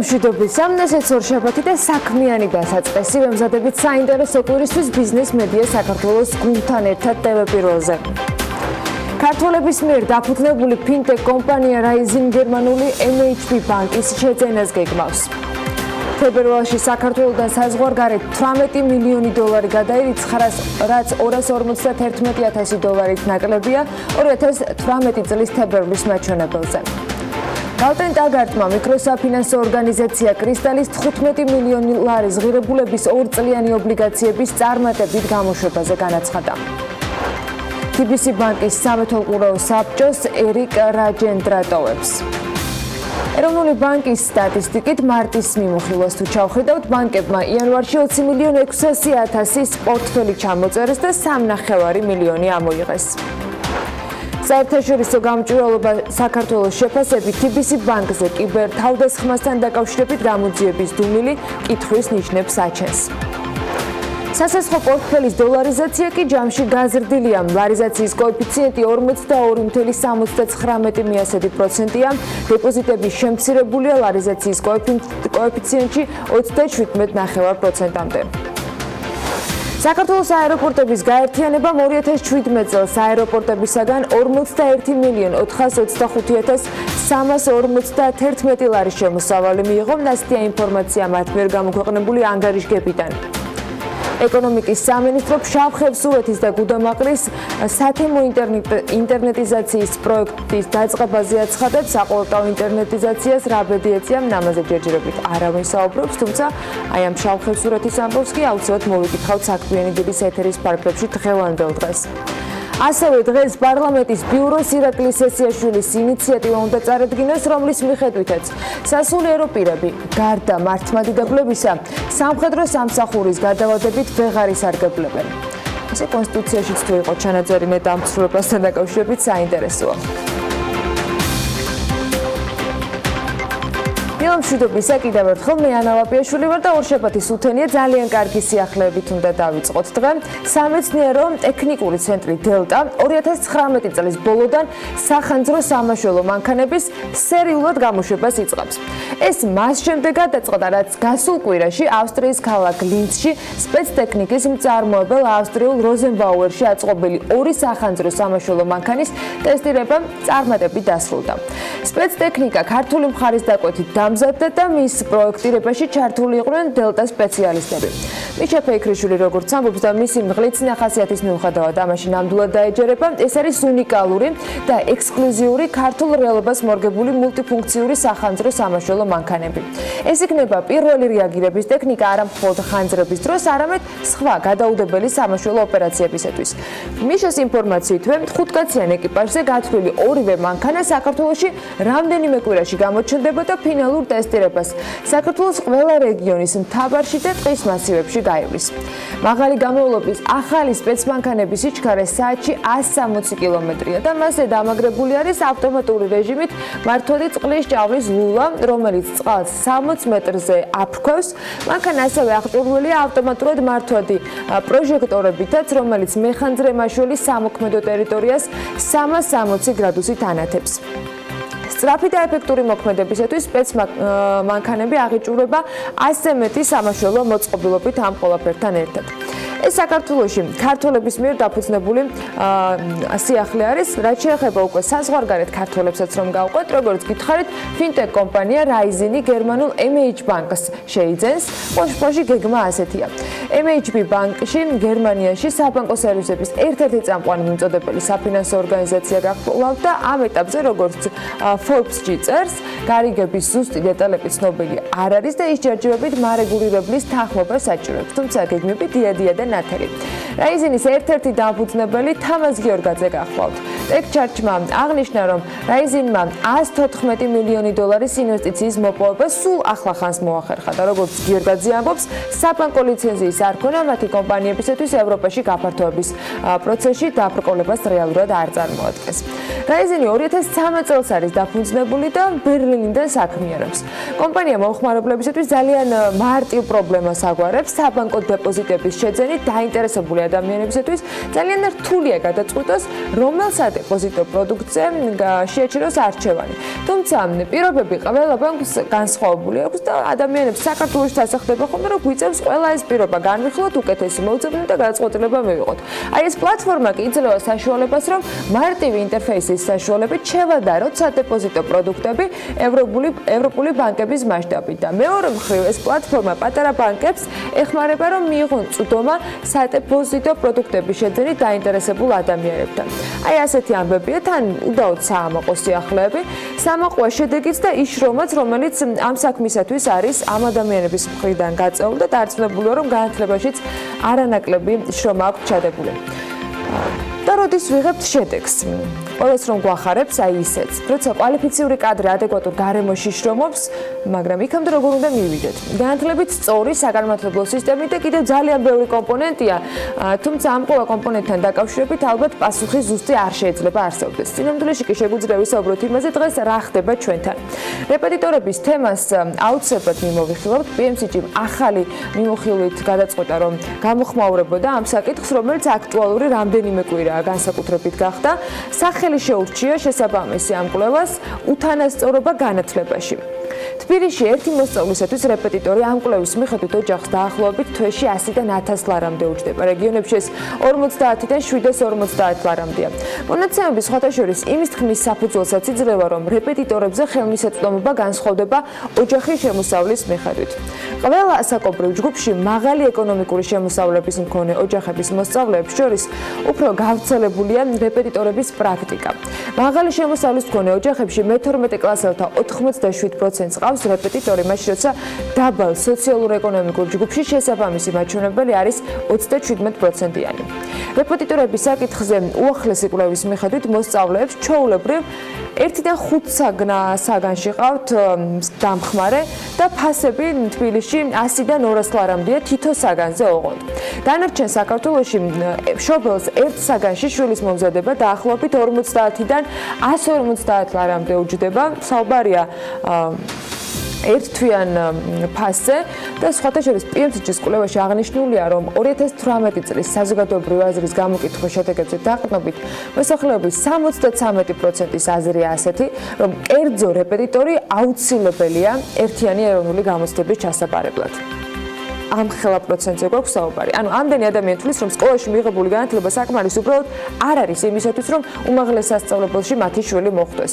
მშვიდობის ამნესეც ორშაბათი და საქმიანი დასაწყისი ვემზადებით საინტერესო კვირისთვის ბიზნეს მედია საქართველოს გუნდთან ერთად TV პირველზე. ქართველების მიერ დაფუძნებული ფინტექ კომპანია რაიზინ გერმანული MHB ბანკის შეძენას გეგმავს. თებერვალში საქართველოდან საზღვარგარეთ $18 მილიონი გადაირიცხა, რაც $251,000 ნაკლებია 2018 წლის თებერვლის მაჩვენებელზე. Galten Tagartma მიკროსაფინანსო ორგანიზაცია კრისტალის $15 მილიონი ღირებულების 2 წლიანი ობლიგაციების წარმატებით გამოშვებაზე განაცხადა. TBC ბანკის სამეთვალყურეო საბჭოს ერიკ რაჯენდრატოვებს. ეროვნული ბანკის სტატისტიკით მარტის მიმოხილვას თუ ჩავხედავთ, ბანკებმა იანვარში 20,600,000 პორტფელი ჩამოწერეს და 3,5 მილიონი ამოიღეს. საერთაშორისო გამჭვირვალობა საქართველოს შეფასებით TBC ბანკზე კიბერ თავდასხმასთან დაკავშირებით გამოძიების დუმილი კითხვის ნიშნებს აჩენს. სასესხო პორტფელის დოლარიზაცია კი ჯამში გაზრდილია. ლარიზაციის კოეფიციენტი 42.79%-ია, დეპოზიტები შემცირებულია ლარიზაციის კოეფიციენტში 37.9%-მდე. საქართველოს აეროპორტების გაერთიანებამ 2017 წელს აეროპორტებისაგან $41,425,351 შემოსავალი მიიღო. ასეთი ინფორმაცია მათ მიერ გამოქვეყნებული ანგარიშგებიდან. ეკონომიკის სამინისტრო ფშავ-ხევსურეთის და გუდამაყრის სათემო ინტერნეტიზაციის პროექტის დაწყებაზე აცხადებს. საყოველთაო ინტერნეტიზაციას რა ბედი ეწია, ამაზე ჯერჯერობით არავინ საუბრობს, თუმცა აი ამ ფშავ-ხევსურეთის ამბავს კი აუცილებლად მოვიკითხავთ საქმიანი დილის ეთერის ფარგლებში დღევანდელ დღეს. ასევე დღეს პარლამენტის ბიუროს ირაკლის სესიაშვილის ინიციატივა უნდა წარედგინოს, რომლის მიხედვითაც სასულიერო პირები გარდა მართლმადიდებლებისა სამხედრო სამსახურის გადავადებით ვეღარ ისარგებლებენ. ესე კონსტიტუციაშიც თუ იყო ჩანაწერი მეტამცხრობასთან დაკავშირებით საინტერესოა. მშვიდობისა კიდევ ერთხელ მე ანა ლაპიაშვილი ვარ და ორშაბათის უთენია ძალიან კარგი სიახლეებით უნდა დავიწყოთ. დღე სამეცნიერო ტექნიკური ცენტრი დელტა 2019 წლის ბოლოდან სახანძრო სამაშველო მანქანების სერიულად გამოშვებას იწყებს. ეს მას შემდეგ გადაწყდა, რაც გასულ კვირაში ავსტრიის ქალაქ ლინცში სპეცტექნიკის მწარმოებელ ავსტრიულ როზენბაუერში აწყობილი 2 სახანძრო სამაშველო მანქანის ტესტირება წარმატებით დასრულდა. სპეცტექნიკა ქართული მხარის დაკვეთით დამზადდა და მის პროექტირებაში ჩართული იყვნენ დელტა სპეციალისტები. მიშა ფეიქრიშვილი როგორც ამბობს და მისი მღლიცნი ახასიათის მიუხედავად ამაში ნამდვილად დაეჯერება, ეს არის უნიკალური და ექსკლუზიური ქართულ რეალობას მორგებული მულტიფუნქციური სახანძრო სამაშველო მანქანები. ეს იქნება პირველი რეაგირების ტექნიკა არა მხოლოდ ხანძრების დროს, არამედ სხვა გადაუდებელი სამაშველო ოპერაციებისათვის. მიშას ინფორმაციითვე 5-კაციან ეკიპაჟზე გათვლილი ორივე მანქანა საქართველოში რამდენიმე კვირაში გამოჩნდება და ფინალურ ტესტირებას საქართველოს ყველა რეგიონის მთავარში და ტყის მასივებში გაივლის. მაღალი გამოვლობის ახალი სპეცმანქანების სიჩქარე საათში 160 კმ-ია და მასზე დამაგრებული არის ავტომატური რეჟიმით მართვადი წყლის ჭავრის ლულა, რომელიც წყალს 60 მეტრზე აფრქვევს. მანქანა ასევე აღჭურვილია ავტომატურად მართვადი პროჟექტორებითაც, რომელიც მეხანძრე მაშველის სამოქმედო ტერიტორიას 360 გრადუსით ანათებს. სწრაფი და ეფექტური მოქმედებისათვის სპეცმანქანები აღიჭურება 100 მეტი სამაშველო მოწყობილობით ამ ყველაფერთან ერთად. ეს საქართველოში ქართველების მიერ დაფუძნებული სიახლე არის, რაც შეეხება უკვე საზღვარგარეთ ქართველებსაც რომ გავყვეთ, როგორც გითხარით, ფინტექ კომპანია რაიზინი გერმანულ MHB ბანკს შეიძენს. პოშ-პოში გეგმა ასეთია. MHB ბანკში გერმანიაში საბანკო სერვისების ერთ-ერთი წამყვანი მიმწოდებელი საფინანსო ორგანიზაცია გახლავთ და ამ ეტაპზე როგორც Forbes-ში წერს, გარიგების ზუსტი დეტალები ცნობილი არ არის და ის ჯერჯერობით მარეგულირებლის თანხმობას საჭიროებს, თუმცა გეგმები დიადია და ნათელი. რაიზინის ერთ-ერთი დამფუძნებელი თამაზ გიორგაძე გახლავთ. ტექჩარჩმა აღნიშნა, რომ რაიზინმა $114 მილიონი ინვესტიციის მოპოვება სულ ახლახანს მოახერხა და როგორც გიორგაძე ამბობს, საბანკო ლიცენზიის არქონა მათი კომპანიებისათვის ევროპაში გაფართოების პროცესში დაბრკოლებას რეალურად არ წარმოადგენს. რაიზინი 2013 წელს არის დაფუძნებული და ბერლინიდან საქმიანობს. კომპანია მომხმარებლებისათვის ძალიან მარტივ პრობლემას აგვარებს საბანკო დეპოზიტების შეძენით დაინტერესებული ადამიანებისათვის ძალიან რთულია გადაწყვიტოს, რომელ სადეპოზიტო პროდუქტზე შეაჩეროს არჩევანი. თუმცა პირობები ყველა ბანკს განსხვავებული აქვს და ადამიანებს საქართველოში დასახდება ხოლმე რომ გვიწევს ყველა ეს პირობა განვიხილოთ უკეთესი მოუწებნი და გადაწყვეტილება მივიღოთ. Აი ეს პლატფორმა კი იძლევა საშუალებას რომ მარტივი ინტერფეისის საშუალებით შევადაროთ სადეპოზიტო პროდუქტები ევროპული ბანკების მასშტაბით და მეორე მხრივ ეს პლატფორმა პატარა ბანკებს ეხმარება რომ მიიღონ წვდომა სადეპოზიტო პროდუქტების შეძენით დაინტერესებულ ადამიანებთან. Აი ასეთი ამბებია თან უდაოდ საამაყო სიახლეები, საამაყოა შედეგიც და ის შრომაც, რომელიც ამ საქმისათვის არის ამ ადამიანების მხრიდან გაწეული და დარწმუნებულია რომ განათლებაშიც არანაკლები შრომა აქვს ჩადებული. და როდის ვიღებთ შედეგს? ყველას რომ გვახარებს, აი ისეც. როცა კვალიფიციური კადრი ადეკვატურ გარემოში შრომობს, მაგრამ იქამდე როგორ უნდა მივიდეთ? განათლებით სწორი საგანმანათლებლო სისტემით და კიდევ ძალიან ბევრი კომპონენტია, თუმცა ამ ყველა კომპონენტთან დაკავშირებით ალბათ პასუხი ზუსტი არ შეიძლება არსებობდეს. წინამძღოლში კი შეგვიძლია ვისაუბროთ იმაზე, დღეს რა ხდება ჩვენთან. რეპეტიტორების თემას აუცილებლად მიმოვიხილავთ. PMC-ში ახალი მიმოხილვით გადაწყვეტა, რომ გამოხმაურებოდა ამ საკითხს, რომელიც აქტუალური რამდენიმე კვირაა განსაკუთრებით გახდა. სახელი შეურჩია შესაბამისი ამ კვლევას უთანასწორობა განათლებაში. თბილისში ერთი მოსწავლისათვის რეპეტიტორი ამ კვლევის მიხედვით ოჯახს დაახლოებით თვეში 100-დან 1000 ლარამდე უჯდება. რეგიონებში ეს 50-დან 750 ლარამდეა. მონაცემების სხვათა შორის იმის თქმის საფუძველსაც იძლევა, რომ რეპეტიტორებზე ხელმისაწვდომობა განსხვავდება ოჯახის შემოსავლის მიხედვით. ყველა ასაკობრივ ჯგუფში მაღალი ეკონომიკური შემოსავლების მქონე ოჯახების მოსწავლეებს შორის უფრო გავრცელებულია რეპეტიტორების პრაქტიკა. მაღალი შემოსავლის მქონე ოჯახებში მე-12 კლასელთა 87%-ს ყავს რეპეტიტორი, მაშინ როცა დაბალ სოციალურ-ეკონომიკურ ჯგუფში შესაბამისი მაჩვენებელი არის 37%-იანი. რეპეტიტორების საკითხზე უახლესი კვლევის მიხედვით მოსწავლეებს ჩვეულებრივ 1-დან 5 საგანში ყავთ დამხმარე და ფასები თბილისში 100-დან 200 ლარამდეა თითო საგანზე ოღონდ. დანარჩენ საქართველოში მშობელს ერთ საგანში შვილის მომზადება დაახლოებით 50-დან 150 ლარამდე უჯდება. საუბარია ერთთვიან ფასზე და სხვათა შორის PMC-ის კვლევაში აღნიშნულია, რომ 2018 წლის საზოგადოებრივი აზრის გამოკითხვის შედეგებზე დაყრდნობით მოსახლეობის 73%-ის აზრია ასეთი, რომ კერძო რეპეტიტორი აუცილებელია ერთიანი ეროვნული გამოცდების ჩასაბარებლად. ამ ხელა პროცენტზე გვაქვს საუბარი. ანუ ამდენი ადამიანი თulis, რომ სკოლაში მიღებული განათლება საკმარის უბრალოდ არ არის იმისათვის, რომ უმაღლეს სასწავლებელში მათი შვილი მოხვდეს.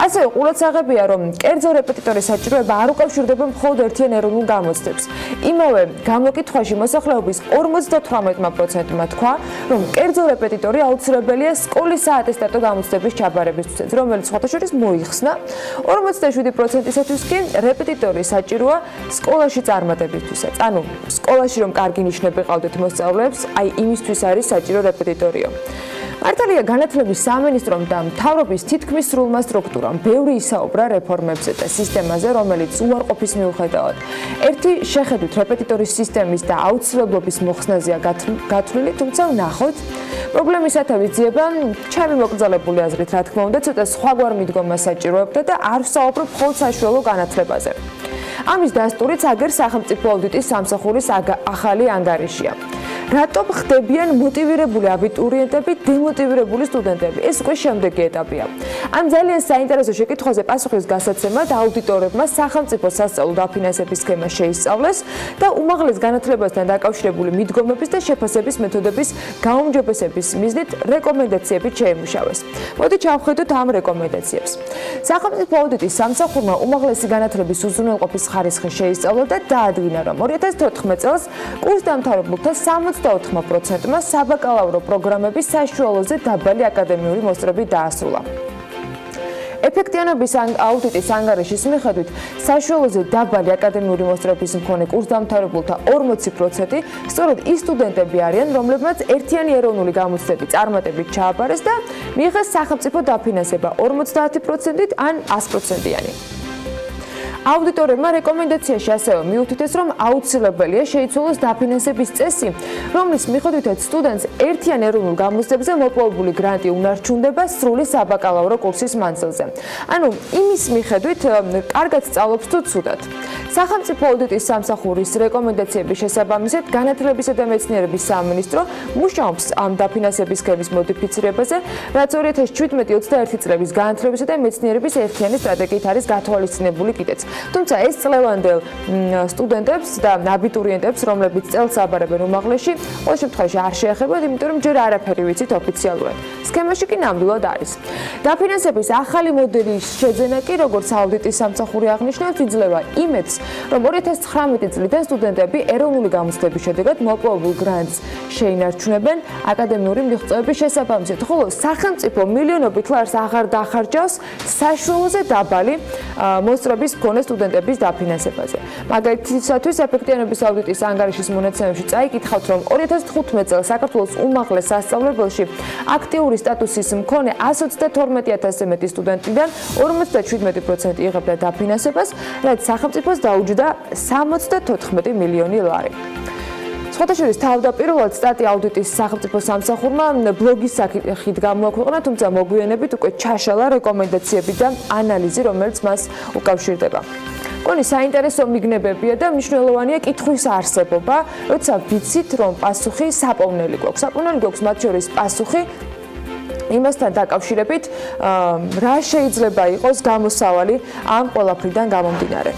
ასევე ყურადსაღებია, რომ კერძო რეპეტიტორის საჭიროება არ უკავშირდება მხოლოდ ერთიან ეროვნულ გამოცდებს. იმავე გამოკითხვაში მოსახლეობის 58%-მა თქვა, რომ კერძო რეპეტიტორი აუცილებელია სკოლის საატესტატო გამოცდების ჩაბარებისთვისაც, რომელიც სხვათა შორის მოიხსნა. 47%-ისათვის კი რეპეტიტორი საჭიროა სკოლაში წარმატებისთვისაც. ანუ სკოლაში რომ კარგი ნიშნები ყავდეთ მოსწავლეებს, აი იმისთვის არის საჭირო რეპეტიტორიო. მართალია განათლების სამინისტრომ და მთავრობის თითქმის სრულმა სტრუქტურამ ბევრი ისაუბრა რეფორმებზე და სისტემაზე, რომელიც უარყოფის მიუხედავად ერთი შეხედვით რეპეტიტორის სისტემის და აუცილებლობის მოხსნაზეა გათვლილი, თუმცა ვნახოთ პრობლემის სათავის ძიება ჩემი მოკრძალებული აზრით, რა თქმა უნდა, ცოტა სხვაგვარ მიდგომა საჭიროებდა და არ ვსაუბრობ მხოლოდ საშუალო განათლებაზე. ამის დასტურიც აგერ სახელმწიფო აუდიტის სამსახურის ახალი ანგარიშია. რატომ ხდებიან მოტივირებული აბიტურიენტები, დემოტივირებული სტუდენტები? ეს უკვე შემდეგი ეტაპია. ამ ძალიან საინტერესო შეკითხვაზე პასუხის გასაცემად აუდიტორებმა სახელმწიფო სასწავლო დაფინანსების სქემა შეისწავლეს და უმაღლეს განათლებასთან დაკავშირებული მიდგომების და შეფასების მეთოდების გაუმჯობესების მიზნით რეკომენდაციები შეიმუშავეს. მოდით ჩავხედოთ ამ რეკომენდაციებს. სახელმწიფო აუდიტის სამსახურმა უმაღლესი განათლების უზრუნველყოფის ხარისხი შეისწავლა და დაადგინა, რომ 2014 წელს კურსდამთავრებულთა 64%-მა საბაკალავრო პროგრამების საშუალოზე დაბალი აკადემიური მოსწრები დაასრულა. ეფექტიანობის აუდიტის ანგარიშის მიხედვით საშუალოზე დაბალი აკადემიური მოსწრების მქონე კურსდამთავრებულთა 40% სწორედ ის სტუდენტები არიან, რომლებმაც ერთიანი ეროვნული გამოცდები წარმატებით ჩააბარეს და მიიღეს სახელმწიფო დაფინანსება 50%-ით ან 100%-იანი. აუდიტორებმა რეკომენდაციაში ასევე მიუთითეს, რომ აუცილებელია შეიცვალოს დაფინანსების წესი, რომლის მიხედვითაც სტუდენტს ერთიან ეროვნულ გამოცდებზე მოპოვებული გრანტი უნარჩუნდება სრული საბაკალავრო კურსის მანძილზე. ანუ იმის მიხედვით კარგად სწავლობს თუ ცუდად. სახელმწიფო აუდიტის სამსახურის რეკომენდაციების შესაბამისად განათლებისა და მეცნიერების სამინისტრო მუშაობს ამ დაფინანსების სქემის მოდიფიცირებაზე, რაც 2017-21 წლების განათლებისა და მეცნიერების ერთიანი სტრატეგიით არის გათვალისწინებული კიდეც. თუმცა ეს წლევანდელ სტუდენტებს და აბიტურიენტებს, რომლებიც წელს აბარებენ უმაღლესში, ყოველ შემთხვევაში არ შეეხებათ, იმიტომ რომ ჯერ არაფერი ვიცით ოფიციალურად. სქემაში კი ნამდვილად არის. დაფინანსების ახალი მოდელის შეძენა კი, როგორც აუდიტის სამსახური აღნიშნავს, იძლევა იმედს, რომ 2019 წლიდან სტუდენტები ეროვნული გამოცდების შედეგად მოპოვებულ გრანტს შეინარჩუნებენ აკადემიური მიღწევების შესაბამისად, ხოლო სახელმწიფო მილიონობით ლარს აღარ დახარჯავს საშუალოზე დაბალი მოსწრების მქონე სტუდენტების დაფინანსებაზე. მაგალითისათვის, ეფექტიანობის აუდიტის ანგარიშის მონაცემებში წაიკითხავთ, რომ 2015 წელს საქართველოს უმაღლეს სასწავლებელში აქტიური სტატუსის მქონე 122,000-ზე მეტი სტუდენტიდან 57% იღებდა დაფინანსებას, რაც სახელმწიფოს დაუჯდა 74 მილიონი ლარი. სხვათა შორის თავდაპირველად სტატია აუდიტის სახელმწიფო სამსახურმა ბლოგის სახით გამოაქვეყნა, თუმცა მოგვიანებით უკვე ჩაშალა რეკომენდაციები და ანალიზი, რომელიც მას უკავშირდება. მგონი საინტერესო მიგნებებია და მნიშვნელოვანია კითხვის არსებობა, როცა ვიცით, რომ პასუხი საპოვნელი გვაქვს. საპოვნელი გვაქვს მათ შორის პასუხი იმასთან დაკავშირებით, რა შეიძლება იყოს გამოსავალი ამ ყველაფრიდან გამომდინარე.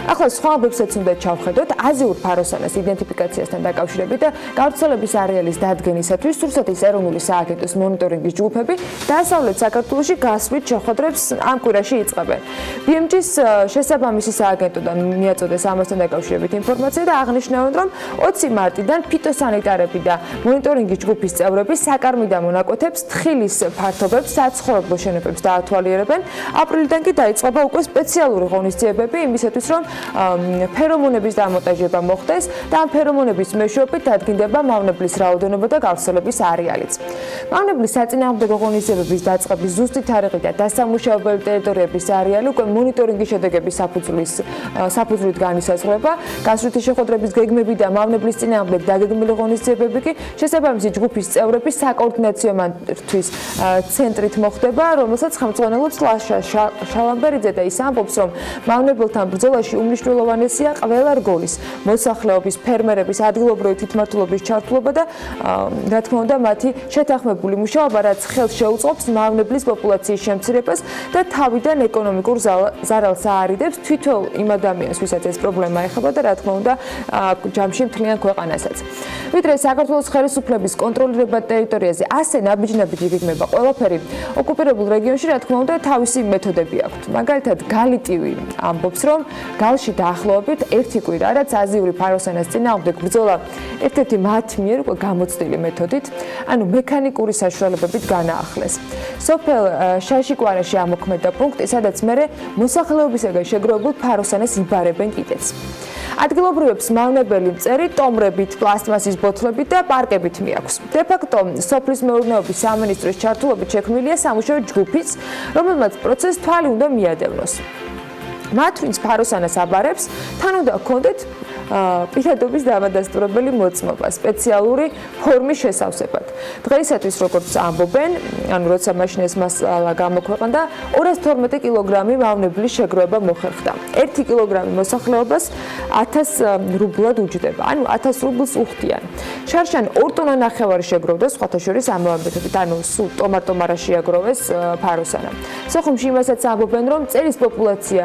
ახლა სხვა ვებსაიტს უნდა ჩავხედოთ აზიურ ფაროსანას იდენტიფიკაციასთან დაკავშირებით და გავრცელების არეალის დადგენისათვის რუსეთის ეროვნული სააგენტოს მონიტორინგის ჯგუფები დასავლეთ საქართველოში გასვლით შეხვედრებს ამ კვირაში იწყებენ. BMG-ს შესაბამისი სააგენტოდან მიაწოდეს ამასთან დაკავშირებით ინფორმაცია და აღნიშნავენ, რომ 20 მარტიდან ფიტოსანიტარები და მონიტორინგის ჯგუფის წევრები საკარმიდამო მონაკვეთებს, თხილის ფართობებს, საცხოვრებლო შენობებს დაათვალიერებენ. აპრილიდან კი დაიწყება უკვე სპეციალური ღონისძიებები იმისათვის, რომ ფერომონების დამონტაჟება მოხდეს და ამ ფერომონების მეშვეობით დადგინდება მავნებლის რაოდენობა და გავრცელების არეალიც. მავნებლის საწინააღმდეგო ღონისძიებების დაწყების ზუსტი თარიღი და დასამუშავებელი ტერიტორიების არეალი უკვე მონიტორინგის შედეგების საფუძვლით განისაზღვრება. გასვლითი შეხვედრების გეგმები და მავნებლის წინააღმდეგ დაგეგმილი ღონისძიებები კი შესაბამისი ჯგუფის წევრების საკოორდინაციო მართვის ცენტრით მოხდება, რომელსაც ხელმძღვანელობს ლაშა შალამბერიძე და ის ამბობს, რომ მავნებელთან ბრძოლაში უმნიშვნელოვანესია ყველა რგოლის, მოსახლეობის, ფერმერების, ადგილობრივი თვითმმართველობის ჩართულობა და რა თქმა უნდა მათი შეთანხმებული მუშაობა, რაც ხელს შეუწყობს მავნებლის პოპულაციის შემცირებას და თავიდან ეკონომიკურ ზარალს აარიდებს თვითონ იმ ადამიანს, ვისაც ეს პრობლემა ეხება და რა თქმა უნდა ჯამში მთლიან ქვეყანასაც. ვიდრე საქართველოს ხელისუფლების კონტროლირებად ტერიტორიაზე ასე ნაბიჯ-ნაბიჯი გეგმება ყველაფერი, ოკუპირებულ რეგიონში რა თქმა უნდა თავისი მეთოდები აქვთ. მაგალითად, გალიტივი ამბობს, რომ გალში დაახლოებით 1 კვირა, რაც აზიური ფაროსანას წინააღმდეგ ბრძოლა ერთ-ერთი მათ მიერ უკვე გამოცდილი მეთოდით, ანუ მექანიკური საშუალებებით განაახლეს. სოფელ შაშიკვარაში ამოქმედა პუნქტი, სადაც მერე მოსახლეობისაგან შეგროვებულ ფაროსანას იბარებენ კიდეც. ადგილობრივებს მავნებელი მწერი ტომრებით, პლასტმასის ბოთლებით და პარკებით მიაქვს. დე-ფაქტო სოფლის მეურნეობის სამინისტრის ჩართულობით შექმნილია სამუშაო ჯგუფიც, რომელმაც პროცესს თვალი უნდა მიადევნოს. მათ, ვინც ფაროსანას აბარებს, თან უნდა ჰქონდეთ პირადობის დამადასტურებელი მოწმობა სპეციალური ფორმის შესავსებად. დღეისათვის როგორც ამბობენ, ანუ როცა მაშინ ეს მასალა გამოქვეყნდა, 212 კილოგრამი მავნებლის შეგროვება მოხერხდა. 1 კილოგრამი მოსახლეობას 1000 რუბლად უჯდება, ანუ 1000 რუბლს უხდიან. შარშან 2 ტონა ნახევარი შეგროვდა სხვათა შორის ამავე მეთოდით, ანუ სულ ტომარ-ტომარა შეაგროვეს ფაროსანა. სოხუმში იმასაც ამბობენ, რომ წელის პოპულაცია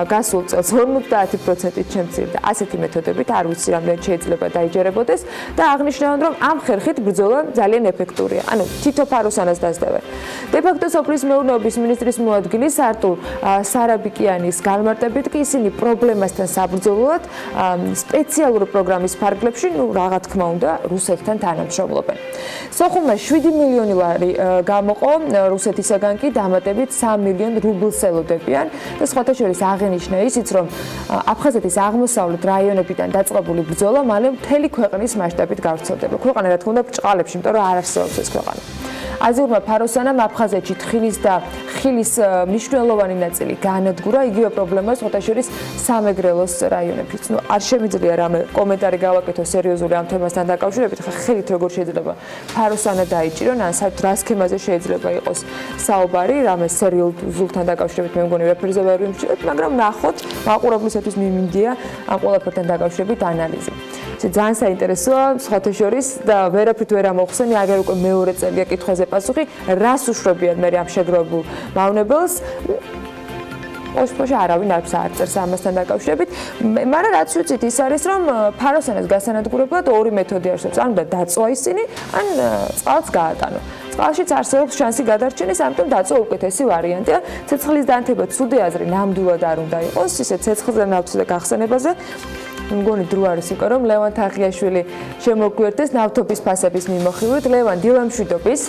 გასულ წელს 50%-ით შემცირდა. ასეთი მეთოდებით არ ვიცი რამდენი შეიძლება დაიჯერებოდეს და აღნიშნავენ, რომ ამ ხერხით ბრძოლა ძალიან ეფექტურია. ანუ თითო ფაროსანას დასდევენ. დე-ფაქტო სოფლის მეურნეობის მინისტრის მოადგილის არტურ სარაბიკიანის განმარტებით კი ისინი პრობლემასთან საბრძოლოდ სპეციალური პროგრამის ფარგლებში, რა თქმა უნდა, რუსეთთან თანამშრომლობენ. სოხუმმა 7 მილიონი ლარი გამოყო, რუსეთისაგან კი დამატებით 3 მილიონ რუბლს ელოდებიან და სხვათა შორის აღენიშნა ისიც, რომ აფხაზეთის აღმოსავლეთ რაიონებიდან დაწყებული ბრძოლა მალე მთელი ქვეყნის მასშტაბით გავრცელდება. ქვეყანა რა თქმა უნდა ბრჭყალებში, იმიტომ რომ არ არსებობს ეს ქვეყანა. აზიურმა ფაროსანამ აფხაზეთში თხილის და ხილის მნიშვნელოვანი ნაწილი განადგურა, იგივე პრობლემაა ხოთაშორის სამეგრელოს რაიონებშიც. ნუ არ შემიძლია რამე კომენტარი გავაკეთო სერიოზული ამ თემასთან დაკავშირებით, ხა ხელით როგორ შეიძლება ფაროსანა დაიჭირონ, ან საერთოდ რა სქემაზე შეიძლება იყოს საუბარი, რამე სერიოზულთან დაკავშირებით მე მგონი ვერაფერზე ვერ ვიმსჯერებ, მაგრამ ნახოთ, მაყურებლისათვის მიმინდია ამ ყველაფერთან დაკავშირებით ანალიზი. ძალიან საინტერესოა ხოთაშორის და ვერაფრით ვერ ამოვხსენი, აგერ უკვე მეორე წელია კითხვაზე პასუხი, რას უშვებიან მე ამ შეგროვებულ მავნებელს? ოსპოში არავინ არ წერს ამასთან დაკავშირებით, მაგრამ რაც ვიცით ის არის, რომ ფაროსანას გასანადგურებლად ორი მეთოდი არსებობს, ან უნდა დაწვა ისინი, ან წყალს გაატანო. წყალშიც არსებობს შანსი გადარჩენის, ამიტომ დაწვა უკეთესი ვარიანტია. ცეცხლის დანთება ცუდი აზრი ნამდვილად არ უნდა იყოს, ისე ცეცხლზე ნავთზე გახსენებაზე. მგონი დრო არის უკვე რომ ლევან თაღიაშვილი შემოგვიერთდეს ნავთობის ფასების მიმოხილვით. ლევან, დილა მშვიდობის.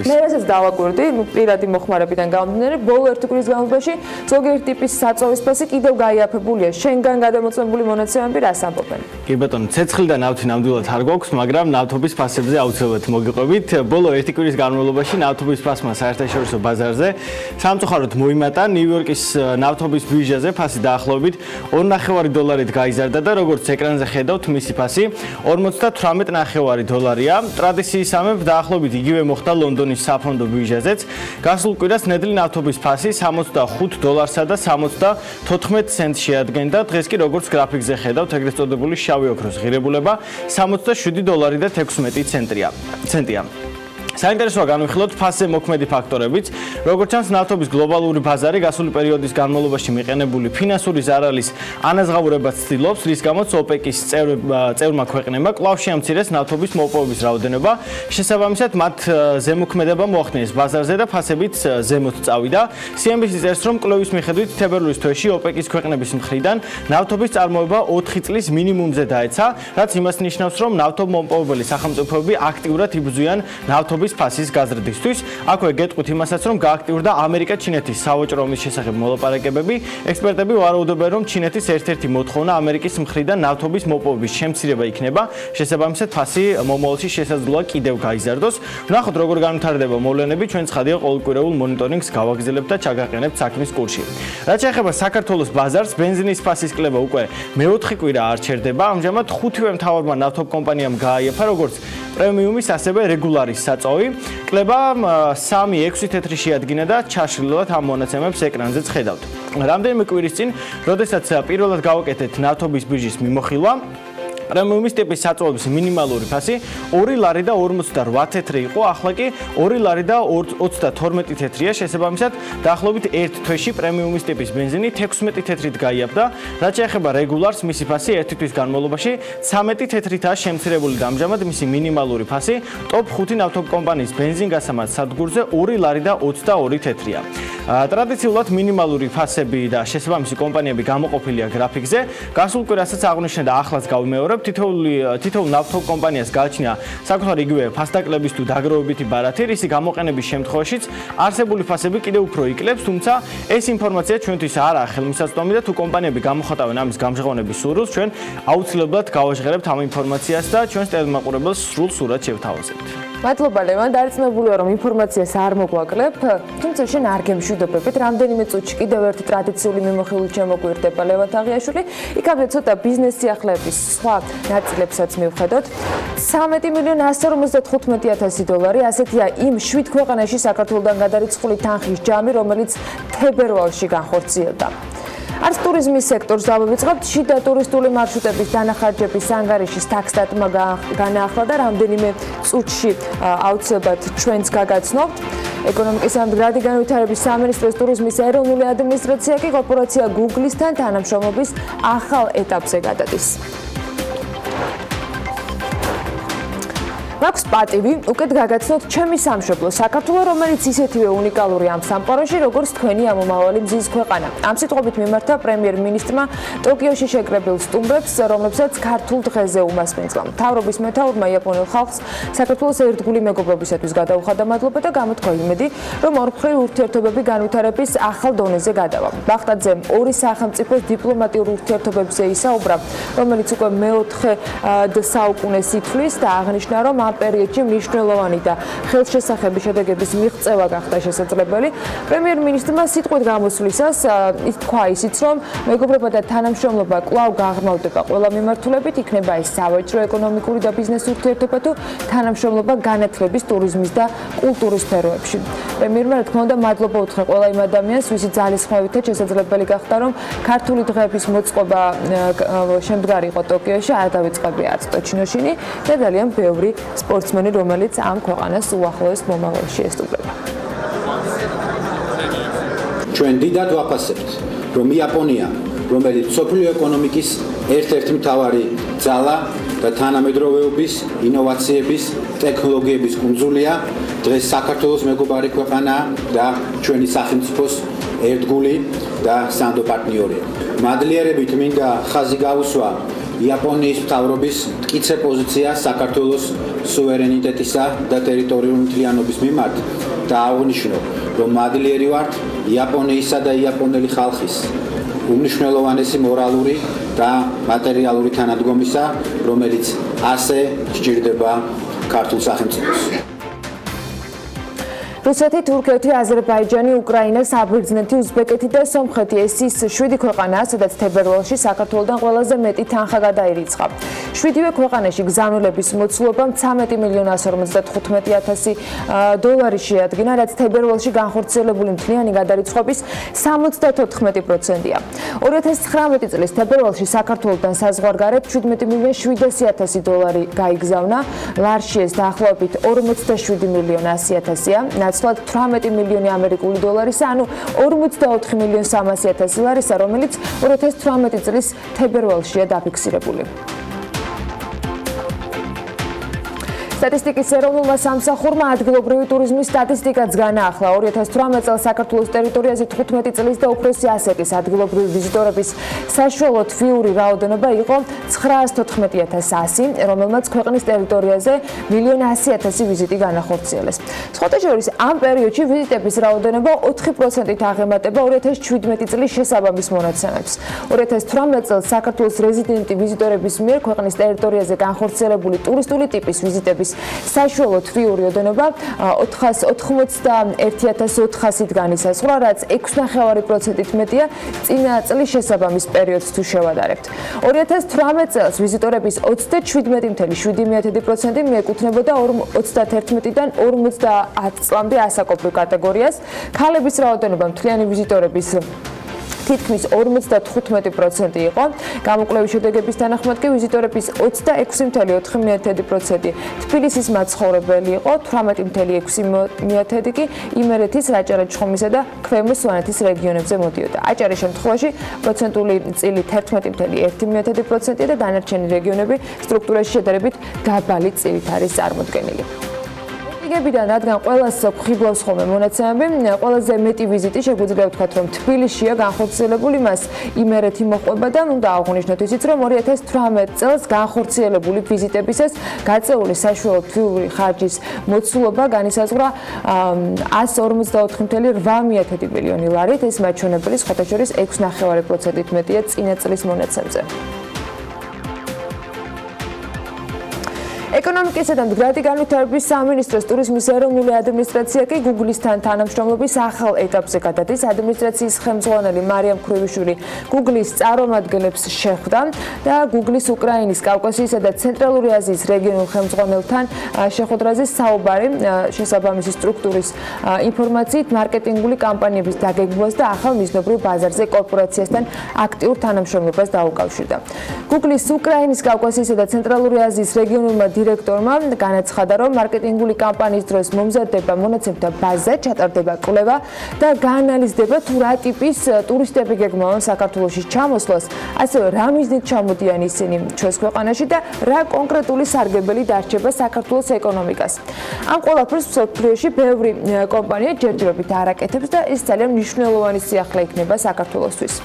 მე რასაც დავაკვირდი, პირადი მოხმარებიდან გამომდინარე, ბოლო ერთი კვირის განმავლობაში ზოგიერთი ტიპის საწოვის ფასი კიდევ გაიაფებულია. შენგან გადამოწმებული მონაცემები რას ამბობენ? კი ბატონო, ცეცხლი და ნავთი ნამდვილად არ გვაქვს, მაგრამ ნავთობის ფასებზე აუცილებლად მოგიყვებით. ბოლო ერთი კვირის განმავლობაში ნავთობის ფასმა საერთაშორისო ბაზარზე სამწუხაროდ მოიმატა. ნიუ-იორკის ნავთობის ბირჟაზე ფასი დაახლოებით $2.5 გაიზარდა. და როგორც ეკრანზე ხედავთ, მისი ფასი $48.5 ტრადიციისამებრ დაახლოებით იგივე მოხდა ლონდონის საფონდო ბირჟაზეც. გასულ კვირას ნედლი ნავთობის ფასი $65 და 74 ცენტს შეადგენდა. დღეს კი როგორც გრაფიკზე ხედავთ, ეგრეთ წოდებული შავი ოქროს ღირებულება $67 და 16 ცენტია. საინტერესოა განვიხილოთ ფასზე მოქმედი ფაქტორებიც. როგორც ჩანს, ნავთობის გლობალური ბაზარი გასული პერიოდის განმავლობაში მიყენებული ფინანსური ზარალის ანაზღაურებას ცდილობს, რის გამოც ოპეკის წევრმა ქვეყნებმა კვლავ შეამცირეს ნავთობის მოპოვების რაოდენობა. შესაბამისად, მათ ზემოქმედება მოახდინეს ბაზარზე და ფასებიც ზემოთ წავიდა. CNBC წერს, რომ კვლევის მიხედვით თებერვლის თვეში ოპეკის ქვეყნების მხრიდან ნავთობის წარმოება 4 წლის მინიმუმზე დაეცა, რაც იმას ნიშნავს, რომ ნავთობმომპოვებელი სახელმწიფოები აქტიურად იბრძვიან ნავთობის ფასის გაზრდისთვის. აქვე გეტყვით იმასაც, რომ გააქტიურდა ამერიკა-ჩინეთის სავაჭრო ომის შესახებ მოლაპარაკებები. ექსპერტები ვარაუდობენ, რომ ჩინეთის ერთ-ერთი მოთხოვნა ამერიკის მხრიდან ნავთობის მოპოვების შემცირება იქნება. შესაბამისად, ფასი მომავალში შესაძლოა კიდევ გაიზარდოს. ვნახოთ, როგორ განვითარდება მოვლენები. ჩვენ ცხადია ყოველკვირეულ მონიტორინგს გავაგრძელებთ და ჩაგაყენებთ საქმის კურსში. რაც შეეხება საქართველოს ბაზარს, ბენზინის ფასის კლება უკვე მეოთხე კვირა არ ჩერდება. ამჟამად 5-ვე მთავარმა ნავთობ კომპანიამ გააიაფა როგორც პრემიუმის, ასევე რეგულარის საწოვი. კლება 3-6 თეთრი შეადგინა და ჩაშლილად ამ მონაცემებს ეკრანზეც ხედავთ. რამდენიმე კვირის წინ, როდესაც პირველად გავაკეთეთ ნავთობის ბირჟის მიმოხილვა, პრემიუმის ტიპის საწოვების მინიმალური ფასი $2.48 იყო, ახლა კი $2.32 თეთრია. შესაბამისად, დაახლოებით ერთ თვეში პრემიუმის ტიპის ბენზინი 16 თეთრით გაიაფდა. რაც შეეხება რეგულარს, მისი ფასი ერთი თვის განმავლობაში 13 თეთრითაა შემცირებული და ამჟამად მისი მინიმალური ფასი ტოპ 5 ნავთობ კომპანიის ბენზინგასამართ სადგურზე $2.22 თეთრია. ტრადიციულად მინიმალური ფასები და შესაბამისი კომპანიები გამოყოფილია გრაფიკზე. გასულ კვირასაც აღნიშნე და ახლაც გავიმეორებ. თითოეულ ნავთობ კომპანიას გააჩნია საკუთარი იგივე ფასდაკლების თუ დაგროვებითი ბარათი, რისი გამოყენების შემთხვევაშიც არსებული ფასები კიდევ უფრო იკლებს, თუმცა ეს ინფორმაცია ჩვენთვის არაა ხელმისაწვდომი და თუ კომპანიები გამოხატავენ ამის გამჟღავნების სურვილს, ჩვენ აუცილებლად გავაჟღერებთ ამ ინფორმაციას და ჩვენს ტელემაყურებელს სრულ სურათს შევთავაზებთ. მადლობა ლევან, დარწმუნებულია რომ ინფორმაციას არ მოგვაკლებ, თუმცა შენ არ გემშვიდობებით, რამდენიმე წუთში კიდევ ერთი ტრადიციული მიმოხილვით შემოგვიერთდება ლევან თაღიაშვილი. იქამდე ცოტა ბიზნეს სიახლეების სხვა ნაწილებსაც მივხედოთ. $3,155,000 ასეთია იმ 7 ქვეყანაში საქართველოდან გადარიცხული თანხის ჯამი, რომელიც თებერვალში განხორციელდა. არც ტურიზმის სექტორს დავივიწყებთ, შიდა ტურისტული მარშრუტების დანახარჯების ანგარიშის ტაქსტატმა განაახლა და რამდენიმე წუთში აუცილებლად ჩვენც გაგაცნობთ. ეკონომიკის და მდგრადი განვითარების სამინისტროს ტურიზმის ეროვნული ადმინისტრაცია კი კორპორაცია Google-ისთან თანამშრომლობის ახალ ეტაპზე გადადის. მაქვს პატივი უკეთ გაგაცნოთ ჩემი სამშობლო საქართველო, რომელიც ისეთივე უნიკალური ამ სამყაროში, როგორც თქვენი ამომავალი მზის ქვეყანა. ამ სიტყვებით მიმართა პრემიერ-მინისტრმა ტოკიოში შეკრებილ სტუმრებს, რომლებსაც ქართულ დღეზე უმასპინძლა. მთავრობის მეთაურმა იაპონელ ხალხს საქართველოს ერთგული მეგობრობისათვის გადაუხადა მადლობა და გამოთქვა იმედი, რომ ორმხრივი ურთიერთობები განვითარების ახალ დონეზე გადავა. ბაღდადზემ ორი სახელმწიფოს დიპლომატიურ ურთიერთობებზე ისაუბრა, რომელიც უკვე მეოთხე საუკუნეს ითვლის და აღნიშნა, რომ ამ პერიოდში მნიშვნელოვანი და ხელშესახები შედეგების მიღწევა გახდა შესაძლებელი. პრემიერ-მინისტრმა სიტყვით გამოსვლისას ის თქვა ისიც, რომ მეგობრობა და თანამშრომლობა კვლავ გაღრმავდება ყველა მიმართულებით, იქნება ეს სავაჭრო, ეკონომიკური და ბიზნეს ურთიერთობა თუ თანამშრომლობა განათლების, ტურიზმის და კულტურის სფეროებში. პრემიერმა რა თქმა უნდა მადლობა უთხრა ყველა იმ ადამიანს, ვისი ძალისხმევითაც შესაძლებელი გახდა, რომ ქართული დღეების მოწყობა შემდგარიყო ტოკიოში, არ დავიწყებია არც ტოჩინოში და ძალიან ბევრი სპორტსმენი, რომელიც ამ ქვეყანას უახლოეს მომავალში ესტუმრება. ჩვენ დიდად ვაფასებთ, რომ იაპონია, რომელიც სოფლიო ეკონომიკის ერთ-ერთი მთავარი ძალა და თანამედროვეობის, ინოვაციების, ტექნოლოგიების კუნძულია, დღეს საქართველოს მეგობარი ქვეყანაა და ჩვენი სახელმწიფოს ერთგული და სანდო პარტნიორია. მადლიერებით მინდა ხაზი გავუსვა იაპონიის მთავრობის მტკიცე პოზიცია საქართველოს სუვერენიტეტისა და ტერიტორიული მთლიანობის მიმართ და აღვნიშნო, რომ მადლიერი ვართ იაპონიისა და იაპონელი ხალხის უმნიშვნელოვანესი მორალური და მატერიალური თანადგომისა, რომელიც ასე სჭირდება ქართულ სახელმწიფოს. რუსეთი, თურქეთი, აზერბაიჯანი, უკრაინა, საბერძნეთი, უზბეკეთი და სომხეთი ეს ის 7 ქვეყანაა, სადაც თებერვალში საქართველოსთან ყველაზე მეტი თანხა გადაირიცხა. 7-ვე ქვეყანაში გზავნილების მოცულობა 13,155,000 დოლარი შეადგინა, რაც თებერვალში განხორციელებული მთლიანი გადარიცხვების 74%-ია. 2019 წლის თებერვალში საქართველოსთან საზღვარგარეთ 17,700,000 დოლარი გაიგზავნა, ლარში ეს დაახლოებით 47,100,000-ია. ნაცვლად 18 მილიონი ამერიკული დოლარისა, ანუ 44,300,000 ლარისა, რომელიც 2018 წლის თებერვალშია დაფიქსირებული. სტატისტიკის ეროვნულმა სამსახურმა ადგილობრივი ტურიზმის სტატისტიკაც განაახლა. 2018 წელს საქართველოს ტერიტორიაზე 15 წლის და უფროსი ასაკის ადგილობრივი ვიზიტორების საშუალო თვიური რაოდენობა იყო 914,100, რომელმაც ქვეყნის ტერიტორიაზე 1,100,000 ვიზიტი განახორციელეს. სხვათა შორის ამ პერიოდში ვიზიტების რაოდენობა 4%-ით აღემატება 2017 წლის შესაბამის მონაცემებს. 2018 წელს საქართველოს რეზიდენტი ვიზიტორების მიერ ქვეყნის ტერიტორიაზე განხორციელებული ტურისტული ტიპის ვიზიტების საშუალო თვიური ოდენობა 481,400-ით განისაზღვრა, რაც 6,5%-ით მეტია წინა წლის შესაბამის პერიოდს თუ შევადარებთ. 2018 წელს ვიზიტორების 37,7% მიეკუთვნებოდა 21-დან 50 წლამდე ასაკობრივ კატეგორიას. ქალების რაოდენობა მთლიანი ვიზიტორების თითქმის 55% იყო. გამოკვლევის შედეგების თანახმად კი ვიზიტორების 26,4% თბილისის მაცხოვრებელი იყო, 18,6% კი იმერეთის, რაჭა-ლეჩხუმისა და ქვემო სვანეთის რეგიონებზე მოდიოდა. აჭარის შემთხვევაში პროცენტული წილი 11,1%-ია და დანარჩენი რეგიონები სტრუქტურაში შედარებით დაბალი წილით არის წარმოდგენილი. რიგებიდან, რადგან ყველას ხიბლავს ხოლმე მონაცემები, ყველაზე მეტი ვიზიტი შეგვიძლია ვთქვათ, რომ თბილისშია განხორციელებული, მას იმერეთი მოჰყვება და უნდა აღვნიშნოთ ისიც, რომ 2018 წელს განხორციელებული ვიზიტებისას გაწეული საშუალო თვიური ხარჯის მოცულობა განისაზღვრა 154,8 მილიონი ლარით, ეს მაჩვენებელი სხვათა შორის 6,5%-ით მეტია წინა წლის მონაცემზე. ეკონომიკისა და მდგრადი განვითარების სამინისტროს ტურიზმის ეროვნული ადმინისტრაცია კი Google-ისთან თანამშრომლობის ახალ ეტაპზე გადადის. ადმინისტრაციის ხელმძღვანელი მარიამ ქრუვიშვილი Google-ის წარმომადგენლებს შეხვდა და Google-ის უკრაინის, კავკასიისა და ცენტრალური აზიის რეგიონულ ხელმძღვანელთან შეხვედრაზე საუბარი შესაბამისი სტრუქტურის ინფორმაციით მარკეტინგული კამპანიების დაგეგმვას და ახალ მიზნობრივ ბაზარზე კორპორაციასთან აქტიურ თანამშრომლობას დაუკავშირდა. Google-ის უკრაინის, კავკასიისა და ცენტრალური აზიის რეგიონულმა დირექტორმა განაცხადა, რომ მარკეტინგული კამპანიის დროს მომზადდება მონაცემთა ბაზა, ჩატარდება კვლევა და გაანალიზდება თუ რა ტიპის ტურისტები გეგმავენ საქართველოში ჩამოსვლას, ასევე რა მიზნით ჩამოდიან ისინი ჩვენს ქვეყანაში და რა კონკრეტული სარგებელი დარჩება საქართველოს ეკონომიკას. ამ ყველაფერს მსოფლიოში ბევრი კომპანია ჯერჯერობით არაკეთებს და ეს ძალიან მნიშვნელოვანი სიახლე იქნება საქართველოსთვის.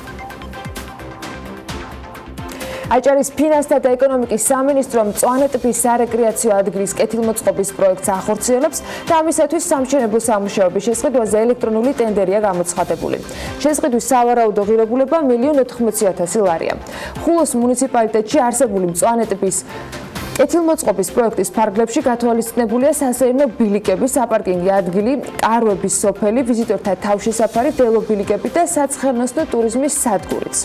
აჭარის ფინანსთა და ეკონომიკის სამინისტრომ მწვანე ტბის სარეკრეაციო ადგილის კეთილმოწყობის პროექტს ახორციელებს და ამისათვის სამშენებლო სამუშაოების შესყიდვაზე ელექტრონული ტენდერია გამოცხადებული. შესყიდვის სავარაუდო ღირებულება 1,80,000 ლარია. ხულოს მუნიციპალიტეტში არსებული მწვანე ტბის ეთილმოწყობის პროექტის ფარგლებში გათვალისწინებულია სასეირნო ბილიკები, საპარკინგი ადგილი, კარვების სოფელი, ვიზიტორთა თავშესაფარი, ველობილიკები და საცხენოსნო ტურიზმის სადგურიც.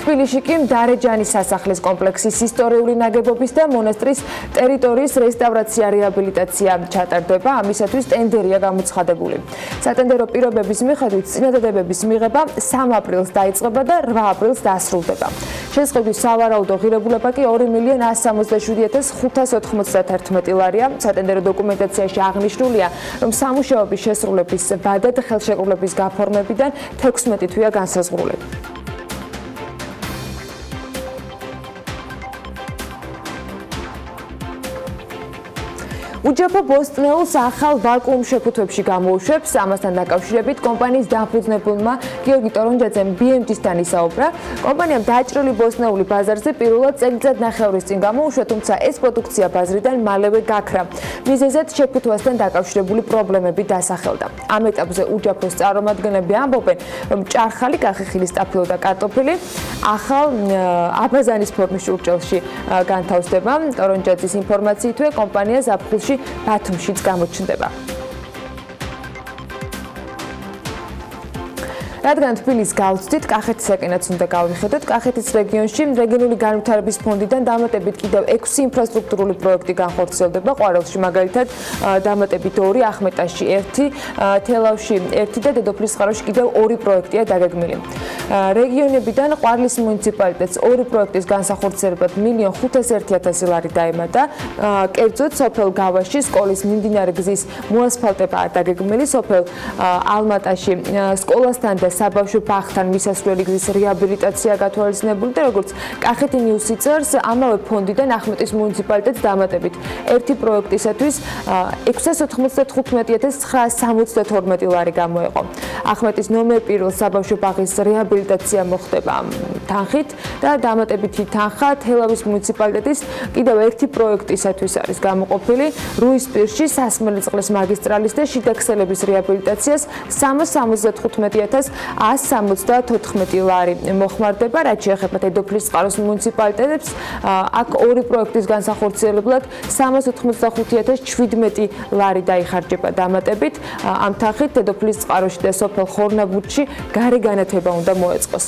თბილისში კი დარეჯანის სასახლის კომპლექსის ისტორიული ნაგებობის და მონასტრის ტერიტორიის რესტავრაცია, რეაბილიტაცია ჩატარდება, ამისათვის ტენდერია გამოცხადებული. სატენდერო პირობების მიხედვით წინადადებების მიღება 3 აპრილს დაიწყება და 8 აპრილს დასრულდება. შესყიდვის სავარაუდო ღირებულება კი 2,167,591 ლარია. სატენდერო დოკუმენტაციაში აღნიშნულია, რომ სამუშაოების შესრულების ვადად ხელშეკრულების გაფორმებიდან 16 თვეა განსაზღვრული. უჯაფო ბოსტნეულს ახალ ვაკუუმ შეფუთვებში გამოუშვებს. ამასთან დაკავშირებით კომპანიის დამფუძნებელმა გიორგი ტორონჯაძემ BMT-სთან ისაუბრა. კომპანიამ დაჭრილი ბოსტნეული ბაზარზე პირველად წელიწად-ნახევრის წინ გამოუშვა, თუმცა ეს პროდუქცია ბაზრიდან მალევე გაქრა. მიზეზად შეფუთვასთან დაკავშირებული პრობლემები დასახელდა. ამ ეტაპზე უჯაფოს წარმომადგენლები ამბობენ, რომ ჭარხალი, კახიხილი, სტაფილო და კარტოფილი ახალ აბაზანის ფორმის ჭურჭელში განთავსდება. ტორონჯაძის ინფორმაციითვე კომპანია ზაფხულში ბათუმშიც გამოჩნდება. რადგან თბილის გავცდით, კახეთისაკენაც უნდა გავიხედოთ. კახეთის რეგიონში რეგიონული განვითარების ფონდიდან დამატებით კიდევ 6 ინფრასტრუქტურული პროექტი განხორციელდება. ყვარელში მაგალითად დამატებით 2, ახმეტაში 1, თელავში 1 და დედოფლისწყაროში კიდევ 2 პროექტია დაგეგმილი. რეგიონებიდან ყვარლის მუნიციპალიტეტს 2 პროექტის განსახორციელებად 1,501,000 ლარი დაემატა. კერძოდ სოფელ გავაში სკოლის მიმდინარე გზის მოასფალტებაა დაგეგმილი. სოფელ ალმატაში სკოლასთან და საბავშვო ბაღთან მისასვლელი გზის რეაბილიტაცია გათვალისწინებული და როგორც კახეთი ნიუსი წერს, ამავე ფონდიდან ახმეტის მუნიციპალიტეტს დამატებით 1 პროექტისათვის 695,972 ლარი გამოეყო. ახმეტის ნომერ 1 საბავშვო ბაღის რეაბილიტაცია მოხდება თანხით და დამატებითი თანხა თელავის მუნიციპალიტეტის კიდევ 1 პროექტისათვის არის გამოყოფილი. რუისპირში სასმელი წყლის მაგისტრალის და შიდა ქსელების რეაბილიტაციას 375,174 ლარი მოხმარდება. რაც შეეხება დედოფლისწყაროს მუნიციპალიტეტებს, აქ 2 პროექტის განსახორციელებლად 385,017 ლარი დაიხარჯება დამატებით. ამ თანხით დედოფლისწყაროში და სოფელ ხორნაბუდში გარე განათება უნდა მოეწყოს.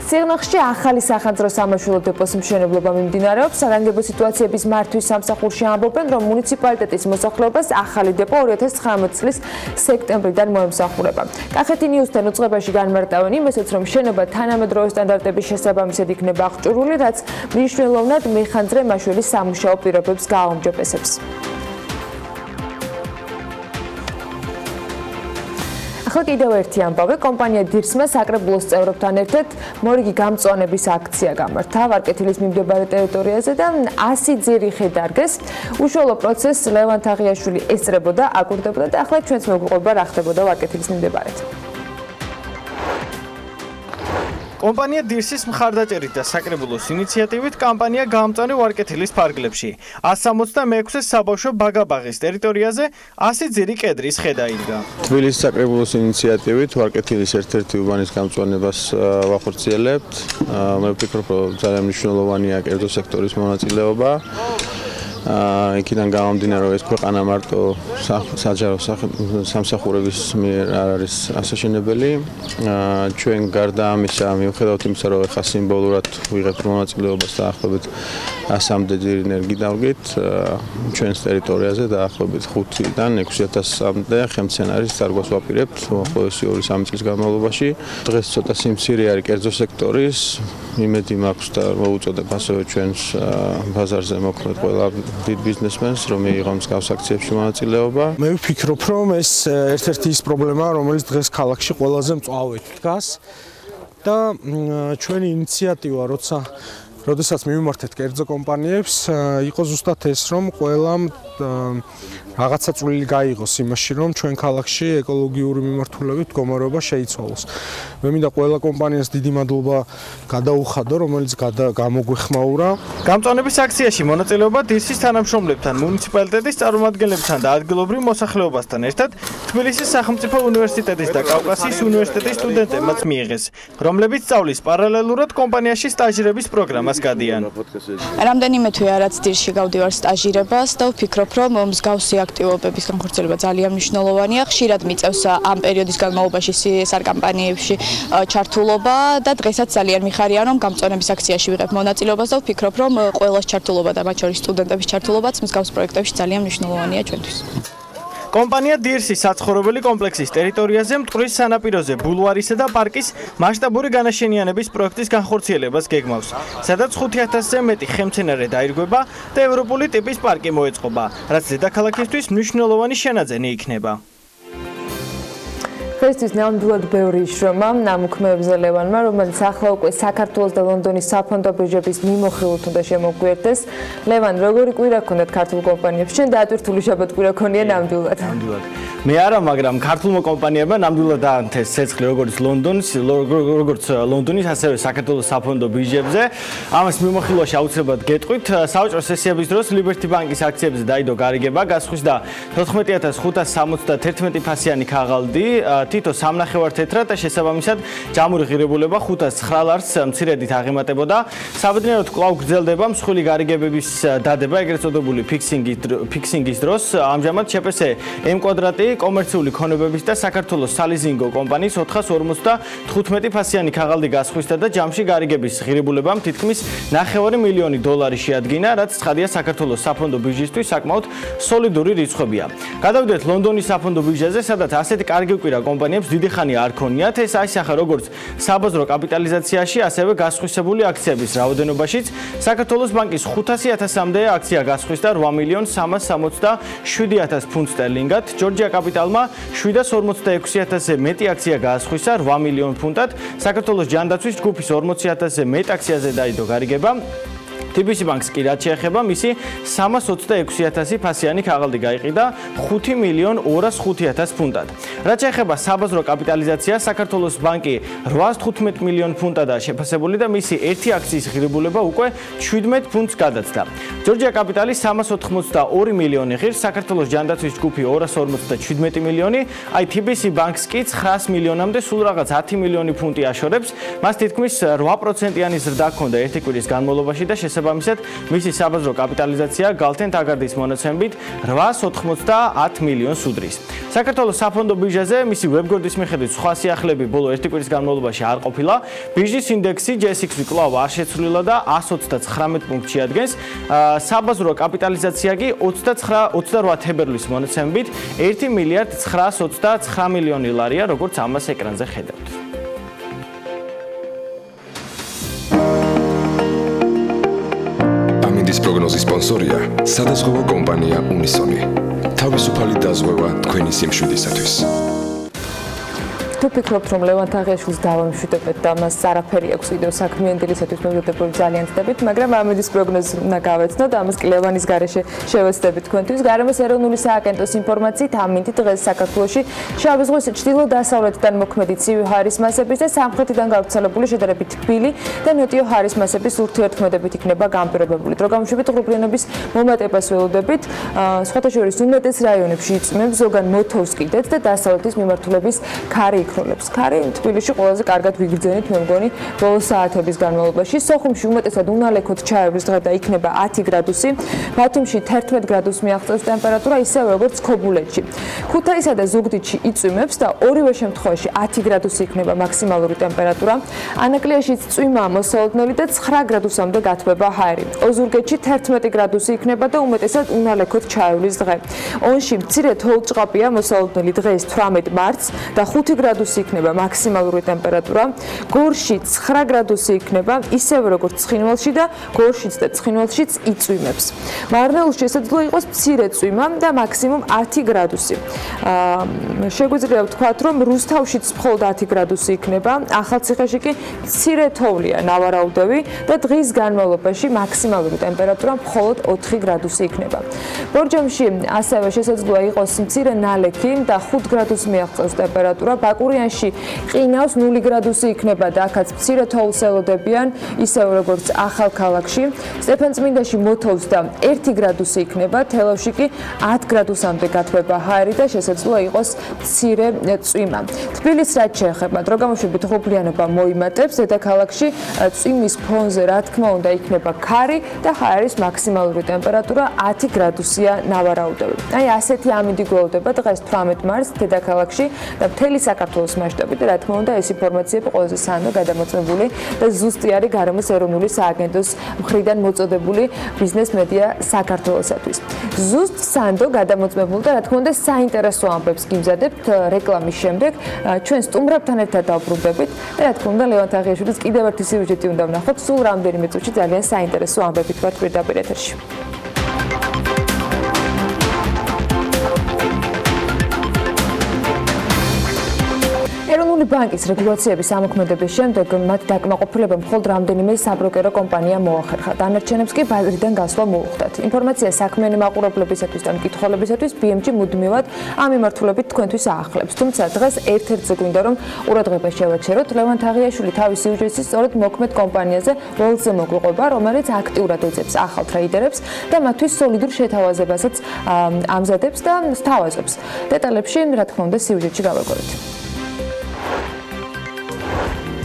სიღნაღში ახალი სახანძრო სამაშველო დეპოს მშენებლობა მიმდინარეობს. საგანგებო სიტუაციების მართვის სამსახურში ამბობენ, რომ მუნიციპალიტეტის მოსახლეობას ახალი დეპო 2019 წლის სექტემბრიდან მოემსახურება. კახეთი ნიუსთან უწყებაში განმარტავენ იმასაც, რომ შენობა თანამედროვე სტანდარტების შესაბამისად იქნება აღჭურვილი, რაც მნიშვნელოვნად მეხანძრე მაშველის სამუშაო პირობებს გააუმჯობესებს. ახლა კიდევ ერთი ამბავი, კომპანია დილსმა საკრებულოს წევრებთან ერთად მორიგი გამწვანების აქცია გამართა ვარკეთილის მიმდებარე ტერიტორიაზე და 100 ძირი ხე დარგეს. უშუალო პროცესს ლევან თაღიაშვილი ესწრებოდა, აკვირდებოდა და ახლა ჩვენს მოგყვება რა ხდებოდა ვარკეთილის მიმდებარედ. კომპანია დილსის მხარდაჭერით და საკრებულოს ინიციატივით კამპანია გაამწვანე ვარკეთილის ფარგლებში. 166 საბავშვო ბაგაბაღის ტერიტორიაზე 100 ძირი კედრის ხე დაიდგა. თბილისის საკრებულოს ინიციატივით ვარკეთილის ერთ-ერთი უბანის გამწვანებას ვახორციელებთ. მე ვფიქრობ, რომ ძალიან მნიშვნელოვანია კერძო სექტორის მონაწილეობა. იქიდან გამომდინარე, რომ ეს ქვეყანა მარტო საჯარო სამსახურების მიერ არ არის ასაშენებელი. ჩვენ გარდა ამისა, მიუხედავად იმისა, რომ ახლა სიმბოლურად ვიღებთ მონაწილეობას დაახლოებით 100-მდე ძირი ენერგიდავგით, ჩვენს ტერიტორიაზე დაახლოებით 5-დან 6,000-მდე ხელმძენარის დარგვას ვაპირებთ უახლოესი 2-3 წლის განმავლობაში. დღეს ცოტა სიმცირე არის კერძო სექტორის, იმედი მაქვს და მოუწოდებ ასევე ჩვენს ბაზარზე მოქმედ ყველა დიდ ბიზნესმენს, რომ მიიღონ მსგავს აქციებში მონაწილეობა. მე ვფიქრობ, რომ ეს ერთ-ერთი ის პრობლემაა, რომელიც დღეს ქალაქში ყველაზე მწვავედ დგას და ჩვენი ინიციატივა, როცა როდესაც მივიმართეთ კერძო კომპანიებს, იყო ზუსტად ეს, რომ ყველამ რაღაცა წვლილი გაიღოს იმაში, რომ ჩვენ ქალაქში ეკოლოგიური მიმართულებით მდგომარეობა შეიცვალოს. მე მინდა ყველა კომპანიას დიდი მადლობა გადაუხადო, რომელიც გამოგვეხმაურა. გამწვანების აქციაში მონაწილეობა დირსის თანამშრომლებთან, მუნიციპალიტეტის წარმომადგენლებთან და ადგილობრივ მოსახლეობასთან ერთად თბილისის სახელმწიფო უნივერსიტეტის და კავკასიის უნივერსიტეტის სტუდენტებმაც მიიღეს, რომლებიც სწავლის პარალელურად კომპანიაში სტაჟირების პროგრამას გადიან. რამდენიმე თვე არაც დირში გავდივარ სტაჟირებას და ვფიქრობ, რომ მსგავსი აქტივობების განხორციელება ძალიან მნიშვნელოვანია. ხშირად მიწევს ამ პერიოდის განმავლობაში CSR კამპანიებში ჩართულობა და დღესაც ძალიან მიხარია, რომ გამწვანების აქციაში ვიღებ მონაწილეობას და ვფიქრობ, რომ ყველას ჩართულობა და მათ შორის სტუდენტების ჩართულობაც მსგავს პროექტებში ძალიან მნიშვნელოვანია ჩვენთვის. კომპანია დირსის საცხოვრებელი კომპლექსის ტერიტორიაზე მტკვრის სანაპიროზე ბულვარისა და პარკის მასშტაბური განაშენიანების პროექტის განხორციელებას გეგმავს, სადაც 5000-ზე მეტი ხემცენარე დაირღვება და ევროპული ტიპის პარკი მოეწყობა, რაც დედაქალაქისთვის მნიშვნელოვანი შენაძენი იქნება. დღეისთვის ნამდვილად ბევრი შრომა ნამუქმეებზე ლევანმა, რომელიც ახლა უკვე საქართველოს და ლონდონის საფონდო ბირჟების მიმოხილვით უნდა შემოგვიერთდეს. ლევან, როგორი კვირა გქონდათ ქართულ კომპანიებს? შენ დაატვირთული შაბათ კვირა გქონია ნამდვილად. მე არა, მაგრამ ქართულმა კომპანიებმა ნამდვილად დაანთეს ცეცხლი როგორც ლონდონის, ასევე საქართველოს საფონდო ბირჟებზე. ამას მიმოხილვაში აუცილებლად გეტყვით. საავჭრო სესიების დროს ლიბერტი ბანკის აქციებზე დაიდო გარიგება, გასხვის და 14571 ფასიანი ქაღალდი თითო 3.5 თეთრად და შესაბამისად ჯამური ღირებულება 509 ლარს მცირედით აღემატებოდა. საბედნიეროდ კვლავ გრძელდება მსხვილი გარიგებების დადება, ეგრეთ წოდებული ფიქსინგის დროს. ამჟამად ЧПС M კვადრატი კომერციული ქონებების და საქართველოს სალიზინგო კომპანიის 455 ფასიანი ქაღალდი გასხვისა და ჯამში გარიგების ღირებულებამ თითქმის $9 მილიონი შეადგინა, რაც ცხადია საქართველოს საფონდო ბირჟისთვის საკმაოდ სოლიდური რიცხვებია. გადავიდეთ ლონდონის საფონდო ბირჟაზე, სადაც ასეთი კარგი კვირა კომპანიებს დიდი ხანი არ ქონიათ. ეს აისახა როგორც საბაზრო კაპიტალიზაციაში, ასევე გასხვისებული აქციების რაოდენობაშიც. საქართველოს ბანკის 500.000-მდე აქცია გასხვისდა 8.367.000 ფუნტ სტერლინგად. ჯორჯია კაპიტალმა 746.000-ზე მეტი აქცია გაასხვისა 8 მილიონ ფუნტად. საქართველოს ჯანდაცვის ჯგუფის 40.000-ზე მეტ აქციაზე დაიდო გარიგება. TBC ბანკს კი რაც შეეხება, მისი 326.000 ფასიანი ქაღალდი გაიყიდა 5.205.000 ფუნტად. რაც შეეხება საბაზრო კაპიტალიზაციას, საქართველოს ბანკი 815 მილიონ ფუნტადაა შეფასებული და მისი ერთი აქციის ღირებულება უკვე 17 ფუნტს გადაცდა. ჯორჯია კაპიტალი 382 მილიონი ღირს, საქართველოს ჯანდაცვის ჯგუფი 257 მილიონი, აი TBC ბანკს კი 900 მილიონამდე სულ რაღაც 10 მილიონი ფუნტი აშორებს. მას თითქმის 8%-იანი ზრდა ჰქონდა ერთი კვირის განმავლობაში და შესაბამისად მისი საბაზრო კაპიტალიზაცია გალთენ თაგარდის მონაცემებით 890 მილიონს უდრის. საქართველოს საფონდო ბირჟაზე მისი ვებგვერდის მიხედვით სხვა სიახლეები ბოლო ერთი კვირის განმავლობაში არ ყოფილა. ბირჟის ინდექსი JSX-ი კვლავ არ შეცვლილა და 129 პუნქტს შეადგენს. საბაზრო კაპიტალიზაცია კი 28 თებერვლის მონაცემებით 1.929 მილიონი ლარია, როგორც ამას ეკრანზე ხედავთ. ამინდის პროგნოზის სპონსორია სადაზღვევო კომპანია უნისონი. თავისუფალი დაზღვევა თქვენი სიმშვიდისათვის. თუ ფიქრობთ, რომ ლევან თაღიაშვილს დავამშვიდობთ და მას არაფერი აქვს ვიდეო საქმიანი დილისათვის მოგდებული ძალიან ვწდებით, მაგრამ ამის პროგნოზი უნდა გავეცნოთ, ამას კი ლევანის გარეშე შევეცდებით თქვენთვის. გარემოს ეროვნული სააგენტოს ინფორმაციით, ამინდი დღეს საქართველოში შავი ზღვის ჩრდილო-დასავლეთიდან მოქმედი ცივი ჰარის მასების და სამხრეთიდან გავრცელებული შედარებით თბილი და ნოტიო ჰარის მასების ურთიერთქმედებით იქნება განპირობებული. დრო გამოშვებით ღრუბლიანობის მომატებას ველოდებით, სხვათა შორის უმეტეს რაიონებში იწვიმებს, ზოგან მოთოვს კიდეც და დასავლეთის მიმართულების ქარი იქროლებს. ქარი თბილისში ყველაზე კარგად ვიგრძენით, მე მგონი, ბოლო საათების განმავლობაში. სოხუმში უმეტესად უნალექოთ ჩაევრის დღე და იქნება 10 გრადუსი. ბათუმში 11 გრადუსს მიაღწევს ტემპერატურა, ისევე როგორც ქობულეთში. ქუთაისსა და ზუგდიდში იწვიმებს და ორივე შემთხვევაში 10 გრადუსი იქნება მაქსიმალური ტემპერატურა. ანაკლიაშიც წვიმაა მოსალოდნელი და 9 გრადუსამდე გათბება ჰაერი. ოზურგეთში 11 გრადუსი იქნება და უმეტესად უნალექოთ ჩაევრის დღე. ონში მცირე თოვლჭყაპია მოსალოდნელი დღეს 18 მარტს და 5 გრადუსი გრადუსი იქნება მაქსიმალური ტემპერატურა, გორში 9 გრადუსი იქნება, ისევე როგორც ცხინვალში და გორშიც და ცხინვალშიც იწვიმებს. მარნეულში შესაძლოა იყოს მცირე წვიმა და მაქსიმუმ 10 გრადუსი. შეგვიძლია ვთქვათ, რომ რუსთავშიც მხოლოდ 10 გრადუსი იქნება, ახალციხეში კი მცირე თოვლია ნავარაუდევი და დღის განმავლობაში მაქსიმალური ტემპერატურა მხოლოდ 4 გრადუსი იქნება. ბორჯომში ასევე შესაძლოა იყოს მცირე ნალექი და 5 გრადუსს მიაღწევს ტემპერატურა. ბაკურიანში ყინავს 0 გრადუსი იქნება და აქაც მცირე თოვლს ელოდებიან, ისევე როგორც ახალ ქალაქში. სტეფანწმინდაში მოთოვს და 1 გრადუსი იქნება, თელავში კი 10 გრადუსამდე გათბება ჰაერი და შესაძლოა იყოს მცირე წვიმა. თბილისს რაც შეეხება, დრო გამოშვებით ღობლიანობა მოიმატებს, დედაქალაქში წვიმის ფონზე რა თქმა უნდა იქნება ქარი და ჰაერის მაქსიმალური ტემპერატურა 10 გრადუსია ნავარაუდევი. აი ასეთი ამინდი გველოდება დღეს 18 მარტს დედაქალაქში და მთელი საქართველოს მასშტაბით და რა თქმა უნდა ეს ინფორმაციები ყველაზე სანდო გადამოწმებული და ზუსტი არის გარემოს ეროვნული სააგენტოს მხრიდან მოწოდებული ბიზნეს მედია საქართველოსათვის. ზუსტ სანდო გადამოწმებული და რა თქმა უნდა საინტერესო ამბებს გიმზადებთ რეკლამის შემდეგ ჩვენ სტუმრებთან ერთად დავბრუნდებით და რა თქმა უნდა ლევან თაღიაშვილის კიდევ ერთი სიუჟეტი უნდა ვნახოთ სულ რამდენიმე წუთში ძალიან საინტერესო ამბებით ვართ პირდაპირ ეთერში. ეროვნული ბანკის რეგულაციების ამოქმედების შემდეგ მათ დაკმაყოფილებამ მხოლოდ რამდენიმე საბროკერო კომპანია მოახერხა. დანარჩენებს კი ბაზრიდან გასვლა მოუხდათ. ინფორმაცია საქმიანი მაყურებლებისათვის და მკითხველებისათვის BMG მუდმივად ამ მიმართულებით თქვენთვის აახლებს. თუმცა დღეს ერთ-ერთზე გვინდა რომ ყურადღება შევაჩეროთ. ლევან თაღიაშვილი თავის სიუჟეტში სწორედ მოქმედ კომპანიაზე Wells-ზე მოგვიყვება, რომელიც აქტიურად ეძებს ახალ ტრეიდერებს და მათთვის სოლიდურ შეთავაზებასაც ამზადებს და სთავაზობს. დეტალებში რა თქმა უნდა სიუჟეტში გავაგვარეთ.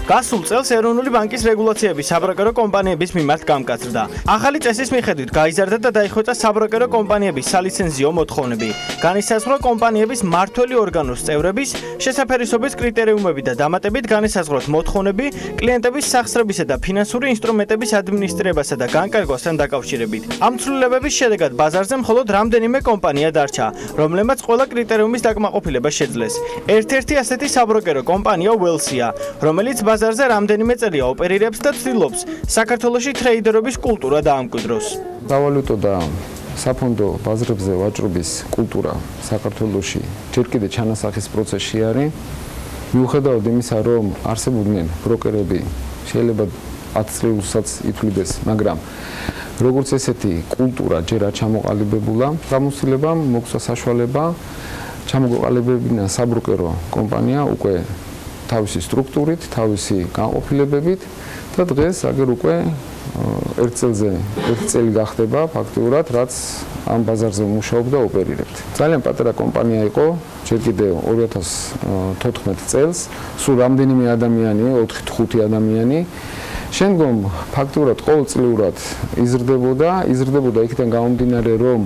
გასულ წელს ეროვნული ბანკის რეგულაციები საბროკერო კომპანიების მიმართ გამკაცრდა. ახალი წესის მიხედვით გაიზარდა და დაიხვეწა საბროკერო კომპანიების სალიცენზიო მოთხოვნები. განისაზღვრა კომპანიების მმართველი ორგანოს წევრების შესაფერისობის კრიტერიუმები და დამატებით განისაზღვრათ მოთხოვნები კლიენტების სახსრებისა და ფინანსური ინსტრუმენტების ადმინისტრირებასა და განკარგვასთან დაკავშირებით. ამ ცვლილებების შედეგად ბაზარზე მხოლოდ რამდენიმე კომპანია დარჩა, რომლებმაც ყველა კრიტერიუმის დაკმაყოფილება შეძლეს. ერთ-ერთი ასეთი საბროკერო კომპანია Wells-ია, რომელიც ბაზარზე რამდენიმე წელია ოპერირებს და ცდილობს საქართველოში ტრეიდერობის კულტურა დაამკვიდროს. სავალუტო და საფონდო ბაზრებზე ვაჭრობის კულტურა საქართველოში ჯერ კიდევ ჩანასახის პროცესში არის. მიუხედავად იმისა, რომ არსებობდნენ ბროკერები, შეიძლება 10 წლსაც ითვლიდეს, მაგრამ როგორც ესეთი კულტურა ჯერ არ ჩამოყალიბებულა, გამოცდილებამ მოგცა საშუალება ჩამოყალიბებინა საბროკერო კომპანია უკვე თავისი სტრუქტურით, თავისი განყოფილებებით და დღეს აგერ უკვე ერთ წელი გახდება ფაქტიურად, რაც ამ ბაზარზე მუშაობ და ოპერირებთ. ძალიან პატარა კომპანია იყო, ჯერ კიდევ 2014 წელს, სულ რამდენიმე ადამიანი, 4-5 ადამიანი. შემდგომ ფაქტიურად ყოველწლიურად იზრდებოდა იქიდან გამომდინარე, რომ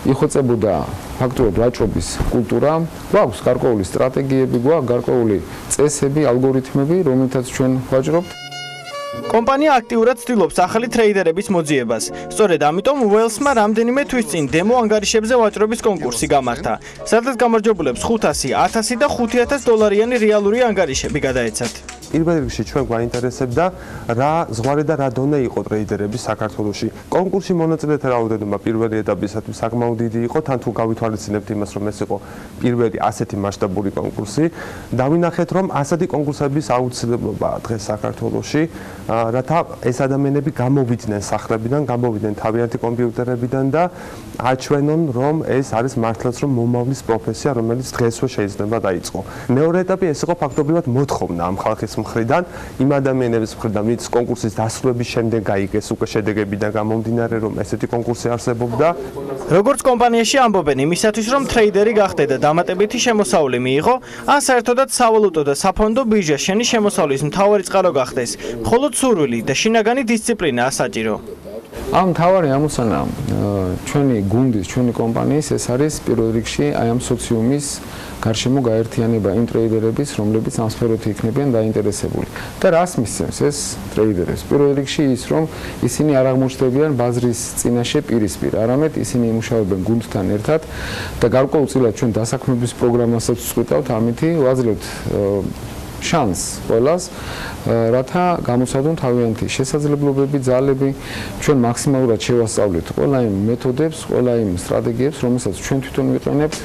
იხვეწებოდა ფაქტიურად ვაჭრობის კულტურა, გვაქვს გარკვეული სტრატეგიები, გვაქვს გარკვეული წესები, ალგორითმები, რომელთაც ჩვენ ვაჭრობთ. კომპანია აქტიურად ცდილობს ახალი ტრეიდერების მოძიებას. სწორედ ამიტომ Wells-მა რამდენიმე თვის წინ დემო ანგარიშებზე ვაჭრობის კონკურსი გამართა. სადაც გამარჯვებულებს 500, 1000 და 5000 დოლარიანი რეალური ანგარიშები გადაეცათ. პირველ რიგში ჩვენ გვაინტერესებდა რა ზღვარი და რა დონე იყო ტრეიდერები საქართველოში. კონკურსში მონაწილეთა რაოდენობა პირველი ეტაპისათვის საკმაოდ დიდი იყო, თან თუ გავითვალისწინებთ იმას, რომ ეს იყო პირველი ასეთი მასშტაბური კონკურსი. დავინახეთ, რომ ასეთი კონკურსების აუცილებლობაა დღეს საქართველოში, რათა ეს ადამიანები გამოვიდნენ სახლებიდან, გამოვიდნენ თავიანთი კომპიუტერებიდან და აჩვენონ, რომ ეს არის მართლაც რომ მომავლის პროფესია, რომელიც დღესვე შეიძლება დაიწყო. მეორე ეტაპი ეს იყო ფაქტობრივად მოთხოვნა ამ ხალხის მხრიდან, იმ ადამიანების მხრიდან, ვინც კონკურსის დასრულების შემდეგ გაიგეს უკვე შედეგებიდან გამომდინარე, რომ ესეთი კონკურსი არსებობდა. როგორც კომპანიაში ამბობენ, იმისათვის რომ ტრეიდერი გახდე და დამატებითი შემოსავალი მიიღო, ან საერთოდაც სავალუტო და საფონდო ბირჟა შენი შემოსავლის მთავარი წყარო გახდეს, მხოლოდ სურვილი და შინაგანი დისციპლინაა საჭირო. ამ მთავარი ამოცანა ჩვენი გუნდის, ჩვენი კომპანიის ეს არის პირველ რიგში აი ამ სოციუმის გარშემო გაერთიანება იმ ტრეიდერების, რომლებიც ამ სფეროთი იქნებიან დაინტერესებული. და რას მისცემს ეს ტრეიდერებს? პირველ რიგში ის, რომ ისინი არ აღმოჩნდებიან ბაზრის წინაშე პირისპირ, არამედ ისინი იმუშავებენ გუნდთან ერთად და გარკვეულწილად ჩვენ დასაქმების პროგრამასაც ვწყვიტავთ, ამითი ვაძლევთ შანს ყველას, რათა გამოსცადონ თავიანთი შესაძლებლობები, ძალები, ჩვენ მაქსიმალურად შევასწავლეთ ყველა იმ მეთოდებს, ყველა იმ სტრატეგიებს, რომელსაც ჩვენ თვითონ ვიყენებთ.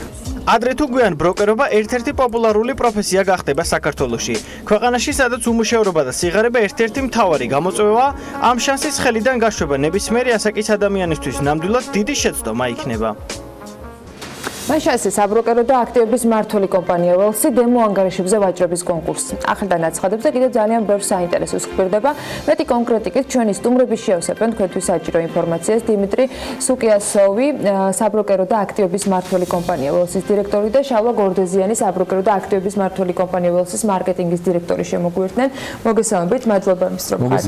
ადრე თუ გვიან ბროკერობა ერთ-ერთი პოპულარული პროფესია გახდება საქართველოში. ქვეყანაში, სადაც უმუშევრობა და სიღარიბე ერთ-ერთი მთავარი გამოწვევა, ამ შანსის ხელიდან გაშვება ნებისმიერი ასაკის ადამიანისთვის ნამდვილად დიდი შეცდომა იქნება. მაშასე საბროკერო და აქტივების მმართველი კომპანია ველსი დემო ანგარიშებზე ვაჭრობის კონკურსს. ახალ აცხადებს და კიდევ ძალიან ბევრ საინტერესოს ხდება. მეტი კონკრეტიკით ჩვენი სტუმრები შეავსებენ თქვენთვის საჭირო ინფორმაციას. დიმიტრი სუკიასოვი, საბროკერო და აქტივების მმართველი კომპანია ველსის დირექტორი და შალვა გორდეზიანი, საბროკერო და აქტივების მმართველი კომპანია ველსის მარკეტინგის დირექტორი შემოგვიერთდნენ. მოგესალმებით, მადლობა იმის რომ ხართ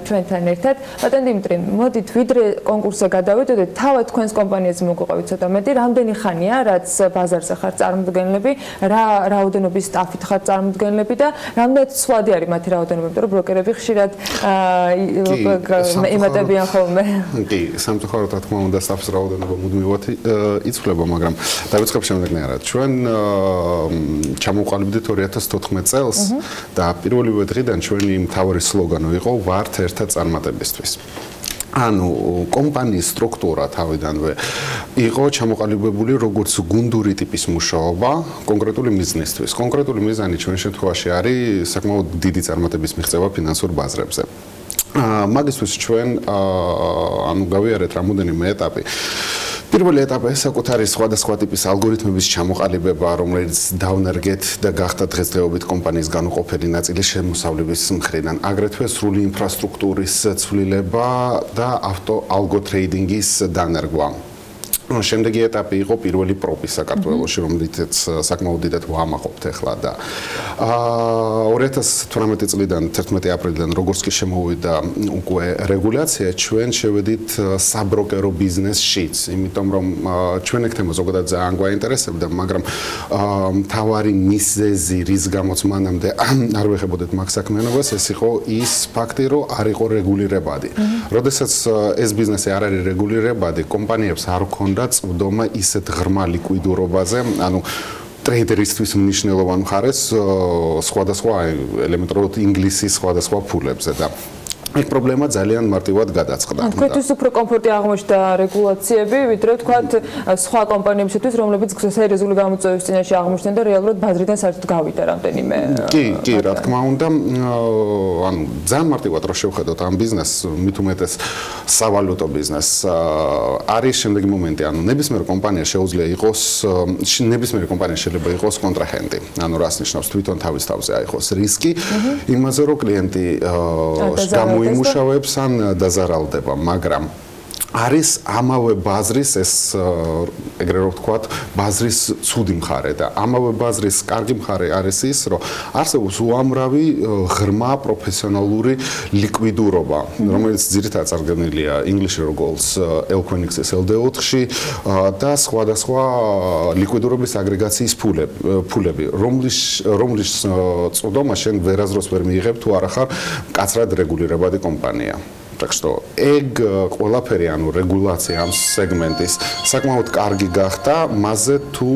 ჩვენთან ერთად. ბატონ დიმიტრი, მოდით ვიდრე კონკურსზე გადავიდოდეთ, თავად თქვენს კომპანიაზე მოგვიყვებით ცოტა მეტი, რამდენი რაც ბაზარზე ხარ წარმოდგენლები, რა რაოდენობის სტაფით ხარ წარმოდგენლები და რამდენად სხვადი არის მათი რაოდენობა, იმიტომ რომ ბროკერები ხშირად იმატებიან ხოლმე. კი, სამწუხაროდ რა თქმა უნდა სტაფის რაოდენობა მუდმივად იცვლება, მაგრამ დავიწყებ შემდეგნაირად. ჩვენ ჩამოვყალიბდით 2014 წელს და პირველივე დღიდან ჩვენი მთავარი სლოგანი იყო ვართ ერთად წარმატებისთვის. ანუ კომპანიის სტრუქტურა თავიდანვე იყო ჩამოყალიბებული როგორც გუნდური ტიპის მუშაობა კონკრეტული მიზნისთვის. კონკრეტული მიზანი ჩვენ შემთხვევაში არის საკმაოდ დიდი წარმატების მიღწევა ფინანსურ ბაზრებზე. მაგისთვის ჩვენ ანუ გავიარეთ რამოდენიმე ეტაპი. პირველი ეტაპი საკუთარი სხვადასხვა ტიპის ალგორითმების ჩამოყალიბება, რომელიც დავნერგეთ და გახდა დღესდღეობით კომპანიის განუყოფელი ნაწილი შემოსავლების მხრიდან. აგრეთვე სრული ინფრასტრუქტურის ცვლილება და ალგო ტრეიდინგის დანერგვა. შემდეგი ეტაპი იყო პირველი პროპი საქართველოში, რომელიცაც საკმაოდ დიდად ვამაყობთ ახლა და 2018 წლიდან 11 აპრილიდან როგორც კი შემოვიდა უკვე რეგულაცია, ჩვენ შევედით საბროკერო ბიზნესშიც, იმიტომ რომ ჩვენ ეგ თემა ზოგადად ძალიან გვაინტერესებდა, მაგრამ მთავარი მიზეზი, რის გამოც მანამდე არ ვეხებოდეთ მაგ საქმიანობას, ეს იყო ის ფაქტი, რომ არ იყო რეგულირებადი. როდესაც ეს ბიზნესი არ არის რეგულირებადი, კომპანიებს არ ჰქონდა წვდომა ისეთ ღრმა ლიკვიდურობაზე, ანუ ტრეიდერისთვის მნიშვნელოვან მხარეს სხვადასხვა ელემენტარულად ინგლისის სხვადასხვა ფულებზე და ეს პრობლემა ძალიან მარტივად გადაწყდა. თქვენთვის უფრო კომფორტი აღმოჩნდა რეგულაციები, ვიდრე თქვათ სხვა კომპანიებისთვის, რომლებიც სერიოზული გამოწვევების წინაშე აღმოჩნდნენ და რეალურად ბაზრიდან საერთოდ გავიდა რამდენიმე. კი, რა თქმა უნდა, ანუ ძალიან მარტივად რო შევხედოთ ამ ბიზნესს, მით უმეტეს სავალუტო ბიზნესს, არის შემდეგი მომენტი, ანუ ნებისმიერ კომპანიას შეუძლია იყოს, ნებისმიერი კომპანია შეიძლება იყოს კონტრაჰენტი. ანუ რას ნიშნავს თვითონ თავის თავზე აიღოს რისკი, იმაზე რომ კლიენტი იმუშავებს ან დაზარალდება, მაგრამ არის ამავე ბაზრის ეს ეგრე რომ ვთქვათ, ბაზრის ცუდი მხარე და ამავე ბაზრის კარგი მხარე არის ის, რომ არსებობს უამრავი ღრმა პროფესიონალური ლიკვიდურობა, რომელიც ძირითადად წარდგენილია ინგლისში როგორც L-Quenix-ის LD4-ში და სხვადასხვა ლიკვიდურობის აგრეგაციის ფულები, რომლის წვდომა შენ ვერაზროს ვერ მიიღებ თუ არა ხარ მკაცრად რეგულირებადი კომპანია. Так что ეგ ყველაფერი, ანუ რეგულაცია ამ სეგმენტის საკმაოდ კარგი გახდა, მასზე თუ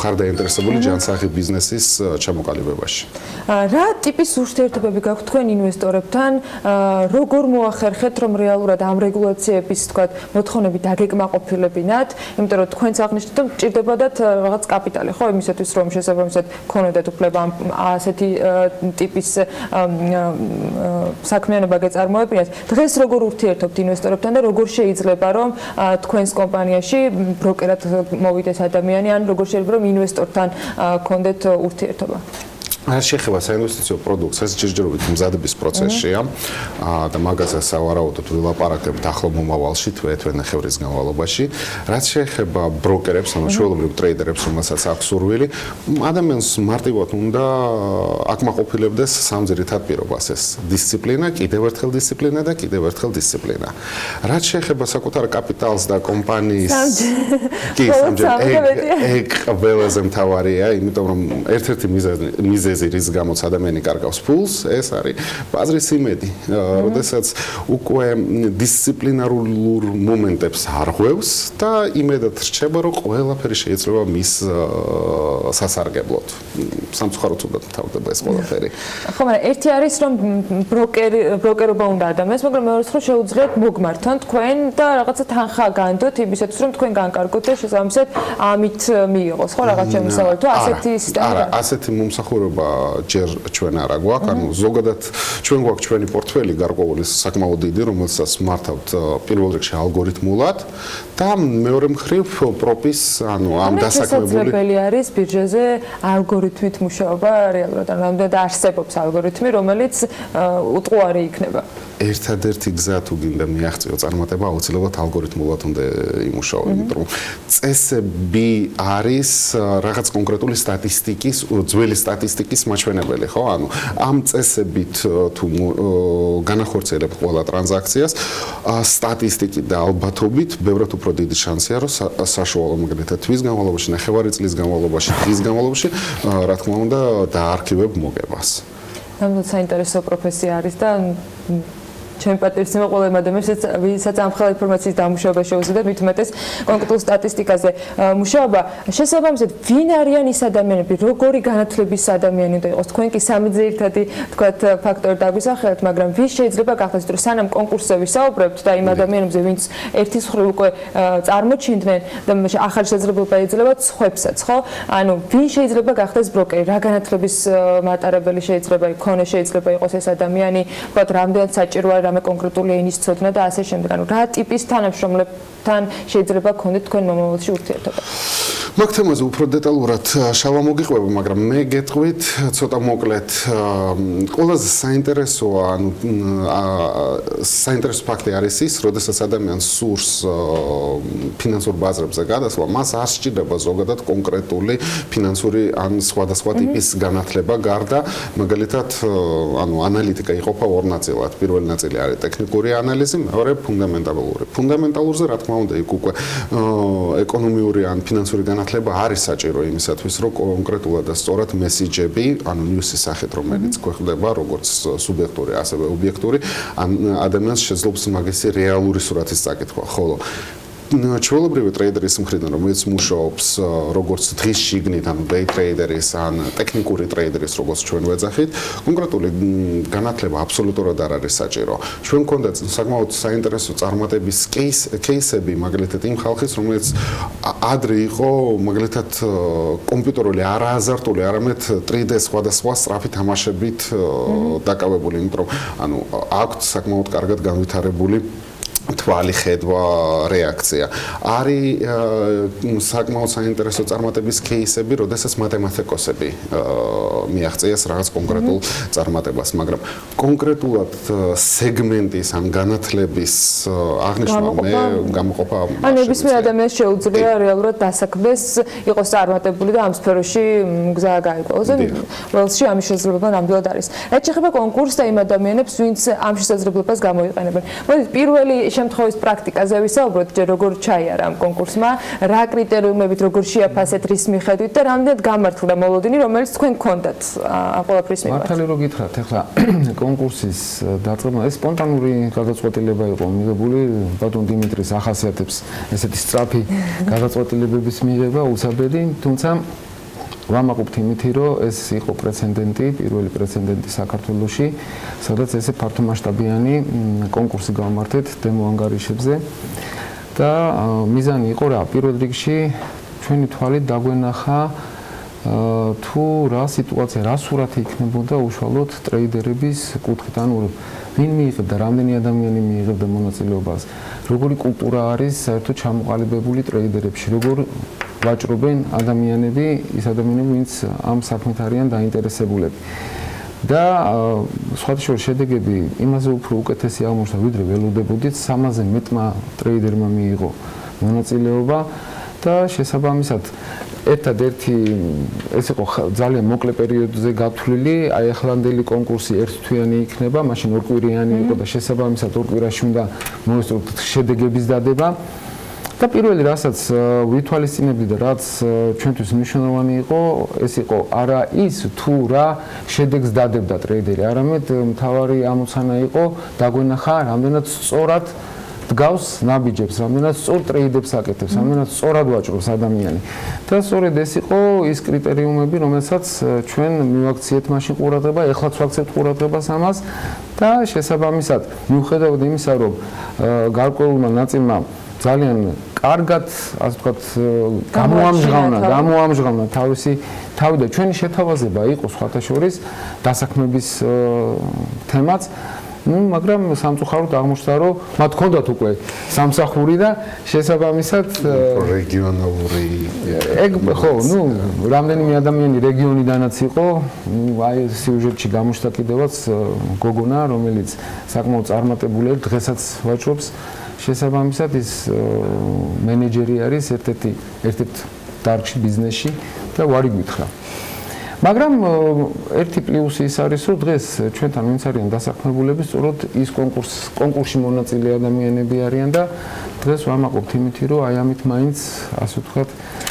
ხარ დაინტერესებული ჯანსაღი ბიზნესის ჩამოყალიბებაში. რა ტიპის ურთიერთობები გაქვთ თქვენ ინვესტორებთან, როგორ მოახერხეთ, რომ რეალურად ამ რეგულაციების, თქვათ, მოთხოვნები დაგეკმაყოფილებინათ, იმიტომ რომ თქვენც აღნიშნეთ, რომ ჭირდებოდათ რაღაც კაპიტალი, ხო, იმისათვის რომ შესაბამისად გქონოდეთ უფლება ასეთი ტიპის საქმიანობა გეწარმოებინათ. დღეს როგორ ურთიერთობთ ინვესტორებთან და როგორ შეიძლება რომ თქვენს კომპანიაში ბროკერად მოვიდეს ადამიანი, ან როგორ შეიძლება რომ ინვესტორთან გქონდეთ ურთიერთობა? რაც შეეხება საინვესტიციო პროდუქტს, ეს ჯერჯერობით მზადების პროცესია და მაგაზე სავარაუდოდ ვილაპარაკებთ ახლო მომავალში, თვე ნახევრის განმავლობაში. რაც შეეხება ბროკერებს, ანუ ჩვეულებრივ ტრეიდერებს, რომელსაც აქვს სურვილი, ადამიანს მარტივად უნდა აკმაყოფილებდეს სამ ძირითად პირობას: ეს დისციპლინა, კიდევ ერთხელ დისციპლინა და კიდევ ერთხელ დისციპლინა. რაც შეეხება საკუთარ კაპიტალს და კომპანიის ეგ ყველაზე მთავარია, იმიტომ რომ ერთ-ერთი მიზეზი რის გამოც ადამიანი კარგავს ფულს, ეს არის ბაზრის იმედი. როდესაც უკვე დისციპლინარულ მომენტებს არღვევს და იმედად რჩება, რომ ყველაფერი შეიძლება მის სასარგებლოდ. სამწუხაროდ უნდა თავდება ეს ყველაფერი. ხო, მაგრამ ერთი არის რომ ბროკერობა უნდა ადამიანს, მაგრამ მეორე მხრივ შეუძლიათ მოგმართონ თქვენ და რაღაცა თანხა განდოთ იმისათვის, რომ თქვენ განკარგოთ და შესაბამისად ამით მიიღოს, ხო, რაღაც შემოსავალი თუ ასეთი სისტემა. არა, ასეთი მომსახურება ჯერ ჩვენ არა გვაქვს, ანუ ზოგადად ჩვენ გვაქვს ჩვენი პორტფელი გარკვეული საკმაოდ დიდი, რომელსაც მართავთ პირველ რიგში ალგორითმულად და მეორე მხრივ პროპის, ანუ ამ დასაქმებული შესაძლებელი არის ბირჟაზე ალგორითმით მუშაობა რეალურად, ანუ რამდენად არსებობს ალგორითმი, რომელიც უტყუარი იქნება. ერთადერთი გზა თუ გინდა მიაღწიო წარმატება, აუცილებლად ალგორითმულად უნდა იმუშაო, იმიტომ რომ წესები არის რაღაც კონკრეტული სტატისტიკის, ძველი სტატისტიკის მაჩვენებელი, ხო? ანუ ამ წესებით თუ განახორციელებთ ყველა ტრანზაქციას, სტატისტიკით და ალბათობით ბევრად უფრო დიდი შანსია, რომ საშუალო მაგალითად თვის განმავლობაში, ნახევარი წლის განმავლობაში, დღის განმავლობაში, რა თქმა უნდა, დაარქივებ მოგებას. ნამდვილად საინტერესო პროფესია არის და ჩემ პატივისცემა ყველა ადამიანს, ვისაც ამ ხელა ინფორმაციის დამუშავება შეუძლია, მით უმეტეს კონკრეტულ სტატისტიკაზე მუშაობა. შესაბამისად, ვინ არიან ის ადამიანები, როგორი განათლების ადამიანი უნდა იყოს? თქვენ კი სამი ძირითადი, თქვათ, ფაქტორი დაგვისახელეთ, მაგრამ ვის შეიძლება გახდეს, რომ სანამ კონკურსზე ვისაუბრებთ და იმ ადამიანებზე, ვინც ერთის მხრივ უკვე წარმოჩინდნენ და ახალი შესაძლებლობა ეძლებათ სხვებსაც, ხო? ანუ ვინ შეიძლება გახდეს ბროკერი? რა განათლების მატარებელი შეიძლება იქონოს, შეიძლება იყოს ეს ადამიანი, თქვათ, რამდენად საჭიროა რამე კონკრეტული ენის ცოდნა და ასე შემდეგ. ანუ რა ტიპის თანამშრომლებთან შეიძლება გქონდეთ თქვენ მომავალში ურთიერთობა? მაგ თემაზე უფრო დეტალურად შავა მოგიყვება, მაგრამ მე გეტყვით ცოტა მოკლედ. ყველაზე საინტერესოა, ანუ საინტერესო ფაქტი არის ის, როდესაც ადამიანს სურს ფინანსურ ბაზრებზე გადასვლა, მას არ სჭირდება ზოგადად კონკრეტული ფინანსური ან სხვადასხვა ტიპის განათლება გარდა, მაგალითად, ანუ ანალიტიკა იყოფა ორ ნაწილად. პირველი ნაწილი არის ტექნიკური ანალიზი, მეორე ფუნდამენტალური. ფუნდამენტალურზე რა თქმა უნდა იქ უკვე ეკონომიური ან ფინანსური განათლება არის საჭირო იმისათვის, რომ კონკრეტულად და სწორად მესიჯები, ანუ ნიუსის სახით, რომელიც გვხვდება როგორც სუბიექტური, ასევე ობიექტური, ადამიანს შეძლობს მაგისი რეალური სურათის წაკითხვა, ხოლო ჩვეულებრივი ტრეიდერის მხრიდან, რომელიც მუშაობს როგორც დღის შიგნით, ანუ day ტრეიდერის ან ტექნიკური ტრეიდერის, როგორც ჩვენ ვეძახით, კონკრეტული განათლება აბსოლუტურად არ არის საჭირო. ჩვენ გვქონდა საკმაოდ საინტერესო წარმატების кейსები, მაგალითად იმ ხალხის, რომელიც ადრე იყო მაგალითად კომპიუტერული, არააზარტული, არამედ 3D სხვადასხვა სწრაფი თამაშებით დაკავებული, იმიტომ რომ ანუ აქვთ საკმაოდ კარგად განვითარებული თვალი, ხედვა, რეაქცია. არის საკმაოდ საინტერესო წარმატების кейსები, როდესაც მათემატიკოსები მიაღწიეს რაღაც კონკრეტულ წარმატებას, მაგრამ კონკრეტულად სეგმენტის ან განათლების აღნიშვნა მე გამოყოფა ან ნებისმიერ ადამიანს შეუძლია რეალურად დასაქმდეს, იყოს წარმატებული და ამ სფეროში გზა გაიგოს. ველში ამის შესაძლებლობა ნამდვილად არის. რაც შეეხება კონკურსს და იმ ადამიანებს, ვინც ამ შესაძლებლობას გამოიყენებენ. მოდით პირველი შემთხვევის პრაქტიკაზე ვისაუბროთ, ჯერ როგორ ჩაიარა ამ კონკურსმა, რა კრიტერიუმებით როგორ შეაფასეთ რის მიხედვით და რამდენად გამართლა მოლოდინი, რომელიც თქვენ გქონდათ ამ ყველაფრის მიმართ. მართალი რო გითხრათ, ახლა კონკურსის დაწყება ეს სპონტანური გადაწყვეტილება იყო მიღებული, ბატონ დიმიტრის ახასიათებს ესეთი სწრაფი გადაწყვეტილებების მიღება უსაბედი, თუმცა ვამაყობთ იმითი, რომ ეს იყო პრეცედენტი, პირველი პრეცედენტი საქართველოში, სადაც ესე ფართომასშტაბიანი კონკურსი გამართეთ დემო ანგარიშებზე და მიზანი იყო რა, პირველ რიგში ჩვენი თვალით დაგვენახა თუ რა სიტუაცია, რა სურათი იქნებოდა უშუალოდ ტრეიდერების კუთხით, ანუ ვინ მიიღებდა, რამდენი ადამიანი მიიღებდა მონაწილეობას, როგორი კულტურა არის საერთოდ ჩამოყალიბებული ტრეიდერებში, როგორ ვაჭრობენ ადამიანები, ის ადამიანები, ვინც ამ საქმით არიან დაინტერესებულები. და სხვათა შორის შედეგები იმაზე უფრო უკეთესი აღმოჩნდა, ვიდრე ველოდებოდით, 300-ზე მეტმა ტრეიდერმა მიიღო მონაწილეობა და შესაბამისად ერთადერთი ეს იყო ძალიან მოკლე პერიოდზე გათვლილი, აი ახლანდელი კონკურსი ერთთვიანი იქნება, მაშინ ორკვირიანი იყო და შესაბამისად ორ კვირაში უნდა მოესწროთ შედეგების დადება. და პირველი რასაც ვითვალისწინებდი და რაც ჩვენთვის მნიშვნელოვანი იყო, ეს იყო არა ის თუ რა შედეგს დადებდა ტრეიდერი, არამედ მთავარი ამოცანა იყო დაგვენახა რამდენად სწორად დგავს ნაბიჯებს, რამდენად სწორ ტრეიდებს აკეთებს, რამდენად სწორად ვაჭრობს ადამიანი. და სწორედ ეს იყო ის კრიტერიუმები, რომელსაც ჩვენ მივაქციეთ მაშინ ყურადღება, ეხლაც ვაქციეთ ყურადღებას ამას და შესაბამისად მიუხედავად იმისა, რომ გარკვეულმა ნაწილმა ძალიან კარგად, ასე ვთქვათ, გამოამჟღავნა თავისი თავი და ჩვენი შეთავაზება იყო სხვათა შორის დასაქმების თემაც. მაგრამ სამწუხაროდ აღმოჩნდა, რომ მათ ჰქონდათ უკვე სამსახური და შესაბამისად რეგიონალური ხო, რამდენიმე ადამიანი რეგიონიდანაც იყო, აი სიუჟეტში გამოჩნდა კიდევაც გოგონა, რომელიც საკმაოდ წარმატებული էր, დღესაც ვაჭრობს. შესაბამისად ის მენეჯერი არის ერთ-ერთ დარგში ბიზნესში და ვარი გითხრა. მაგრამ ერთი პლუსი ის არის, რომ დღეს ჩვენთან ვინც არიან დასაქმებულები, სწორედ ის კონკურსში მონაწილე ადამიანები არიან და დღეს ვამაყობთ იმითი, რომ აი ამით მაინც ასე ვთქვათ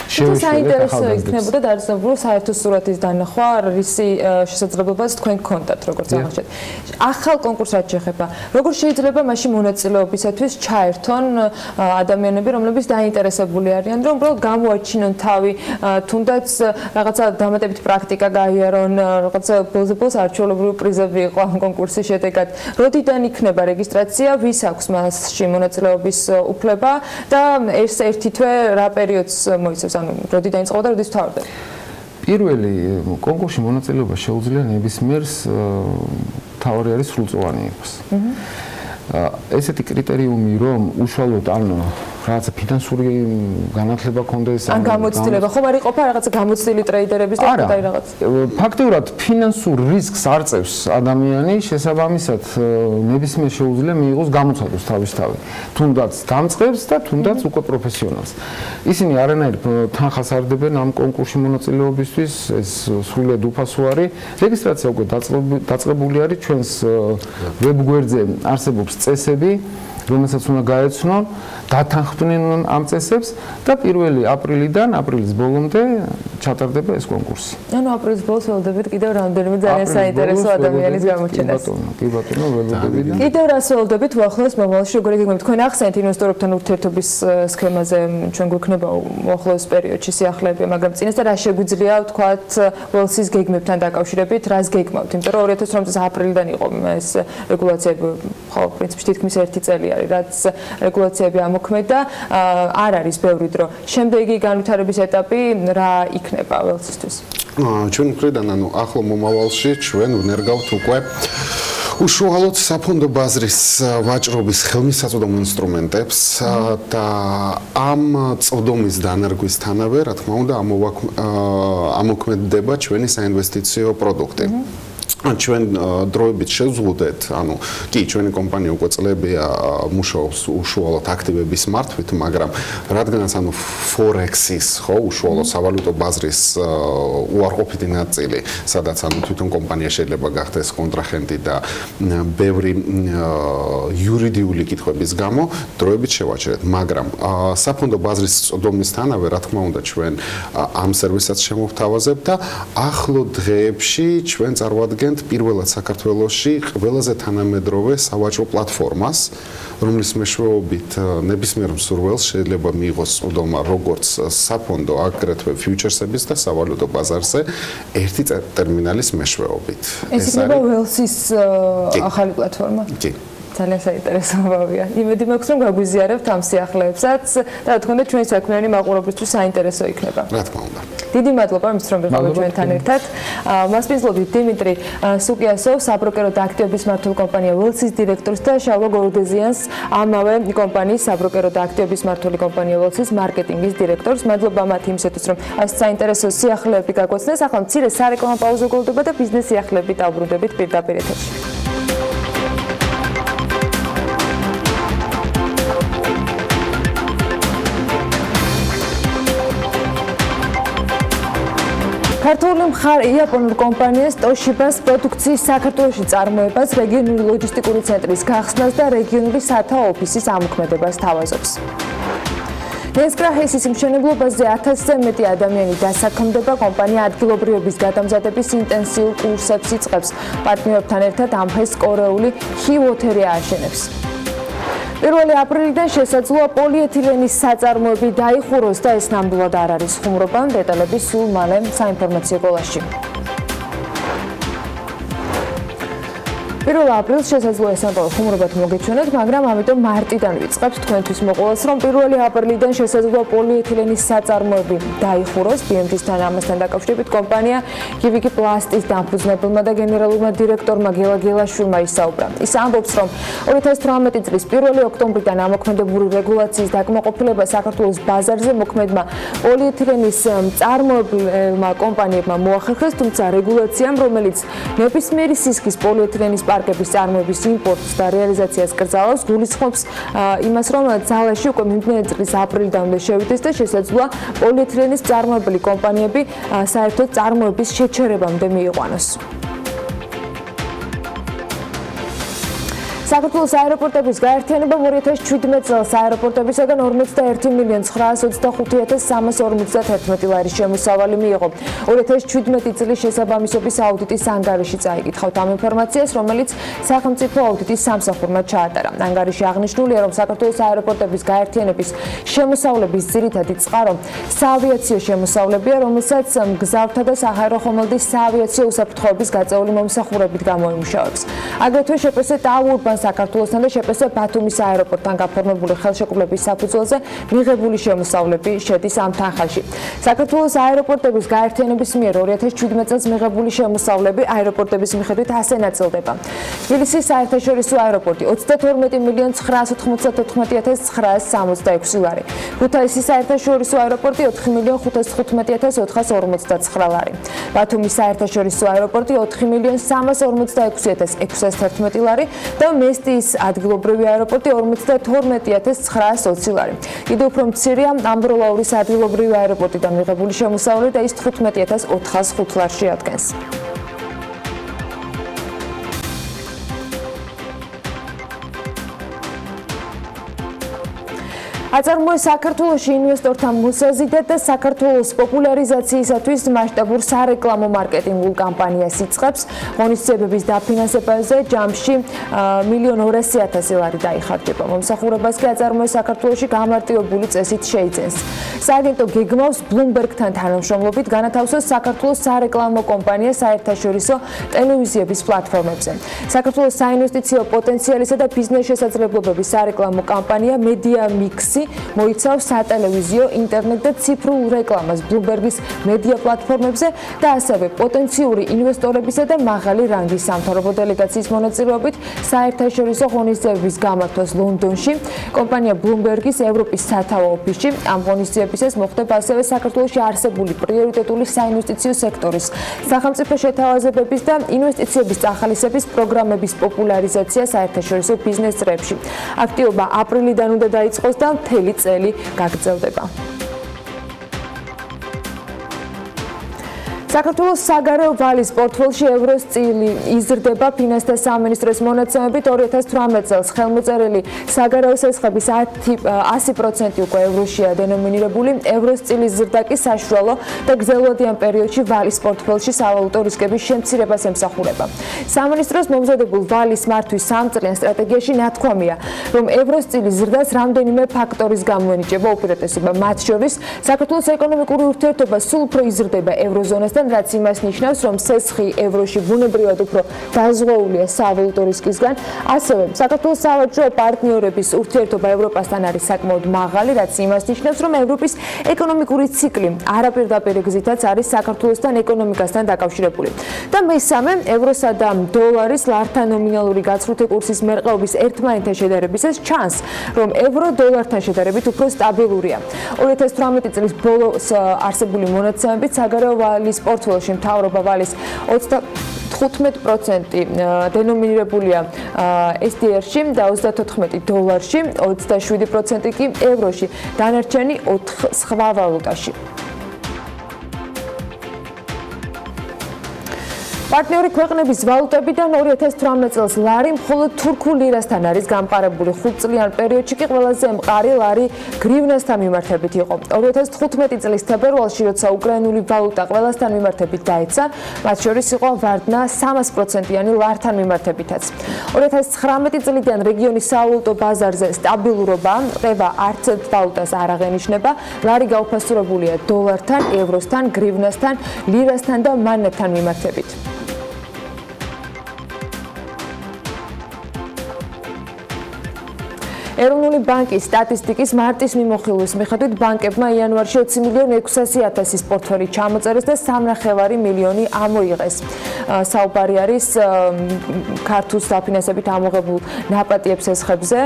საინტერესო იქნებოდა დაძაბულო საერთო სურათის დანახვა, რისი შესაძლებლობაც თქვენ გქონდათ, როგორც აღნიშნეთ. ახალ კონკურსს რაც შეეხება, როგორ შეიძლება მაშინ მონაწილეობისათვის ჩაერთონ ადამიანები, რომლებიც დაინტერესებული არიან, რომ უბრალოდ გამოაჩინონ თავი, თუნდაც რაღაცა დამატებით პრაქტიკა გაიარონ, რაღაცა ბოლოს არჩეულებრივი პრიზები იყო ამ კონკურსის შედეგად. როდიდან იქნება რეგისტრაცია, ვის აქვს მასში მონაწილეობის უფლება და ეს ერთი თვე რა პერიოდს მოიცავს? როდი დაიწყო და როდის ვთავრდება? პირველი კონკურსში მონაწილეობა შეუძლია ნებისმიერს თავარი არის სრულწლოვანი იყოს. ესეთი კრიტერიუმი, რომ უშუალოდ რაღაცა ფინანსური განათლება ქონდეს ან გამოცდილება, ხომ არ იყოფა რაღაცა გამოცდილი ტრეიდერების და და რაღაც. ფაქტობრივად ფინანსურ რისკს არ წევს ადამიანი, შესაბამისად ნებისმიერ შეუძლია მიიღოს გამოცადოს თავის თავი. თუნდაც დამწყებს და თუნდაც უკვე პროფესიონალს. ისინი არანაირ თანხას არ დებენ ამ კონკურსში მონაწილეობისთვის, ეს სრულად უფასო არის. რეგისტრაცია უკვე დაწყებული არის ჩვენს ვებგვერდზე არსებობს წესები, რომელსაც უნდა გაეცნონ, დათანხმდნენ ამ წესებს და 1 აპრილიდან აპრილის ბოლომდე ჩატარდება ეს კონკურსი. ანუ აპრილის ბოლოს ველოდებით კიდევ რამდენიმე ძალიან საინტერესო ადამიანის გამოჩენას. კი ბატონო, ველოდებით. კიდევ რას ველოდებით უახლოეს მომავალში, როგორ იგეგმებთ თქვენ ახსენეთ ინვესტორებთან ურთიერთობის სქემაზე ჩვენ გვექნება უახლოეს პერიოდში სიახლეები, მაგრამ წინასწარ რა შეგვიძლია ვთქვათ ველსის გეგმებთან დაკავშირებით, რას გეგმავთ? იმიტომ რომ 2018 წლის აპრილიდან იყო ეს რეგულაციები, ხო, პრინციპში თითქმის 1 წელი არის, რაც რეგულაციები ამოქმედა, არ არის ბევრი დრო. შემდეგი განვითარების ეტაპი რა იქნება ველსისთვის? ჩვენ მხრიდან, ახლო მომავალში ჩვენ ვნერგავთ უკვე უშუალოდ საფონდო ბაზრის ვაჭრობის ხელმისაწვდომ ინსტრუმენტებს და ამ წვდომის დანერგვისთანავე, რა თქმა უნდა, ამოქმედდება ჩვენი საინვესტიციო პროდუქტი. ჩვენ დროებით შევზღუდეთ, კი, ჩვენი კომპანია უკვე წლებია მუშაობს უშუალოდ აქტივების მართვით, მაგრამ რადგანაც Forex-ის, ხო, უშუალოდ სავალუტო ბაზრის უარყოფითი ნაწილი, სადაც თვითონ კომპანია შეიძლება გახდეს კონტრაჰენტი და ბევრი იურიდიული კითხვების გამო დროებით შევაჩერეთ, მაგრამ საფონდო ბაზრის წვდომისთანავე, რა თქმა უნდა, ჩვენ ამ სერვისსაც შემოვთავაზებთ და ახლო დღეებში ჩვენ წარვადგენთ პირველად საქართველოში ყველაზე თანამედროვე სავაჭრო პლატფორმას, რომლის მეშვეობით ნებისმიერ მსურველს შეიძლება მიიღოს წვდომა როგორც საფონდო, აგრეთვე ფიუჩერსების და სავალუტო ბაზარზე ერთი ტერმინალის მეშვეობით. ეს იქნება ველსის ახალი პლატფორმა? კი. ძალიან საინტერესო ბავია. იმედი მაქვს რომ გაგვიზიარებთ ამ სიახლეებსაც და რა თქმა უნდა ჩვენი საქმიანი მაყურებლისთვის საინტერესო იქნება. რა თქმა უნდა. დიდი მადლობა იმისთვის რომ ვიყავით ჩვენთან ერთად. მასპინძლობთ დიმიტრი სუკიასოვს, საბროკერო და აქტივების მმართველ კომპანია ველსის დირექტორს და შალვა გორდეზიანს, ამავე კომპანიის საბროკერო და აქტივების მმართველი კომპანია ველსის მარკეტინგის დირექტორს. მადლობა მათ იმისათვის რომ ასე საინტერესო სიახლეები გაგვაცნეს. ახლა მცირე სარეკლამო პაუზა გულდება და ბიზნეს სიახლეებით დავბრუნდებით პირდაპირ ეთერში. ქართული იაპონურ კომპანიას ტოშიბას პროდუქციის საქართველოში წარმოებას, რეგიონული ლოჯისტიკური ცენტრის გახსნას და რეგიონული სათაო ოფისის ამოქმედებას თავაზობს. ნესკრაჰესის მშენებლობაზე 1000-ზე მეტი ადამიანი დასაქმდება. კომპანია ადგილობრივების გადამზადების ინტენსიურ კურსებს იწყებს. პარტნიორებთან ერთად ამ დღეს კორეული ჰი-ვოთერი ააშენებს. 1 აპრილიდან შესაძლოა პოლიეთილენის საწარმოები დაიხუროს და ეს ნამდვილად არ არის ხუმრობა. დეტალები სულ მალე საინფორმაციო გოლაში. 1 აპრილს შესაძლოა სამყარო ხუმრობად მოგეჩვენოთ, მაგრამ ამიტომ მარტიდან ვიწყებთ თქვენთვის მოყოლას, რომ 1 აპრილიდან შესაძლოა პოლიეთილენის საწარმოები დაიხუროს. BMT-თან ამასთან დაკავშირებით კომპანია გივიკი პლასტის დამფუძნებელმა და გენერალურმა დირექტორმა გელა გელაშვილმა ისაუბრა. ის ამბობს, რომ 2018 წლის 1 ოქტომბრიდან ამოქმედებული რეგულაციის დაკმაყოფილება საქართველოს ბაზარზე მოქმედმა პოლიეთილენის წარმოებელმა კომპანიებმა მოახერხეს, თუმცა რეგულაციამ, რომელიც ნებისმიერი სისქის პოლიეთილენის პარკების წარმოების იმპორტს და რეალიზაციას კრძალავს, გულისხმობს იმას, რომ ძალაში უკვე მიმდინარე წლის აპრილიდან შევიდეს და შესაძლოა პოლიეთილენის წარმოებელი კომპანიები საერთოდ წარმოების შეჩერებამდე მიიყვანოს. საქართველოს აეროპორტების გაერთიანებამ 2017 წელს აეროპორტებისაგან 41,925,351 ლარის შემოსავალი მიიღო. 2017 წლის შესაბამისობის აუდიტის ანგარიში წაიკითხავთ ამ ინფორმაციას, რომელიც სახელმწიფო აუდიტის სამსახურმა ჩაატარა. ანგარიში აღნიშნულია, რომ საქართველოს აეროპორტების გაერთიანების შემოსავლების ძირითადი წყარო საავიაციო შემოსავლებია, რომელსაც მგზავრთა და საჰაერო ხომალდის საავიაციო უსაფრთხოების გაწეული მომსახურებით გამოიმუშავებს. აგრეთვე შეპს ტაურბან საქართველოსთან და შეპს ბათუმის აეროპორტთან გაფორმებული ხელშეკრულების საფუძველზე მიღებული შემოსავლები შედის ამ თანხაში. საქართველოს აეროპორტების გაერთიანების მიერ 2017 წელს მიღებული შემოსავლები აეროპორტების მიხედვით ასე ნაწილდება. თბილისის საერთაშორისო აეროპორტი 22,994,966 ლარი. ქუთაისის საერთაშორისო აეროპორტი 4,515,459 ლარი. ბათუმის საერთაშორისო აეროპორტი 4,346,611 ლარი და მესტიის ადგილობრივი აეროპორტი 52,920 ლარი. კიდევ უფრო მცირეა ამბროლაურის ადგილობრივი აეროპორტიდან მიღებული შემოსავლები და ის 15,405 ლარში ადგენს. აწარმოეს საქართველოში ინვესტორთა მოსაზიდად და საქართველოს პოპულარიზაციისათვის მასშტაბურ სარეკლამო მარკეტინგულ კამპანიას იწყებს. ღონისძიებების დაფინანსებაზე ჯამში 1,200,000 ლარი დაიხარჯება. მომსახურებას კი აწარმოეს საქართველოში გამარტივებული წესით შეიძენს. სააგენტო გეგმავს ბლუმბერგთან თანამშრომლობით განათავსოს საქართველოს სარეკლამო კომპანია საერთაშორისო ტელევიზიების პლატფორმებზე. საქართველოს საინვესტიციო პოტენციალისა და ბიზნეს შესაძლებლობების სარეკლამო კამპანია მედია მიქსი მოიცავს სატელევიზიო, ინტერნეტ და ციფრულ რეკლამას ბლუმბერგის მედია პლატფორმებზე და ასევე პოტენციური ინვესტორებისა და მაღალი რანგის სამთავრობო დელეგაციის მონაწილეობით საერთაშორისო ღონისძიებების გამართვას ლონდონში. კომპანია ბლუმბერგის ევროპის სათაო ოფისში ამ ღონისძიებისას მოხდება ასევე საქართველოში არსებული პრიორიტეტული საინვესტიციო სექტორის სახელმწიფო შეთავაზებების და ინვესტიციების წახალისების პროგრამების პოპულარიზაცია საერთაშორისო ბიზნეს წრეებში. აქტივობა აპრილიდან უნდა დაიწყოს და მთელი წელი გაგრძელდება. საქართველოს საგარეო ვალის პორტფელში ევროს წილი იზრდება. ფინანსთა სამინისტროს მონაცემებით 2018 წელს ხელმოწერილი საგარეო სესხების 100% უკვე ევროშია დენომინირებული. ევროს წილის ზრდა კი საშუალო და გრძელვადიან პერიოდში ვალის პორტფელში სავალუტო რისკების შემცირებას ემსახურება. სამინისტროს მომზადებულ ვალის მართვის სამწლიან სტრატეგიაში ნათქვამია, რომ ევროს წილის ზრდას რამდენიმე ფაქტორის გამო ენიჭება უპირატესობა. მათ შორის საქართველოს ეკონომიკური ურთიერთობა სულ უფრო იზრდება ევროზონასთან რაც იმას ნიშნავს, რომ სესხი ევროში ბუნებრივად უფრო დაზღვეულია სავალუტო რისკისგან. ასევე საქართველოს სავაჭრო პარტნიორების ურთიერთობა ევროპასთან არის საკმაოდ მაღალი, რაც იმას ნიშნავს, რომ ევროპის ეკონომიკური ციკლი არაპირდაპირ გზითაც არის საქართველოსთან ეკონომიკასთან დაკავშირებული. და მესამე, ევროსა და დოლარის ლართან ნომინალური გაცვლითი კურსის მერყეობის ერთმანეთთან შედარებისას ჩანს, რომ ევრო დოლართან შედარებით უფრო სტაბილურია. 2018 წლის ბოლოს არსებული მონაცემებით საგარეო ვალის პორტფელში მთავრობა ვალის 15% დენომინირებულია SDR-ში და 34 დოლარში, 27% კი ევროში, დანარჩენი 4 სხვა ვალუტაში. პარტნიორი ქვეყნების ვალუტებიდან 2018 წელს ლარი მხოლოდ თურქულ ლირასთან არის გამყარებული. 5 წლიან პერიოდში კი ყველაზე მყარი ლარი გრივნასთან მიმართებით იყო. 2015 წლის თებერვალში, როცა უკრაინული ვალუტა ყველასთან მიმართებით დაეცა, მათ შორის იყო ვარდნა 300%-იანი ლართან მიმართებითაც. 2019 წლიდან რეგიონის სავალუტო ბაზარზე სტაბილურობა, ყება არც ერთ ვალუტას არ აღენიშნება. ლარი გაუფასურებულია დოლართან, ევროსთან, გრივნასთან, ლირასთან და მანეთთან მიმართებით. ეროვნული ბანკის სტატისტიკის მარტის მიმოხილვის მიხედვით ბანკებმა იანვარში 20.600.000-ის პორტფელი ჩამოწერეს და 3.5 მილიონი ამოიღეს. საუბარი არის ქართულ საფინანსებით ამოღებულ ნაპატიებს ესხებზე,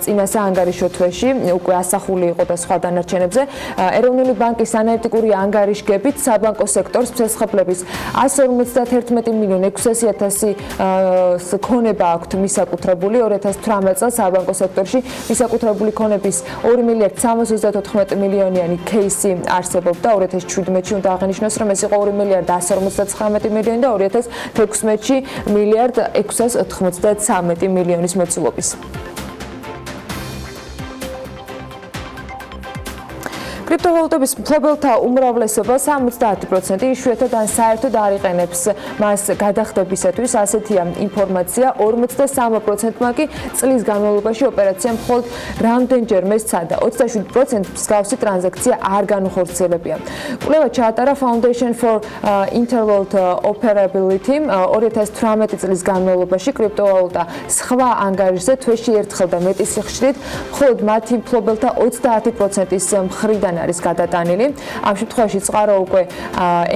წინასა ანგარიშო თვეში უკვე ასახული იყო და სხვა დანარჩენებზე. ეროვნული ბანკის ანალიტიკური ანგარიშგებით საბანკო სექტორს შესაძლებლობის 150.600.000 ქონება აქვთ მისაკუთრებული. 2018 წელს საბანკო სექტორში მისაკუთრებული ქონების 2.334 кейსი არსებობდა. 2017-ში უნდა აღინიშნოს, რომ ეს იყო 2.159 და 2016-ში 1.693 მოცულობის. კრიპტოვალუტების მფლობელთა უმრავლესობა 70%, იშვიათად ან საერთოდ არ იყენებს მას გადახდებისათვის. ასეთია ინფორმაცია. 43%-მა კი წლის განმავლობაში ოპერაცია მხოლოდ რამდენჯერმე სცადა. 27% მსგავსი ტრანზაქცია არ განუხორციელებია. კვლევა ჩაატარა Foundation for Interworld Operability 2018 წლის განმავლობაში კრიპტოვალუტა სხვა ანგარიშზე თვეში ერთხელ და მეტი სიხშირით, მხოლოდ მათი მფლობელთა 30%-ის მხრიდან არის გადატანილი. ამ შემთხვევაში წყარო უკვე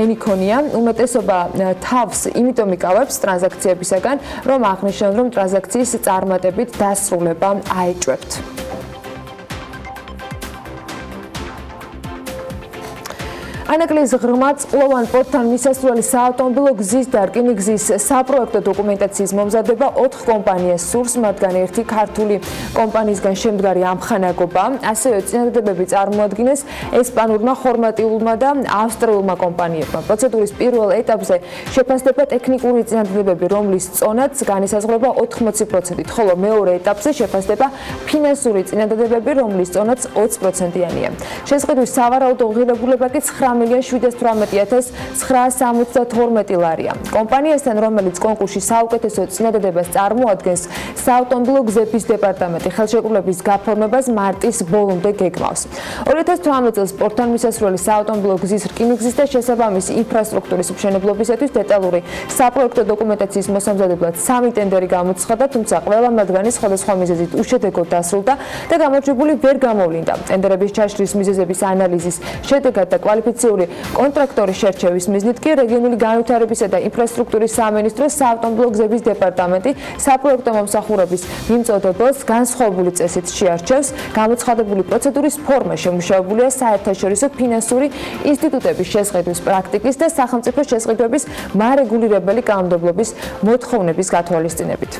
ენიქონია. უმეტესობა თავს იმიტომ იკავებს ტრანზაქციებისაგან, რომ აღნიშნავს, რომ ტრანზაქციის წარმატებით დასრულება აეჭვებთ. ანაკლის ღრმა წყლოვან პორტთან მისასვლელი საავტომობილო გზის და რკინიგზის საპროექტო დოკუმენტაციის მომზადება 4 კომპანიას სურს, მათგან ერთი ქართული კომპანიისგან შემდგარი ამხანაგობა. ასევე წინადადებები წარმოადგინეს ესპანურმა, ხორვატიულმა და ავსტრიულმა კომპანიებმა. პროცედურის პირველ ეტაპზე შეფასდება ტექნიკური წინადადებები, რომლის წონაც განისაზღვრება 80%-ით, ხოლო მეორე ეტაპზე შეფასდება ფინანსური წინადადებები, რომლის წონაც 20%-იანია. შეზღუდვის სავარაუდო ღირებულება კი 9.71972 ლარია. კომპანიასთან, რომელიც კონკურსში საუკეთესო წინადადებას წარმოადგენს, საავტომობილო გზების დეპარტამენტი ხელშეკრულების გაფორმებას მარტის ბოლომდე გეგმავს. 2018 წელს პორტთან მისასვლელი საავტომობილო გზის რკინიგზის და შესაბამისი ინფრასტრუქტურის მშენებლობისათვის დეტალური საპროექტო დოკუმენტაციის მოსამზადებლად 3 ტენდერი გამოცხადდა, თუმცა ყველა მათგანი სხვადასხვა მიზეზით უშედეგოდ დასრულდა და გამარჯვებული ვერ გამოვლინდა. ტენდერების ჩაშლის მიზეზების ანალიზის შედეგად და კვალიფიციური კონტრაქტორის შერჩევის მიზნით კი რეგიონული განვითარებისა და ინფრასტრუქტურის სამინისტროს საავტომობილო გზების დეპარტამენტი საპროექტო მომსახურების მიმწოდებელს განსხვავებული წესით შეარჩევს. გამოცხადებული პროცედურის ფორმა შემუშავებულია საერთაშორისო ფინანსური ინსტიტუტების შესყიდვის პრაქტიკის და სახელმწიფო შესყიდვების მარეგულირებელი კანონმდებლობის მოთხოვნების გათვალისწინებით.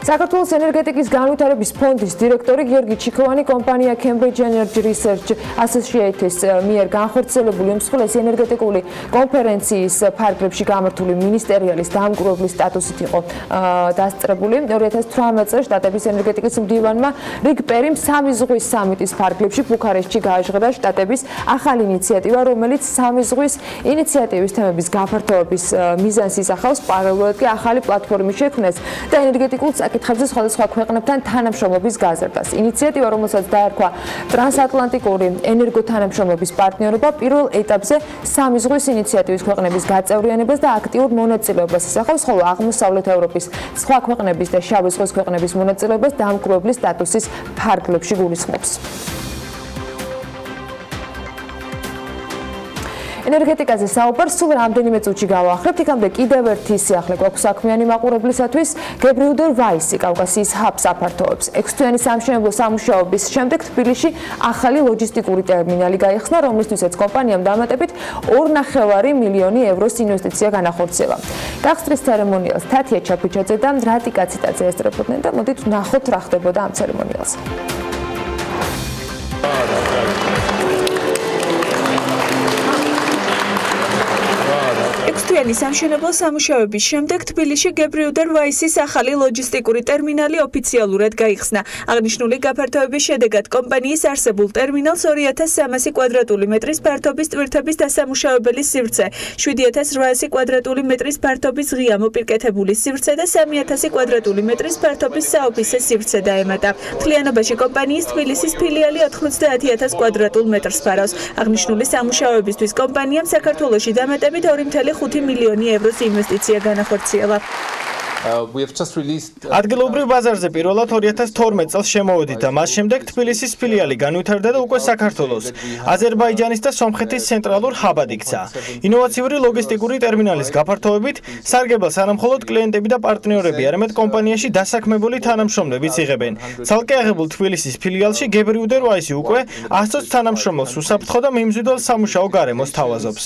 საქართველოს ენერგეტიკის განვითარების ფონდის დირექტორი გიორგი ჩიქოვანი კომპანია Cambridge Energy Research Associates მიერ განხორციელებული უმსხვილესი ენერგეტიკული კონფერენციის ფარგლებში გამართული მინისტერიალის დამკვირვებლის სტატუსით იყო დასწრებული. 2018 წელს შტატების ენერგეტიკის მდივანმა რიგ პერიმ სამი ზღვის სამიტის ფარგლებში ბუქარესტში გააჟღერა შტატების ახალი ინიციატივა, რომელიც სამი ზღვის ინიციატივის თემების გაფართოების მიზანს ისახავს, პარალელურად კი ახალი პლატფორმის შექმნას და ენერგეტიკულ საკითხებზე სხვადასხვა ქვეყნებთან თანამშრომლობის გაზრდას. ინიციატივა, რომელსაც დაერქვა ტრანსატლანტიკური ენერგოთანამშრომლობის პარტნიორობა, პირველ ეტაპზე სამი ზღვის ინიციატივის ქვეყნების გაწევრიანებას და აქტიურ მონაწილეობას ისახავს, ხოლო აღმოსავლეთ ევროპის სხვა ქვეყნების და შავი ზღვის ქვეყნების მონაწილეობას დამკვირვებლის სტატუსის ფარგლებში გულისხმობს. ენერგეტიკაზე საუბარს სულ რამდენიმე წუთში გავაახლებთ. იქამდე კიდევ ერთი სიახლე გვაქვს საქმიანი მაყურებლისათვის. გებრიუდერ ვაისი კავკასიის ჰაბს აფართოვებს. 6 თვიანი სამშენებლო სამუშაოების შემდეგ თბილისში ახალი ლოჯისტიკური ტერმინალი გაიხსნა, რომლისთვისაც კომპანიამ დამატებით 2.5 მილიონი ევროს ინვესტიცია განახორციელა. გახსნის ცერემონიალს თათია ჩაფიჩაძე და რატი კაციტაძე ესწრებოდნენ და მოდით ვნახოთ რა ხდებოდა ამ ცერემონიალზე. ექვსთვიანი სამშენებლო სამუშაოების შემდეგ თბილისში გებრიუდერ ვაისის ახალი ლოჯისტიკური ტერმინალი ოფიციალურად გაიხსნა. აღნიშნული გაფართოების შედეგად კომპანიის არსებულ ტერმინალს 2300 კვადრატული მეტრის ფართობის ტვირთების დასამუშავებელი სივრცე, 7800 კვადრატული მეტრის ფართობის ღია მოპირკეთებული სივრცე და 3000 კვადრატული მეტრის ფართობის საოფისე სივრცე დაემატა. მთლიანობაში კომპანიის თბილისის ფილიალი 90000 კვადრატულ მეტრს ფარავს. აღნიშნული სამუშაოებისთვის კომპანიამ საქართველოში დამატებით 2.5 მილიონი ევროს ინვესტიცია განახორციელა. ადგილობრივ ბაზარზე პირველად 2012 წელს შემოვედით და მას შემდეგ თბილისის ფილიალი განვითარდა და უკვე საქართველოს, აზერბაიჯანის და სომხეთის ცენტრალურ ჰაბად იქცა. ინოვაციური ლოგისტიკური ტერმინალის გაფართოებით სარგებელს არა მხოლოდ კლიენტები და პარტნიორები, არამედ კომპანიაში დასაქმებული თანამშრომლებიც იღებენ. ცალკე აღებულ თბილისის ფილიალში გებრიუდერ ვაისი უკვე 120 თანამშრომელს უსაფრთხო და მიმზიდველ სამუშაო გარემოს თავაზობს.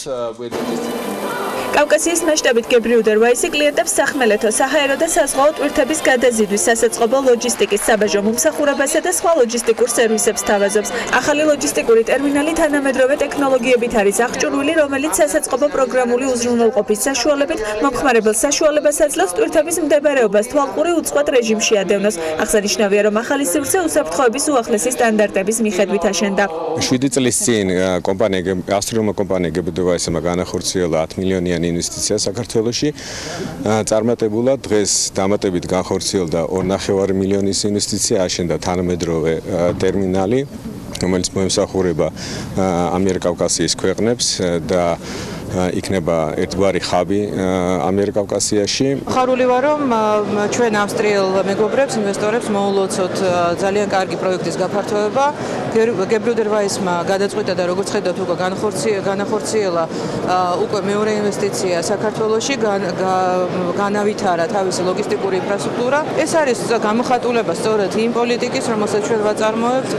კავკასიის მასშტაბით გებრიუდერ ვაისი კლიენტებს სახმელეთო, საჰაერო და საზღვაო ტვირთების გადაზიდვის, სასაწყობო ლოჯისტიკის, საბაჟო მომსახურებასა და სხვა ლოჯისტიკურ სერვისებს თავაზობს. ახალი ლოჯისტიკური ტერმინალი თანამედროვე ტექნოლოგიებით არის აღჭურვილი, რომელიც სასაწყობო პროგრამული უზრუნველყოფის საშუალებით მომხმარებელს საშუალებას აძლევს ტვირთების მდებარეობას თვალყური უწყვეტ რეჟიმში ადევნოს. აღსანიშნავია, რომ ახალი სივრცე უსაფრთხოების უახლესი სტანდარტების მიხედვით აშენდა. 7 წლის წინ ავსტრიულმა კომპანია გებრიუდერ ვაისმა განახორციელა 10 მილიონიანი ინვესტიცია საქართველოში. წარმატებულად დღეს დამატებით განხორციელდა 2.5 მილიონის ინვესტიცია, აშენდა თანამედროვე ტერმინალი, რომელიც მოემსახურება ამიერკავკასიის ქვეყნებს და იქნება ერთგვარი ხაბი ამიერკავკასიაში. ხარული ვარ, რომ ჩვენ ავსტრიელ მეგობრებს, ინვესტორებს მოულოცოთ ძალიან კარგი პროექტის გაფართოება. გებრიუდერ ვაისმა გადაწყვიტა და როგორც ხედავთ, უკვე განახორციელა უკვე მეორე ინვესტიცია საქართველოში, განავითარა თავისი ლოგისტიკური ინფრასტრუქტურა. ეს არის გამოხატულება სწორედ იმ პოლიტიკის, რომელსაც ჩვენ ვაწარმოებთ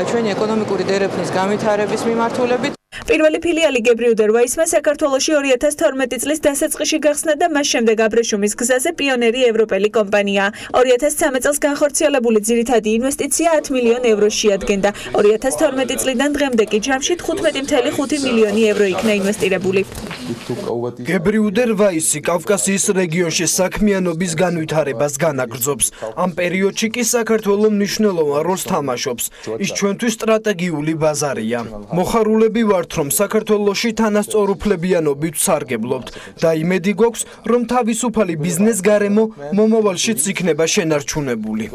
ჩვენი ეკონომიკური დერეფნის განვითარების მიმართულებით. პირველი ფილიალი გებრიუდერ ვაისმა საქართველოში 2012 წლის დასაწყისში გახსნა და მას შემდეგ აბრეშუმის გზაზე პიონერი ევროპელი კომპანია. 2013 წელს განხორციელებული ძირითადი ინვესტიცია 10 მილიონ ევროს შეადგენდა. 2012 წლიდან დღემდე კი ჯამში 15.5 მილიონი евро იქნა ინვესტირებული. გებრიუდერ ვაისი კავკასიის რეგიონში საქმიანობის განვითარებას განაგრძობს. ამ პერიოდში კი საქართველო მნიშვნელოვან როლს თამაშობს. ის ჩვენთვის სტრატეგიული ბაზარია. მოხარულები ვართ, რომ საქართველოში თანასწორუფლებიანობით ვსარგებლობთ და იმედი გვაქვს, რომ თავისუფალი ბიზნეს გარემო მომავალშიც იქნება შენარჩუნებული.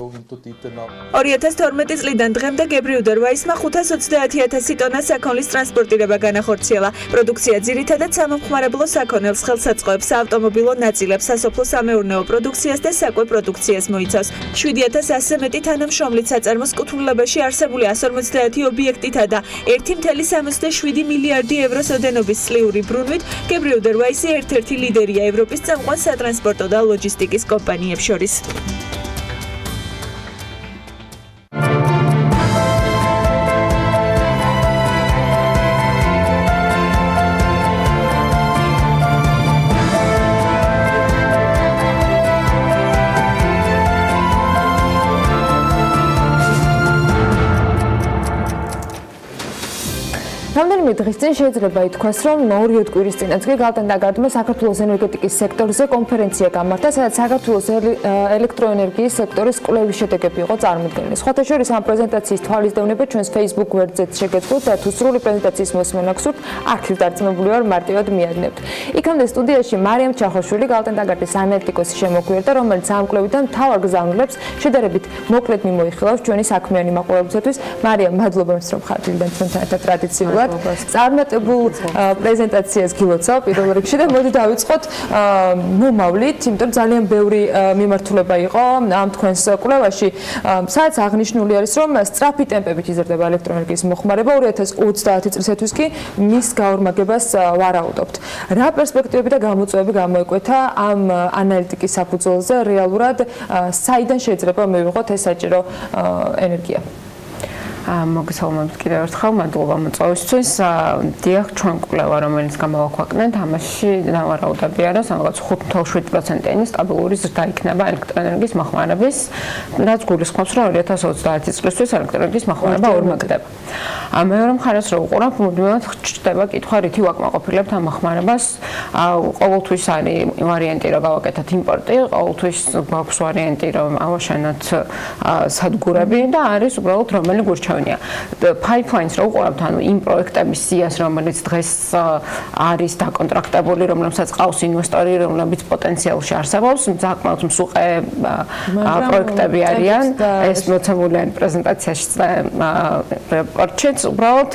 2012 წლიდან დღემდე გებრიუდერ ვაისმა 530.000 ტონა საქონლის ტრანსპორტირება განახორციელა. პროდუქცია ძირითადად სამომხმარებლო საქონელს, ხელსაწყოებს, ავტომობილო ნაწილებს, სასოფლო-სამეურნეო პროდუქციას და საკვე პროდუქციას მოიცავს. 7100 მეტი თანამშრომლით საწარმოს კუთვნილებაში არსებული 150 ობიექტითა და 1.67 მილიარდი ევროს ოდენობის წლიური ბრუნვით გებრიუდერ ვაისი ერთ-ერთი ლიდერია ევროპის წამყვან სატრანსპორტო და ლოჯისტიკის კომპანიებს შორის. ისინი დღის წინ შეიძლება ითქვას, რომ 2 კვირის წინაც კი გალტენდაგარდმა საქართველოს ენერგეტიკის სექტორზე კონფერენცია გამართა, სადაც საქართველოს ელექტროენერგიის სექტორის კვლევის შედეგები იყო წარმოდგენილი. სხვათა შორის ამ პრეზენტაციის თვალისდევნება ჩვენს Facebook გვერდზეც შეგეძლოთ და თუ სრული პრეზენტაციის მოსმენა გსურთ, არქივ დარწმუნებული ვარ, მარტივად მიადნებთ. იქამდე სტუდიაში მარიამ ჩახოშვილი გალტენდაგარდის ანალიტიკოსი შემოგვიერთდა, რომელიც ამ კვლევიდან მთავარ გზავნილებს შედარებით მოკლედ მიმოიხილავს ჩვენი საქმიანი მაყურებლებისთვის. მარიამ, მადლობა იმის, რომ ხართ დილიდან ჩვენთან ერთად ტრადიციულად. წარმატებულ პრეზენტაციას გილოცავ პირველ რიგში და მოდი დავიწყოთ მომავლით, იმიტომ ძალიან ბევრი მიმართულება იყო ამ თქვენს კვლევაში, სადაც აღნიშნული არის, რომ სწრაფი ტემპებით იზრდება ელექტროენერგიის მოხმარება 2030 წლისათვის კი მის გაორმაგებას ვარაუდობთ. რა პერსპექტივები და გამოწვევები გამოიკვეთა ამ ანალიტიკის საფუძველზე რეალურად საიდან შეიძლება მივიღოთ ეს საჭირო ენერგია? მოგესალმებით კიდევ ერთხელ, მადლობა მოწვევისთვის. დიახ, ჩვენ კვლევა, რომელიც გამოვაქვეყნეთ, ამაში დავარაუდებია, რომ სამაგაც 5.7%-იანი სტაბილური ზრდა იქნება ელექტროენერგიის მოხმარების, რაც გულისხმობს, რომ 2030 წლისთვის ელექტროენერგიის მოხმარება ორმაგდება. მეორე მხარეს რო უყურებ, მუდმივად ჩნდება კითხვა, რითი ვაკმაყოფილებთ ამ მოხმარებას. ყოველთვის არის ვარიანტი, რომ გავაკეთოთ იმპორტი, ყოველთვის გვაქვს ვარიანტი, რომ ავაშენოთ სადგურები და არის უბრალოდ რომელი გურჩევნია. Pipelines რო უყურებთ, ანუ იმ პროექტების სიას, რომელიც დღეს არის დაკონტრაქტებული, რომლებსაც ყავს ინვესტორი, რომლებიც პოტენციალში არსებობს, საკმაოდ მსუყე პროექტები არიან. ეს მოცემული არის პრეზენტაციაში რეპორტშიც, უბრალოდ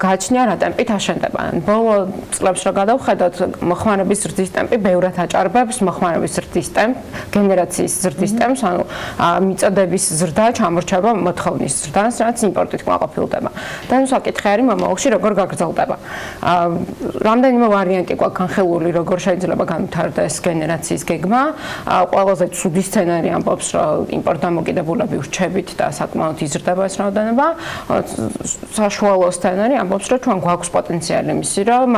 გააჩნია რა ტემპით აშენდება. ბოლო წლებში რა გადავხედოთ, მოხმარების ზრდის ტემპი ბევრად აჭარბებს მოხმარების ზრდის ტემპს, გენერაციის ზრდის ტემპს, ანუ მიწოდების ზრდა ჩამორჩება მოთხოვნის ზრდას, რაც იმპორტით კმაყოფილდება. და ნუ საკითხი არის მომავალში როგორ გაგრძელდება. რამდენიმე ვარიანტი გვაქვს განხილული, როგორ შეიძლება განვითარდეს გენერაციის გეგმა. ყველაზე ცუდი სცენარი ამბობს, რომ იმპორტდამოკიდებულები ვრჩებით და საკმაოდ იზრდება ეს რაოდენობა. საშუალო სცენარი ამბობს, რომ ჩვენ გვაქვს პოტენციალი იმისი, რომ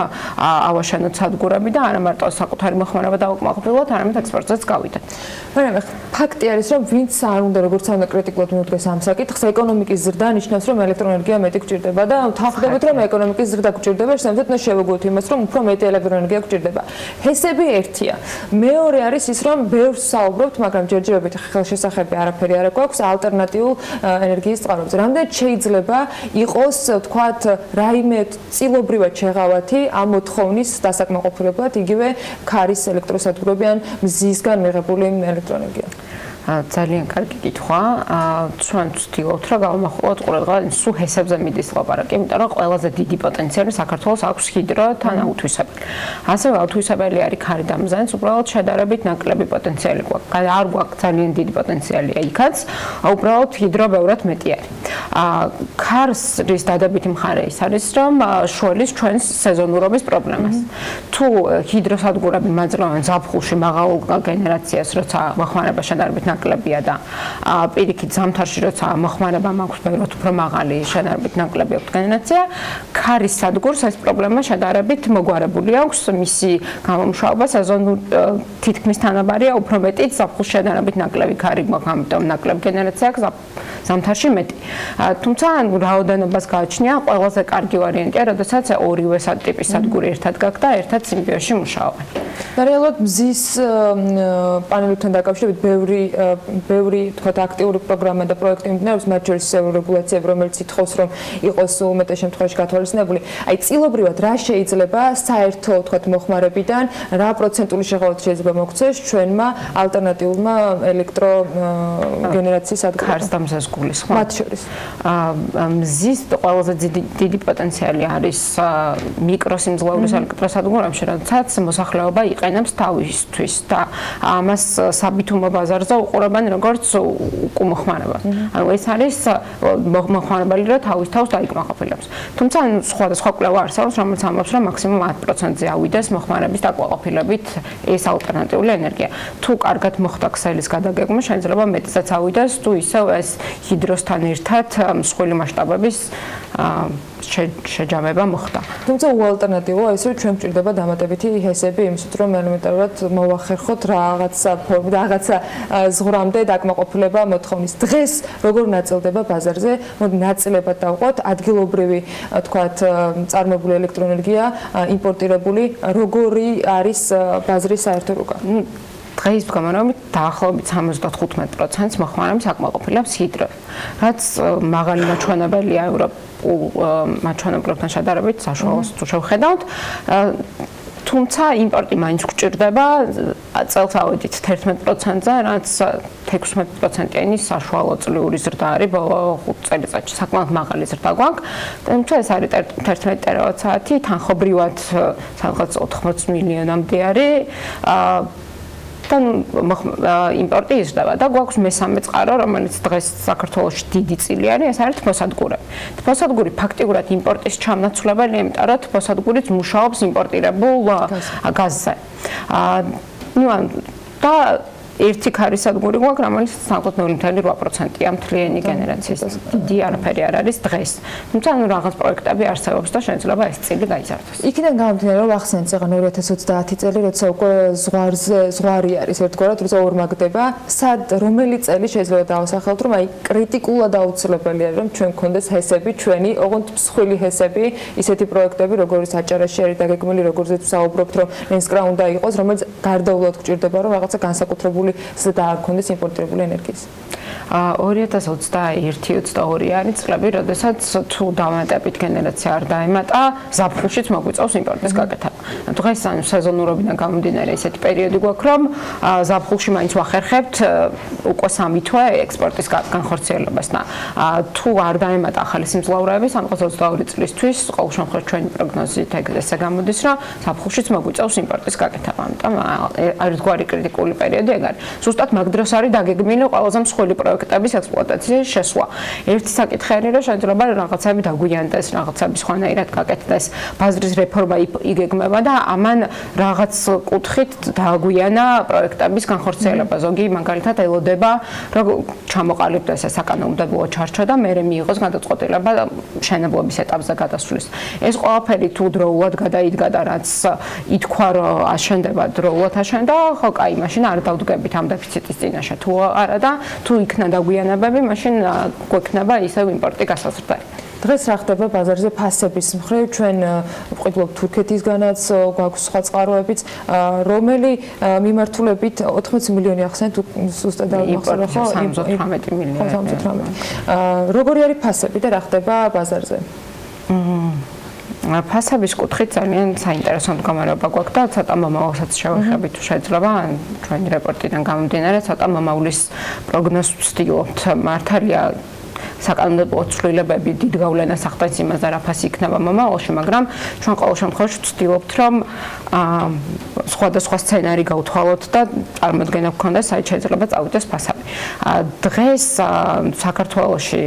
ავაშენოთ სადგურები და არა მარტო საკუთარი მოხმარება დავუკმაყოფილოთ, არამედ ექსპორტზეც გავიდეთ. მაგრამ ფაქტი არის, რომ ვინც არ უნდა როგორც უნდა კრიტიკულად მიუდგეს ამ საკითხს, ეკონომიკის ზრდა ნიშნავს, რომ ელექტროენერგია მეტი გჭირდება და თავხდებით, რომ ეკონომიკის ზრდა გჭირდება, შემთხვევით შევეგოთ იმას, რომ უფრო მეტი ელექტროენერგია გჭირდება. ჰესები ერთია. მეორე არის ის, რომ ბევრს საუბრობთ, მაგრამ ჯერჯერობით ხელშესახები არაფერი არ აქვს ალტერნატიულ ენერგიის წყაროებზე. რამდენად შეიძლება იყოს, თქვათ, რაიმე წილობრივად შეღავათი ამ მოთხოვნის დასაკმაყოფილებლად, იგივე ქარის ელექტროსადგურები ან მზისგან მიღებული ელექტროენერგია? ძალიან კარგი კითხვა. ჩვენ ვცდილობთ, რომ გავამახვილოთ ყურადღება სულ ჰესებზე მიდის ლაპარაკი, იმიტომ რომ ყველაზე დიდი პოტენციალი საქართველოს აქვს ჰიდროთან აუთვისებელი. ასევე აუთვისებელი არის ქარი და მზენს, უბრალოდ შედარებით ნაკლები პოტენციალი გვაქვს. არ გვაქვს ძალიან დიდი პოტენციალია იქაც, უბრალოდ ჰიდრო ბევრად მეტი არის. ქარის დადებითი მხარე ის არის, რომ შველის ჩვენს სეზონურობის პრობლემას. თუ ჰიდროსადგურები მაძლევენ ზაფხულში მაღალ გენერაციას, როცა მოხმარება შედარებით ნაკლებია და პირიქით ზამთარში როცა მოხმარება მაქვს ბევრად უფრო მაღალი შედარებით ნაკლები აქვს გენერაცია, ქარის სადგურს ეს პრობლემა შედარებით მოგვარებული აქვს, მისი გამომშრალობა სეზონურ თითქმის თანაბარია, უფრო მეტიც ზაფხულში შედარებით ნაკლები ქარი გვაქვს, ამიტომ ნაკლებ გენერაცია აქვს ზამთარში მეტი. თუმცა რაოდენობას გააჩნია ყველაზე კარგი ვარიანტია, როდესაც ორივე ტიპის სადგური ერთად გაქვს და ერთად სიმბიოზში მუშაობენ. და რეალურად მზის პანელებთან დაკავშირებით ბევრი თქვათ აქტიური პროგრამა და პროექტი მიმდინარეობს, მათ შორის რეგულაციები, რომელიც ითხოვს, რომ იყოს უმეტეს შემთხვევაში გათვალისწინებული. აი წილობრივად რა შეიძლება საერთო თქვათ მოხმარებიდან, რა პროცენტული შეღავათი შეიძლება მოქცეს ჩვენმა ალტერნატიულმა ელექტროგენერაციის სადგურებმა? ქარს და მზეს გულისხმობ. მათ შორის მზის ყველაზე დიდი პოტენციალი არის მიკროსიმძლავრის ელექტროსადგურებში, როდესაც მოსახლეობა იყენებს თავისთვის და ამას საბითუმო ბაზარზე უყურებენ როგორც უკმოხმარებას. ანუ ეს არის მოხმარებელი, რომ თავის თავს დაიკმაყოფილებს. თუმცა სხვადასხვა კვლევა არსებობს, რომელიც ამბობს, რომ მაქსიმუმ 10%-ზე ავიდეს მოხმარების დაკმაყოფილებით ეს ალტერნატიული ენერგია. თუ კარგად მოხდა ქსელის გადაგეგმა, შეიძლება მეტსაც ავიდეს, თუ ისევ ეს ჰიდროსთან ერთად მსხვილი მასშტაბების შეჯამება მოხდა. თუმცა უალტერნატივოა ის, რომ ჩვენ გვჭირდება დამატებითი ჰესები იმისთვის, რომ ელემენტარულად მოვახერხოთ რაღაცა ზღვრამდე დაკმაყოფილება მოთხოვნის. დღეს როგორ ნაწილდება ბაზარზე? მოდი ნაწილებად დავყვოთ, ადგილობრივი, თქვათ, წარმოებული ელექტროენერგია, იმპორტირებული, როგორი არის ბაზრის საერთო რუგა? დღეის გამარჯვებით დაახლოებით 75%-ს მოხმარებს აკმაყოფილებს ჰიდრო, რაც მაღალი მაჩვენებელია ევროპულ მაჩვენებლებთან შედარებით საშუალოს თუ შევხედავთ. თუმცა იმპორტი მაინც გვჭირდება წელს ავედით 11%-ზე, რაც 16%-იანი საშუალო წლიური ზრდა არის ბოლო 5 წელიწადში. საკმაოდ მაღალი ზრდა გვაქვს. თუმცა ეს არის 11 ტერავალტ-საათი, თანხობრივად სადღაც 80 მილიონამდე არის. და იმპორტი იზრდება და გვაქვს მესამე წყარო, რომელიც დღეს საქართველოში დიდი წილი არის, ეს არის თბოსადგურები. თბოსადგური ფაქტიურად იმპორტის ჩამნაცვლებელია, იმიტომ რომ თბოსადგურიც მუშაობს იმპორტირებულ გაზზე. და ერთი ქარისადგური გვაქვს, რომელიც საკუთარ 0.8%-ია მთლიანი გენერაციის. დიდი არაფერი არ არის დღეს. თუმცა რაღაც პროექტები არსებობს და შეიძლება ეს წილი გაიზარდოს. იქიდან გამომდინარე, რომ ახსენეთ წეგან 2030 წელი, როცა უკვე ზღვარი არის ერთგვარად, როცა ორმაგდება, რომელი წელი შეიძლება დავასახელოთ, რომ აი კრიტიკულად აუცილებელია, რომ ჩვენ გქონდეს ჰესები, ჩვენი, ოღონდ მსხვილი ჰესები, ისეთი პროექტები, როგორც აჭარაში არის დაგეგმილი, როგორზეც ვსაუბრობთ, რომ ნესკრა უნდა იყოს, რომელიც გარდაულად გვჭირდება, რომ რაღაცა განსაკუთრებული ზრდა არ ქონდეს იმპორტირებული ენერგიის. 2021-22 არის წლები, როდესაც თუ დამატებით გენერაცია არ დაემატა, ზაფხულშიც მოგვიწევს იმპორტის გაკეთება. დღეს ანუ სეზონურობიდან გამომდინარე ესეთი პერიოდი გვაქვს, რომ ზაფხულში მაინც ვახერხებთ უკვე 3 თვე ექსპორტის განხორციელებას და თუ არ დაემატა ახალი სიმძლავრეები 2022 წლისთვის, ყოველ შემთხვევაში ჩვენი პროგნოზით ესე გამოდის, რომ ზაფხულშიც მოგვიწევს იმპორტის გაკეთება. ამიტომ არის გვარი კრიტიკული პერიოდი ეგ არის. ზუსტად მაგ დროს არის დაგეგმილი ყველაზე მსხვილი პროექტების ექსპლუატაციის შესვლა. ერთი საკითხი არის, რომ შეიძლება რაღაცები დაგვიანდეს, რაღაცები სხვანაირად გაკეთდეს, ბაზრის რეფორმა იგეგმება და ამან რაღაც კუთხით დაგვიანა პროექტების განხორციელება. ზოგი მაგალითად ელოდება, რომ ჩამოყალიბდეს ეს საკანონმდებლო ჩარჩო და მერე მიიღოს გადაწყვეტილება მშენებლობის ეტაპზე გადასვლის. ეს ყველაფერი თუ დროულად გადაიდგა და რაც ითქვა, რომ აშენდება დროულად აშენდა, ხო, კაი, მაშინ არ დავდგებით ამ დეფიციტის წინაშე. თუ არა და თუ იქნა დაგვიანებები, მაშინ გვექნება ისევ იმპორტი გასაზრდელი. დღეს რა ხდება ბაზარზე ფასების მხრივ? ჩვენ ვყიდულობ თურქეთისგანაც, გვაქვს სხვა წყაროებიც, რომელი მიმართულებით 80 მილიონი ახსენეთ ზუსტად დავიმახსოვრე, ხო? 78 მილიონი. როგორი არის ფასები და რა ხდება ბაზარზე? ფასების კუთხით ძალიან საინტერესო მდგომარეობა გვაქვს და ცოტა მომავალსაც შევეხებით თუ შეიძლება ჩვენი რეპორტიდან გამომდინარე ცოტა მომავლის პროგნოზს ვცდილობთ. მართალია საკანონმდებლო ცვლილებები დიდ გავლენას ახდენს იმაზე, რა ფასი იქნება მომავალში, მაგრამ ჩვენ ყოველ შემთხვევაში ვცდილობთ, რომ სხვადასხვა სცენარი გავთვალოთ და წარმოდგენა გქონდეს, საით შეიძლება წავიდეს ფასები. დღეს საქართველოში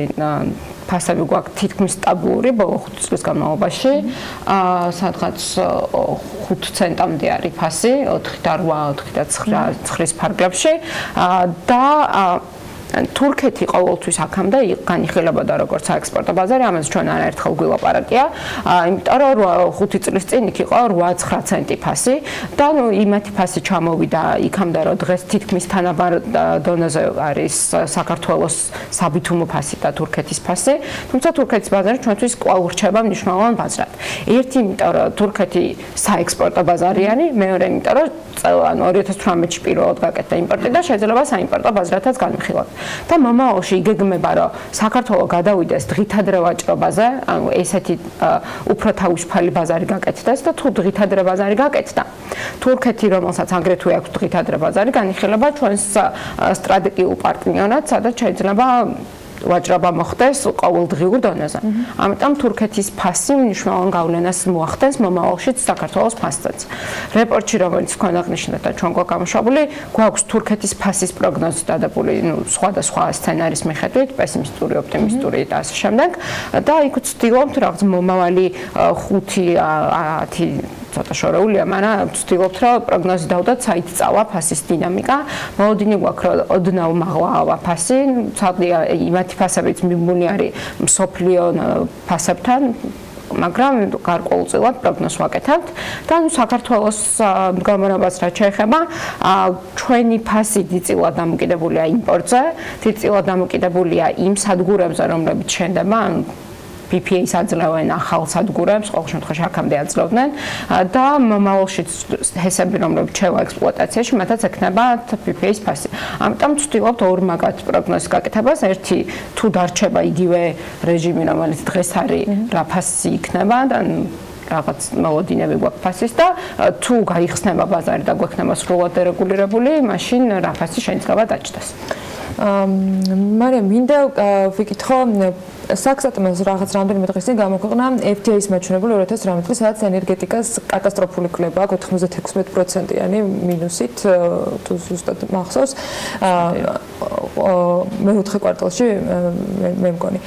ფასები გვაქვს თითქმის სტაბილური ბოლო 5 წლის განმავლობაში. სადღაც 5 ცენტამდე არის ფასი, 4.8, 4.9 ფარგლებში და თურქეთი ყოველთვის აქამდე განიხილებოდა როგორც საექსპორტო ბაზარი, ამას ჩვენ არაერთხელ გვილაპარაკია, იმიტომ რომ 5 წლის წინ იქ იყო 8-9 ცენტი ფასი და იმათი ფასი ჩამოვიდა იქამდე, რომ დღეს თითქმის თანაბარ დონეზე არის საქართველოს საბითუმო ფასი და თურქეთის ფასი, თუმცა თურქეთის ბაზარი ჩვენთვის კვლავ რჩება მნიშვნელოვან ბაზრად. ერთი, იმიტომ რომ თურქეთი საექსპორტო ბაზარი არის, მეორე, იმიტომ რომ 2018-ში პირველად გაკეთდა იმპორტი და შეიძლება საიმპორტო ბაზრათაც განვიხილოთ. და მომავალში იგეგმება, რომ საქართველო გადავიდეს დღითადრე ვაჭრობაზე, ანუ ესეთი უფრო თავისუფალი ბაზარი გაკეთდეს და თუ დღითადრე ბაზარი გაკეთდა, თურქეთი, რომელსაც აგრეთვე აქვს დღითადრე ბაზარი, განიხილება ჩვენს სტრატეგიულ პარტნიორად, სადაც შეიძლება ვაჭრობა მოხდეს ყოველდღიურ დონეზე. ამიტომ თურქეთის ფასი მნიშვნელოვან გავლენას მოახდენს მომავალშიც საქართველოს ფასსაც. რეპორტში, რომელიც თქვენ აღნიშნეთ და ჩვენ გვაქვს გამოშვებული, გვაქვს თურქეთის ფასის პროგნოზი დადებული, სხვადასხვა სცენარის მიხედვით, პესიმისტური, ოპტიმისტური და ასე შემდეგ. და იქ ვცდილობთ რაღაც მომავალი 5-10 ცოტა შორეულია, მაგრამ ვცდილობთ, რომ პროგნოზი დავდოთ, საით წავა ფასის დინამიკა. მოლოდინი გვაქვს, რომ ოდნავ მაღლა ფასი, ცალკე იმათი ფასებიც მიმული არის მსოფლიო ფასებთან, მაგრამ გარკვეულწილად პროგნოზს ვაკეთებთ და საქართველოს მდგომარეობას რაც შეეხება ჩვენი ფასი დიდწილად დამოკიდებულია იმპორტზე, დიდწილად დამოკიდებულია იმ სადგურებზე, რომლებიც შენდება, PPA-ს აძლევენ ახალ სადგურებს, ყოველ შემთხვევაში აქამდე აძლევდნენ და მომავალში ჰესები, რომლებიც შევა ექსპლუატაციაში, მათაც ექნება PPA-ს ფასი. ამიტომ ვცდილობთ ორ მაგათ პროგნოზის გაკეთებას, ერთი თუ დარჩება იგივე რეჟიმი, რომელიც დღეს არის, რა ფასი იქნება და რაღაც მოლოდინები გვაქვს ფასის და თუ გაიხსნება ბაზარი და გვექნება სრულად დერეგულირებული, მაშინ რა ფასი შეიძლება დაჭდეს. მარიამ, მინდა ვიკითხო საქსატმელს რაღაც რამდენიმე დღის წინ გამოქვეყნა FTA-ის მაჩვენებელი 2018 წლის, სადაც ენერგეტიკას კატასტროფული კლება აქვს 96%-იანი მინუსით, თუ ზუსტად მახსოვს. მეოთხე კვარტალში მე მგონი.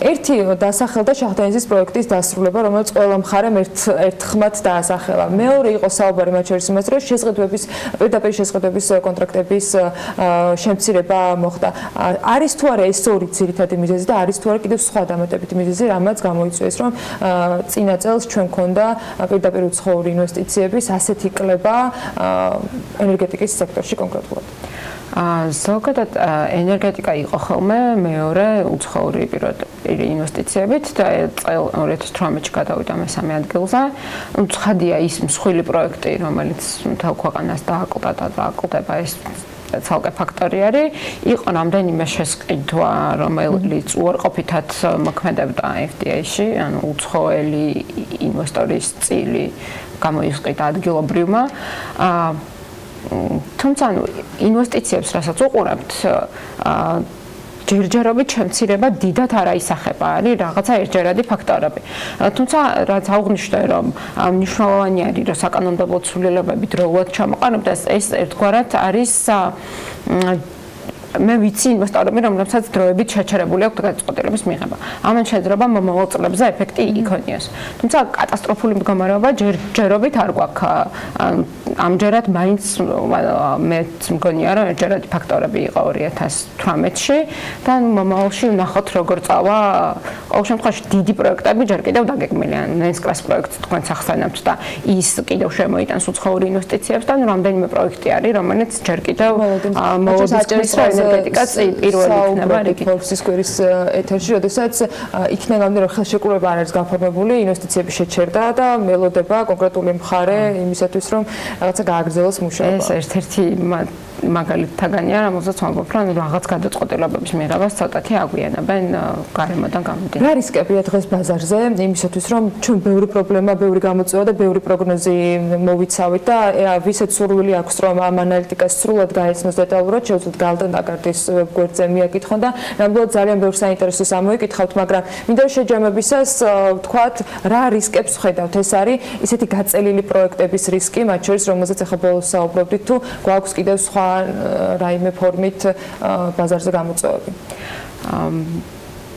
ერთი დასახელდა შაჰდანიზის პროექტის დასრულება, რომელიც ყველა მხარემ ერთხმად დაასახელა. მეორე იყო საუბარი მათ შორის იმაზე, რომ შესყიდვების, პირდაპირ შესყიდვების კონტრაქტების შემცირება მოხდა. არის თუ არა ეს ორი ძირითადი მიზეზი და არის თუ არა კიდევ სხვა დამატებითი მიზეზი, რამაც გამოიწვიეს, რომ წინა წელს ჩვენ მქონდა პირდაპირ უცხოური ინვესტიციების ასეთი კლება ენერგეტიკის სექტორში კონკრეტულად. ზოგადად ენერგეტიკა იყო ხოლმე მეორე უცხოური პირდაპირ ინვესტიციებით და წელ 2018-ში გადავიდა მესამე ადგილზე. ცხადია ის მსხვილი პროექტი, რომელიც მთელ ქვეყანას დააკლდა და დააკლდება ეს ცალკე ფაქტორი არის. იყო რამდენიმე შესყიდვა, რომელიც უარყოფითად მოქმედებდა FTA-ში, ანუ უცხოელი ინვესტორის წილი გამოიყიდა ადგილობრივმა. თუმცა ინვესტიციებს რასაც უყურებთ, ჯერჯერობით შემცირება დიდად არ აისახება, არის რაღაცა ერთჯერადი ფაქტორები. თუმცა რაც აღვნიშნე, რომ მნიშვნელოვანი არის, რომ საკანონმდებლო ცვლილებები დროულად ჩამოყალიბდეს, ეს ერთგვარად არის მე ვიცი ინვესტორები, რომლებსაც დროებით შეჩერებული აქვს გადაწყვეტილების მიღება. ამან შეიძლება მომავალ წლებზე ეფექტი იქონიოს. თუმცა კატასტროფული მდგომარეობა ჯერჯერობით არ გვაქვს. ამჯერად მაინც მეც მგონია, რომ ერთჯერადი ფაქტორები იყო 2018-ში და მომავალში ვნახოთ როგორ წავა. ყოველ შემთხვევაში დიდი პროექტები ჯერ კიდევ დაგეგმილია. ნენსკრას პროექტს თქვენს ახსენებთ და ის კიდევ შემოიტანს უცხოური ინვესტიციებს და ნამდვილად პროექტი არის, რომელიც ჯერ კიდევ მოლოდინის ენერგეტიკაც პირველი იქნება რეგიონის სკვერის ეთერში, როდესაც იქნება რომ ხელშეკრულება არ არის გაფორმებული, ინვესტიციები შეჩერდა და მელოდება კონკრეტული მხარე იმისათვის, რომ რაღაცა გააგრძელოს მუშაობა. ეს ერთ-ერთი მაგალითთაგანია, რომელზეც ვამბობ, რომ რაღაც გადაწყვეტილებების მიღებას ცოტათი აგვიანებენ გარემოდან გამომდინარე. რა რისკებია დღეს ბაზარზე იმისათვის, რომ ჩვენ ბევრი პრობლემა, ბევრი გამოწვევა და ბევრი პროგნოზი მოვიცავით და ვისაც სურვილი აქვს, რომ ამ ანალიტიკას სრულად გაეცნოს დეტალურად, შეუძლოთ გალდან დაკარდის ვებგვერდზე მიაკითხონ და ნამდვილად ძალიან ბევრ საინტერესოს ამოიკითხავთ, მაგრამ მინდა შეჯამებისას ვთქვათ, რა რისკებს ვხედავთ. ეს არის ისეთი გაწელილი პროექტების რისკი, მათ შორის რომელზეც ახლა ბოლოს საუბრობდით, თუ გვაქვს კიდევ სხვა რაიმე ფორმით ბაზარზე გამოწვევები.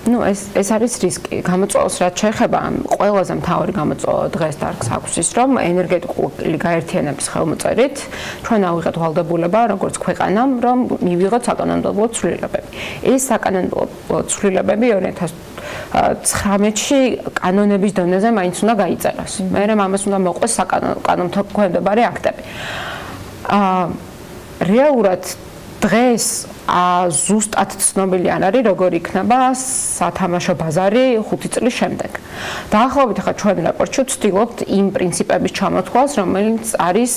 ну ეს არის რისკი. გამოწვევას რაც შეეხება, ყველაზე მთავარი გამოწვევა დღეს დარგს აქვს ის, რომ ენერგეტიკული გაერთიანების ხელმოწერით ჩვენ ავიღეთ ვალდებულება, როგორც ქვეყანამ, რომ მივიღოთ საკანონმდებლო ცვლილებები. ეს საკანონმდებლო ცვლილებები 2019-ში კანონების დონეზე მაინც უნდა გაიწეროს. მერე ამას უნდა მოყვეს საკანონმდებლო აქტები. რეალურად დღეს ზუსტად ცნობილი არ არის, როგორ იქნება სათამაშო ბაზარი 5 წლის შემდეგ. დაახლოებით ახლა ჩვენ რეპორტში ვცდილობთ იმ პრინციპების ჩამოთვლას, რომელიც არის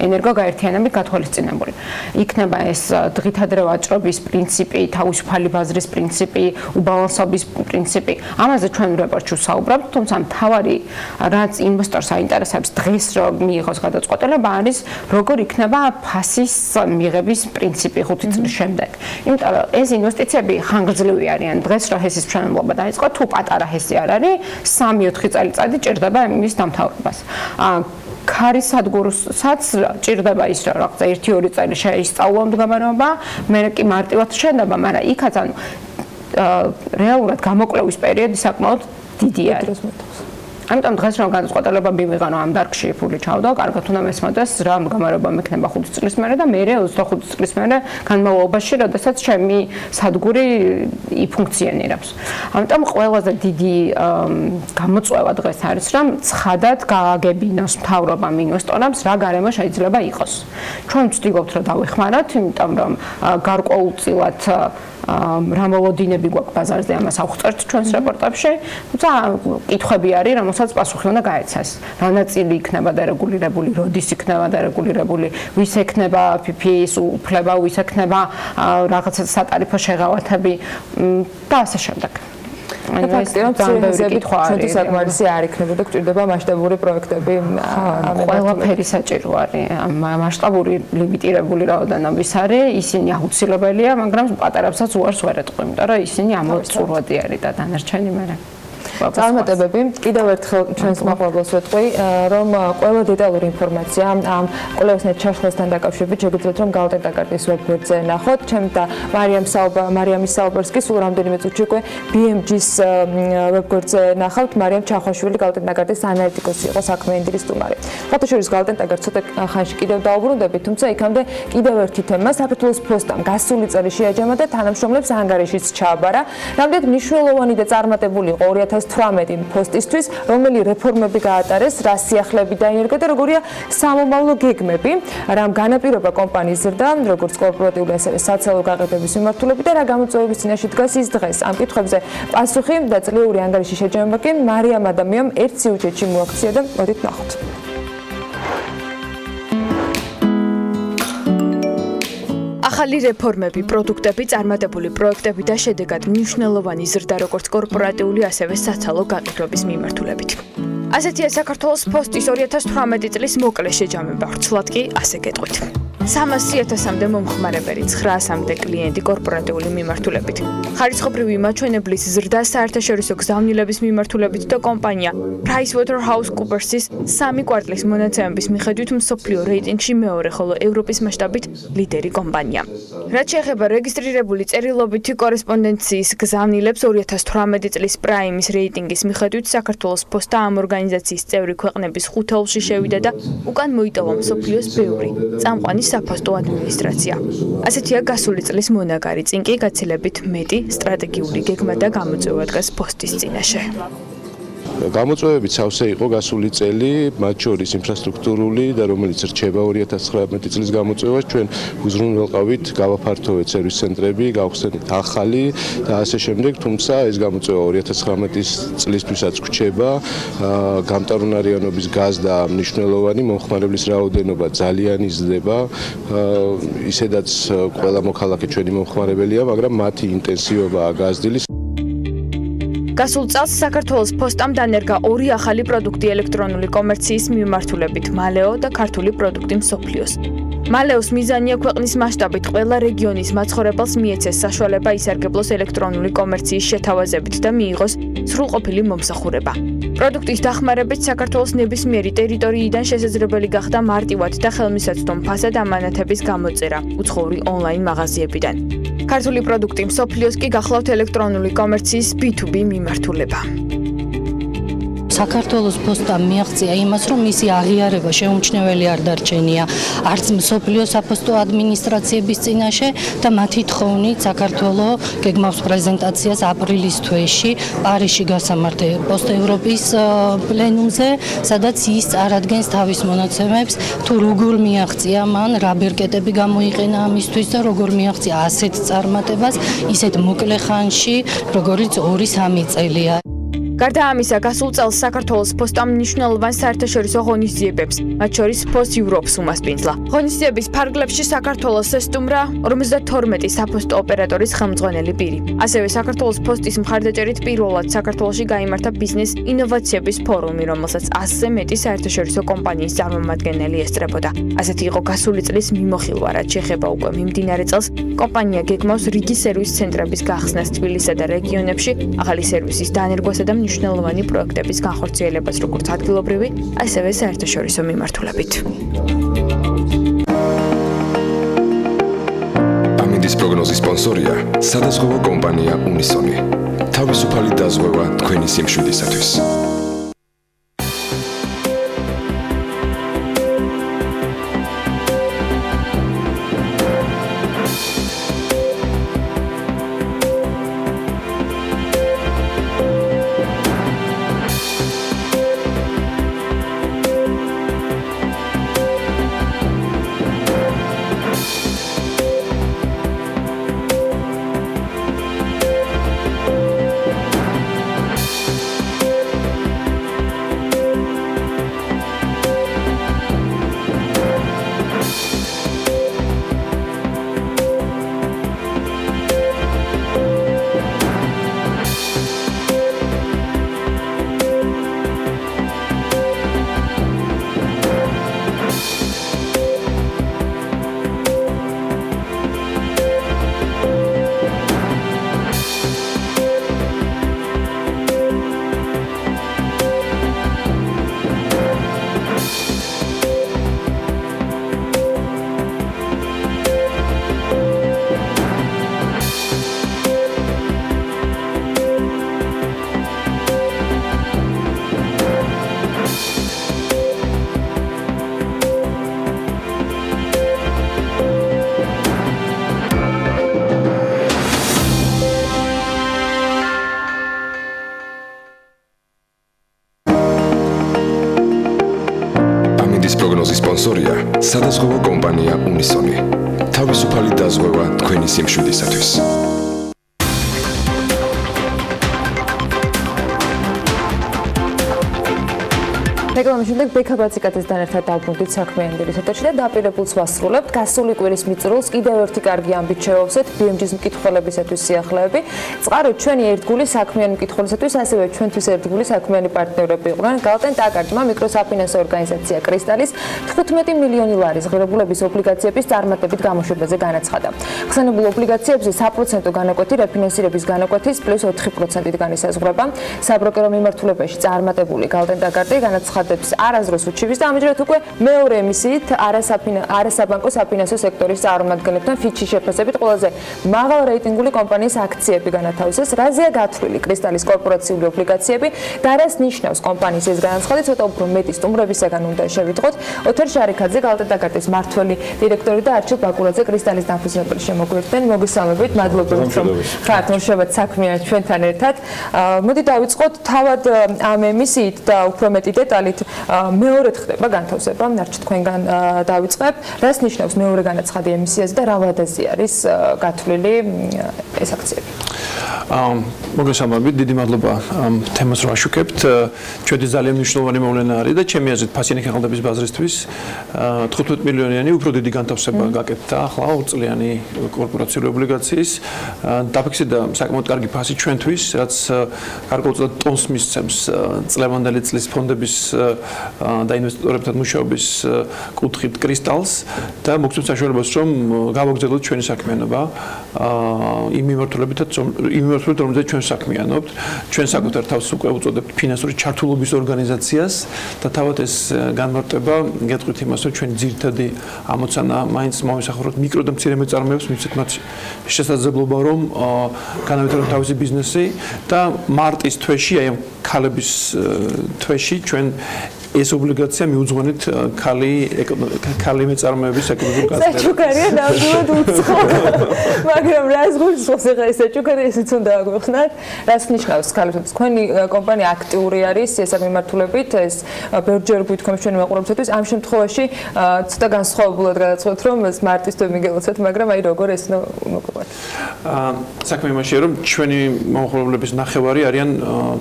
ენერგოგაერთიანებით გათვალისწინებული. იქნება ეს დღითადრე ვაჭრობის პრინციპი, თავისუფალი ბაზრის პრინციპი, უბალანსობის პრინციპი. ამაზე ჩვენ რეპორტში ვსაუბრობთ, თუმცა მთავარი რაც ინვესტორს აინტერესებს დღეს რომ მიიღოს გადაწყვეტილება არის, როგორ იქნება ფასის მიღების პრინციპი 5 წლის შემდეგ. იმიტომ რომ ეს ინვესტიციები ხანგრძლივი არიან. დღეს რა ჰესის მშენებლობა დაიწყო, თუ პატარა ჰესი არ არის, 3-4 წელიწადი ჭირდება იმის დამთავრებას. ქარის სადგურსაც ჭირდება ის, რომ რაღაცა 1-2 წელი შეისწავლონ მდგომარეობა, მე კი მარტივად შენდება, მაგრამ იქაც ანუ რეალურად გამოკლევის პერიოდი საკმაოდ დიდი არის. ამიტომ დღეს რომ განწყობილება მივიღანო ამ დარგში ფული ჩავდო, კარგად უნდა მესმოდეს რა მდგომარეობა მექნება 5 წლის მერე და მე 25 წლის მერე განმავლობაში, როდესაც ჩემი სადგური იფუნქციონირებს. ამიტომ ყველაზე დიდი გამოწვევა დღეს არის, რომ ცხადად გააგებინოს მთავრობამ ინვესტორებს რა გარემო შეიძლება იყოს. ჩვენ ვცდილობთ რომ დავეხმაროთ, იმიტომ რომ გარკვეულწილად რა მოლოდინები გვაქვს ბაზარზე ამას ავხწერთ ჩვენს რეპორტაჟში, თუმცა კითხვები არის, რომელსაც პასუხი უნდა გაეცას. რა ნაწილი იქნება დარეგულირებული, როდის იქნება დარეგულირებული, ვის ექნება PPA-ის უფლება, ვის ექნება რაღაცა სატარიფო შეღავათები და ასე შემდეგ. ფაქტია, ჩვენთვის საკმარისი არ იქნებოდა, გვჭირდება მასშტაბური პროექტები. ყველაფერი საჭირო არის. მასშტაბური ლიმიტირებული რაოდენობის არის, ისინი აუცილებელია, მაგრამ პატარებსაც უარს ვერ ეტყვი, იმიტომ რომ ისინი ამოწურვადი არის და დანარჩენი მერე. წარმატებები. კიდევ ერთხელ ჩვენს მაყურებლებს ვეთქვი, რომ ყველა დეტალური ინფორმაცია ამ კვლევასთან ჩაშლასთან დაკავშირებით შეგიძლიათ რომ გალტენტა კარტის ვებგვერდზე ნახოთ. ჩემ და მარიამის საუბარსკი სულ რამდენიმე წუთში უკვე BMG-ის ვებგვერდზე ნახავთ. მარიამ ჩახვაშვილი გალტენტა კარტის ანალიტიკოსი იყო საქმიანი სტუმარი. ფოტოშორის გალტენტა კარტს ცოტა ხანში კიდევ დაუბრუნდებით, თუმცა იქამდე კიდევ ერთი თემა საქართველოს ფოსტამ გასული წელი შეაჯამა და თანამშრომლებს ანგარიშიც ჩააბარა. რამდენად მნიშვნელოვანი და წარმატებული იყო 2018 ფოსტისთვის, რომელი რეფორმები გაატარეს, რა სიახლეები დაინერგა და როგორია სამომავლო გეგმები, რამ განაპირობა კომპანიის ზრდა, როგორც კორპორატიული, ასევე სოციალური გაყიდვების მიმართულებით და რა გამოწვევების წინაშე დგას ის დღეს. ამ კითხვებზე პასუხი და წლიური ანგარიშის შეჯამება კი მარიამ ადამიანმა ერთ სიუჟეტში მოაქცია და მოდით ნახოთ. ახალი რეფორმები, პროდუქტები, წარმატებული პროექტები და შედეგად მნიშვნელოვანი ზრდა როგორც კორპორატიული, ასევე სოციალურ გაყიდვების მიმართულებით. ასეთია საქართველოს ფოსტის 2018 წლის მოკლე შეჯამება, ვრცლად კი ასე გეტყვით. 300,000-მდე მომხმარებელი, 900-მდე კლიენტი კორპორატიული მიმართულებით. ხარისხობრივი მაჩვენებლის ზრდა საერთაშორისო გზავნილების მიმართულებით და კომპანია PricewaterhouseCoopers's 3 კვარტლის მონაცემების მიხედვით მსოფლიო რეიტინგში მეორე, ხოლო ევროპის მასშტაბით ლიდერი კომპანია. რაც შეეხება რეგისტრირებული წერილობითი კორესპონდენციის გზავნილებს 2018 წლის პრაიმის რეიტინგის მიხედვით საქართველოს პოსტა ამ ორგანიზაციის წევრი ქვეყნების ხუთეულში შევიდა და უკან მოიტოვა მსოფლიოს ბევრი წამყვანი საფოსტო ადმინისტრაცია. ასეთია გასული წლის მონაგარი, წინ კი გაცილებით მეტი სტრატეგიული გეგმა და გამოწვევა დგას პოსტის წინაშე. გამოწვევებით სავსე იყო გასული წელი, მათ შორის ინფრასტრუქტურული და რომელიც რჩება 2019 წლის გამოწვევას, ჩვენ უზრუნველყავით გავაფართოვეთ სერვის ცენტრები, გავხსენით ახალი და ასე შემდეგ, თუმცა ეს გამოწვევა 2019 წლისთვისაც გვჩება, გამტარუნარიანობის გაზრდა მნიშვნელოვანი, მომხმარებლის რაოდენობა ძალიან იზრდება, ისედაც ყველა მოქალაქე ჩვენი მომხმარებელია, მაგრამ მათი ინტენსივობაა გაზრდილი. გასულ წელს საქართველოს პოსტამ დანერგა 2 ახალი პროდუქტი ელექტრონული კომერციის მიმართულებით, მალეო და ქართული პროდუქტი მსოფლიოს. მალეოს მიზანია ქვეყნის მასშტაბით ყველა რეგიონის მაცხოვრებელს მიეცეს საშუალება ისარგებლოს ელექტრონული კომერციის შეთავაზებით და მიიღოს სრულყოფილი მომსახურება. პროდუქტის დახმარებით საქართველოს ნებისმიერი ტერიტორიიდან შესაძლებელი გახდა მარტივად და ხელმისაწვდომ ფასად ამანათების გამოწერა უცხოური ონლაინ მაღაზიებიდან. ქართული პროდუქტი მსოფლიოს კი გახლავთ ელექტრონული კომერციის B2B მიმართულება. საქართველოს პოსტამ მიაღწია იმას, რომ მისი აღიარება შეუმჩნეველი არ დარჩენია არც მსოფლიო საფოსტო ადმინისტრაციების წინაშე და მათი თხოვნით საქართველოს გეგმავს პრეზენტაციას აპრილის თვეში პარიზში გასამართე პოსტ ევროპის პლენუმზე, სადაც ის წარადგენს თავის მონაცემებს, თუ როგორ მიაღწია მან, რა ბერკეტები გამოიყენა ამისთვის და როგორ მიაღწია ასეთ წარმატებას, ისეთ მოკლე ხანში, როგორც 2-3 წელია. გარდა ამისა, გასულ წელს საქართველოს პოსტამ მნიშვნელოვან საერთაშორისო ღონისძიებებს, მათ შორის Post Europe-ს უმასპინძლა. ღონისძიების ფარგლებში საქართველოს ესტუმრა 52 საფოსტო ოპერატორის ხელმძღვანელი პირი. ასევე საქართველოს პოსტის მხარდაჭერით პირველად საქართველოში გაიმართა ბიზნეს ინოვაციების ფორუმი, რომელსაც 100-ზე მეტი საერთაშორისო კომპანიის წარმომადგენელი ესწრებოდა. ასეთი იყო გასული წლის მიმოხილვა, რაც შეეხება უკვე მიმდინარე წელს, კომპანია გეგმავს რიგი სერვის ცენტრების გახსნას თბილისსა და რეგიონებში, ახალი სერვისის დანერგვასა და მნიშვნელოვანი პროექტების განხორციელებას როგორც ადგილობრივი, ასევე საერთაშორისო მიმართულებით. ამინდის პროგნოზის სპონსორია სადაზღვევო კომპანია უნისონი. თავისუფალი დაზღვევა თქვენი სიმშვიდისათვის. სადაზღვევო კომპანია უნისონი. თავისუფალი დაზღვევა თქვენი სიმშვიდისათვის. რეკლამის შემდეგ ბექაბაციკაძესთან ერთად დავბრუნდით საქმიანი დილის ეთერში და დაპირებულს ვასრულებთ. გასული კვირის მიწურულს კიდევ ერთი კარგი ამბით შევავსეთ BMG-ს მკითხველებისათვის სიახლეები. წყაროთ ჩვენი ერთგული საქმიანი მკითხველისათვის, ასევე ჩვენთვის ერთგული საქმიანი პარტნიორები იყვნენ. გალტენ ტაკარტმა მიკროსაფინანსო ორგანიზაცია კრისტალის 15 მილიონი ლარის ღირებულების ობლიგაციების წარმატებით გამოშვებაზე განაცხადა. ხსენებულ ობლიგაციებზე საპროცენტო განაკვეთი რეფინანსირების განაკვეთის პლუს 4%-ით განისაზღვრება. საბროკერო მიმართულებაში წარმატებული გალტენ ტაკარტი განაცხადა არასდროს უჩივის და ამჯერად უკვე მეორე ემისიით არასაბანკო საფინანსო სექტორის წარმომადგენლებთან ფიჩის შეფასებით ყველაზე მაღალ რეიტინგული კომპანიის აქციები განათავისეს. რაზეა გათვლილი კრისტალის კორპორაციული ობლიგაციები და რას ნიშნავს კომპანიის ეს განაცხადი, ცოტა უფრო მეტი სტუმრებისაგან უნდა შევიტყოთ. ოთარ შარიქაძე, გალტენ ტაკარტის მმართველი დირექტორი და არჩილ ბაკურაძე კრისტალის დამფუძნებელი შემოგვიერთდნენ. მოგესალმებით, მადლობთ რომ ხართ მუშაობთ საქმიანი ჩვენთან ერთად. მოდი დავიწყოთ თავად ამ ემისიით და უფრო მეტი დეტალით მეორედ ხდება განთავსება, არჩ თქვენგან დავიწყებ. რას ნიშნავს მეორე განაცხადი ემისიაზე და რა ვადაზე არის გათვლილი ეს აქციები? მოგესალმებით, დიდი მადლობა თემას რომ აშუქებთ. ჩვენთვის ძალიან მნიშვნელოვანი მოვლენა არის და ჩემი აზრით ფასიანი ხელოვნების ბაზრისთვის 15 მილიონიანი უფრო დიდი განთავსება გაკეთდა ახლა 2 წლიანი კორპორაციული ობლიგაციის. დაფიქსირდა საკმაოდ კარგი ფასი ჩვენთვის, რაც გარკვეულწილად ტონს მისცემს წლევანდელი წლის ფონდების და ინვესტორებთან მუშაობის კუთხით კრისტალს და მოგცემთ საშუალებას რომ გავაგრძელოთ ჩვენი საქმიანობა იმ მიმართულებითაც რომელზეც ჩვენ საქმიანობთ. ჩვენ საკუთარ თავს უკვე უწოდებთ ფინანსური ჩართულობის ორგანიზაციას და თავად ეს განმარტება გეტყვით იმას რომ ჩვენი ძირითადი ამოცანა მაინც მომისახუროთ მიკრო და მცირე მეწარმეებს მიცეთ მათ შესაძლებლობა რომ განავითაროთ თავისი ბიზნესი და მარტის თვეში აი ქალების თვეში ჩვენ ეს ობლიგაცია მიუძღვენით ქალი მეწარმეების ეკონომიკურ გაზრდას. საჩუქარია ნამდვილად უცხო. მაგრამ რას გულისხმობს ახლა ეს საჩუქარი, ესეც უნდა აგვიხსნათ. რას ნიშნავს ქალებისთვის? თქვენი კომპანია აქტიური არის ეს მიმართულებით, ეს ბევრჯერ გვითქვამს ჩვენი მაყურებლებისთვის. ამ შემთხვევაში ცოტა განსხვავებულად გადაწყვეტთ რომ ეს მარტის თვე მიგელოცეთ, მაგრამ აი როგორ ეს მოგვიყვეთ. საქმე იმაშია რომ ჩვენი მომხმარებლების ნახევარი არიან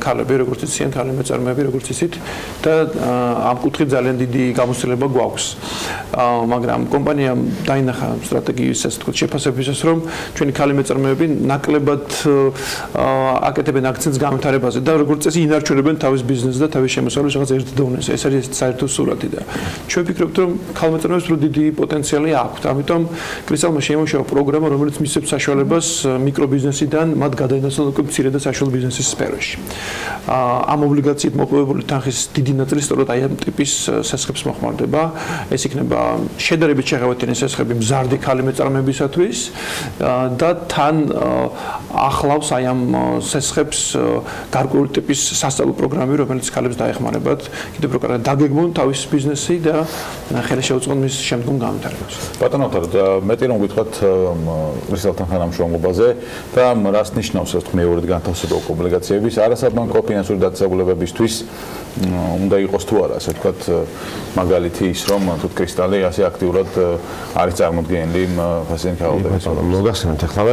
ქალები, როგორც იციან, ქალი მეწარმეები, როგორც იცით და ამ კუთხით ძალიან დიდი გამოცდილება გვაქვს. მაგრამ კომპანიამ დაინახა სტრატეგიის ასე ვთქვათ შეფასებისას რომ ჩვენი ქალი მეწარმეები ნაკლებად აკეთებენ აქცენტს განვითარებაზე და როგორც წესი ინარჩუნებენ თავის ბიზნესს და თავის შემოსავლას რაღაც ერთ დონეზე. ეს არის საერთო სურათი და ჩვენ ვფიქრობთ რომ ქალი მეწარმეებს უფრო დიდი პოტენციალი აქვთ. ამიტომ კრისტალმა შეიმუშავა პროგრამა რომელიც მისცემს საშუალებას მიკრობიზნესიდან მათ გადაინაცვლონ უკვე მცირე და საშუალო ბიზნესის სფეროში. ამ ობლიგაციით მოპოვებული თანხის დიდი ნაწილი სწორედ აი ამ ტიპის სესხებს მოხმარდება. ეს იქნება შედარებით შეღავათიანი სესხები მზარდი ქალი მეწარმეებისათვის და თან ახლავს აი ამ სესხებს გარკვეული ტიპის სასწავლო პროგრამები, რომელიც ქალებს დაეხმარებათ კიდევ უფრო კარგად დაგეგმონ თავის ბიზნესი და ხელი შეუწყონ მის შემდგომ განვითარებას. ბატონო, მეტი რომ გითხრათ კრისტალთან თანამშრომლობაზე და რას ნიშნავს ეს მეორედ განთავსება ობლიგაციების არასაბანკო ფინანსური დაწესებულებებისთვის უნდა იყოს თუ არა, ასე ვთქვათ, მაგალითი ის რომ თუ კრისტალი ასე აქტიურად არის წარმოდგენილი ფასიანი ხელოვნების. მოგახსენებთ ახლა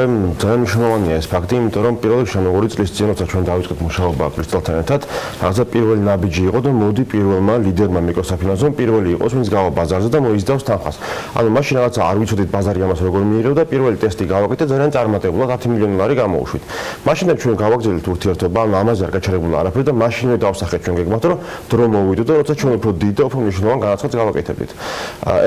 ძალიან მნიშვნელოვანია ეს ფაქტი, იმიტომ რომ პირველ რიგში 2 წლის წინ როცა ჩვენ დავიწყეთ მუშაობა კრისტალთან ერთად, რაღაცა პირველი ნაბიჯი იყო და მოდი პირველმა ლიდერმა მიკროსაფინანსომ პირველი იყოს, ვინც გავა ბაზარზე და მოიზდავს თანხას. ანუ მაშინ რაღაცა არ ვიცოდით ბაზარი ამას როგორ მიიღებდა, პირველი ტესტი გავაკეთე და ძალიან წარმატებულად 10 მილიონი ლარი გამოუშვით. მაშინ ჩვენ გავაგრძელებთ ურთიერთობა, ამაზე არ გაჩერებულა არაფერი და მაშინვე დავსახეთ ჩვენ გეგმათ რომ დრო მოვიდო და როცა ჩვენ უფრო დიდი და უფრო მნიშვნელოვან განაცხადს გავაკეთებდით.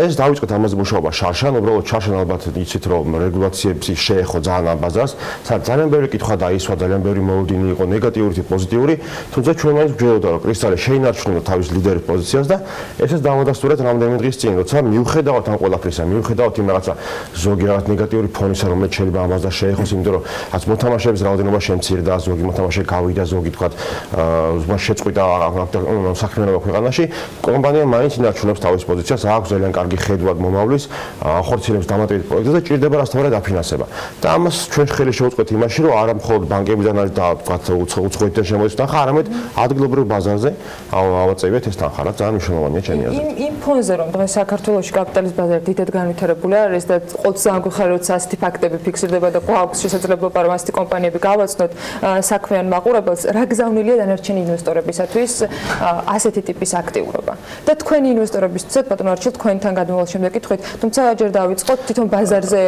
ეს დავიწყეთ ამაზე მუშაობა შარშან, უბრალოდ შარშან ალბათ იცით რომ რეგულაციები შეეხო ძალიან ამ ბაზარს, ძალიან ბევრი კითხვა დაისვა, ძალიან ბევრი მოლოდინი იყო ნეგატიური თუ პოზიტიური, თუმცა ჩვენ მაინც ვჯეროდა რომ კრისტალი შეინარჩუნა თავის ლიდერის პოზიციას და ესეც დავადასტურეთ რამდენიმე დღის წინ, როცა მიუხედავად ამ ყველაფრისა, მიუხედავად იმ რაღაცა ზოგი რაღაც ნეგატიური ფონისა, რომელიც შეიძლება ამას და შეეხოს, იმიტომ რომ რაც მოთამაშეების რაოდენობა შემცირდა, ზოგი მოთამაშე გავიდა, ზოგი თქვა შეწყვიტა საქმიანობა ქვეყანაში, კომპანია მაინც ინარჩუნებს თავის პოზიციას, აქვს ძალიან კარგი ხედვა მომავლის, ახორციელებს დამატებით პროექტებს და ჭირდება რასთავარად დაფინანსება. და ამას ჩვენ ხელი შევუწყეთ იმაში, რომ არა მხოლოდ ბანკებიდან არის და ვთქვათ უცხოეთიდან შემოდის თანხა, არამედ ადგილობრივ ბაზარზე ავაწევიათ ეს თანხა, რაც ძალიან მნიშვნელოვანია ჩემი აზრით. იმ ფონზე რომ დღეს საქართველოში კაპიტალის ბაზარი დიდად განვითარებული არის და ყოველთვის ამგვიხარ როცა ასეთი ფაქტები ფიქსირდება და გვაქვს შესაძლებლობა რომ ასეთი კომპანიები გავაცნოთ საქმიან მაყურებელს, რა გზავნილია დანარჩენი ინვესტორებისათვის ასეთი ტიპის აქტიურობა. და თქვენი ინვესტორებისთვისაც ბატონო არჩილ თქვენთან გადმოვალ შემდეგ კითხვით, თუმცა ჯერ დავიწყოთ თვითონ ბაზარზე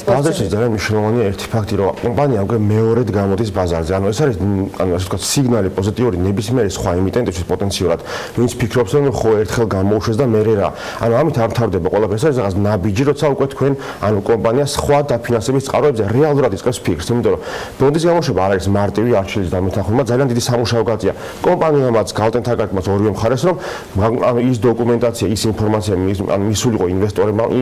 ბაზარზე ძალიან მნიშვნელოვანია ერთი ფაქტი, რომ კომპანია უკვე მეორედ გამოდის ბაზარზე. ანუ ეს არის ანუ ასე ვთქვათ სიგნალი პოზიტიური ნებისმიერი სხვა ემიტენტისთვის პოტენციურად, ვინც ფიქრობს რომ ხო ერთხელ გამოუშვეს და მერე რა. ანუ ამით ამთავრდება ყველაფერს, არის რაღაც ნაბიჯი, როცა უკვე თქვენ ანუ კომპანია სხვა დაფინანსების წყაროებზე რეალურად იწყებს ფიქრს, იმიტომ რომ ბონდის გამოშვება არ არის მარტივი არჩილის დამეთანხმება, ძალიან დიდი სამუშაო გაწია. კომპანიამაც გალტენთაგაკმაც ორივე მხარეს რომ ანუ ის დოკუმენტაცია, ის ინფორმაცია მისულიყო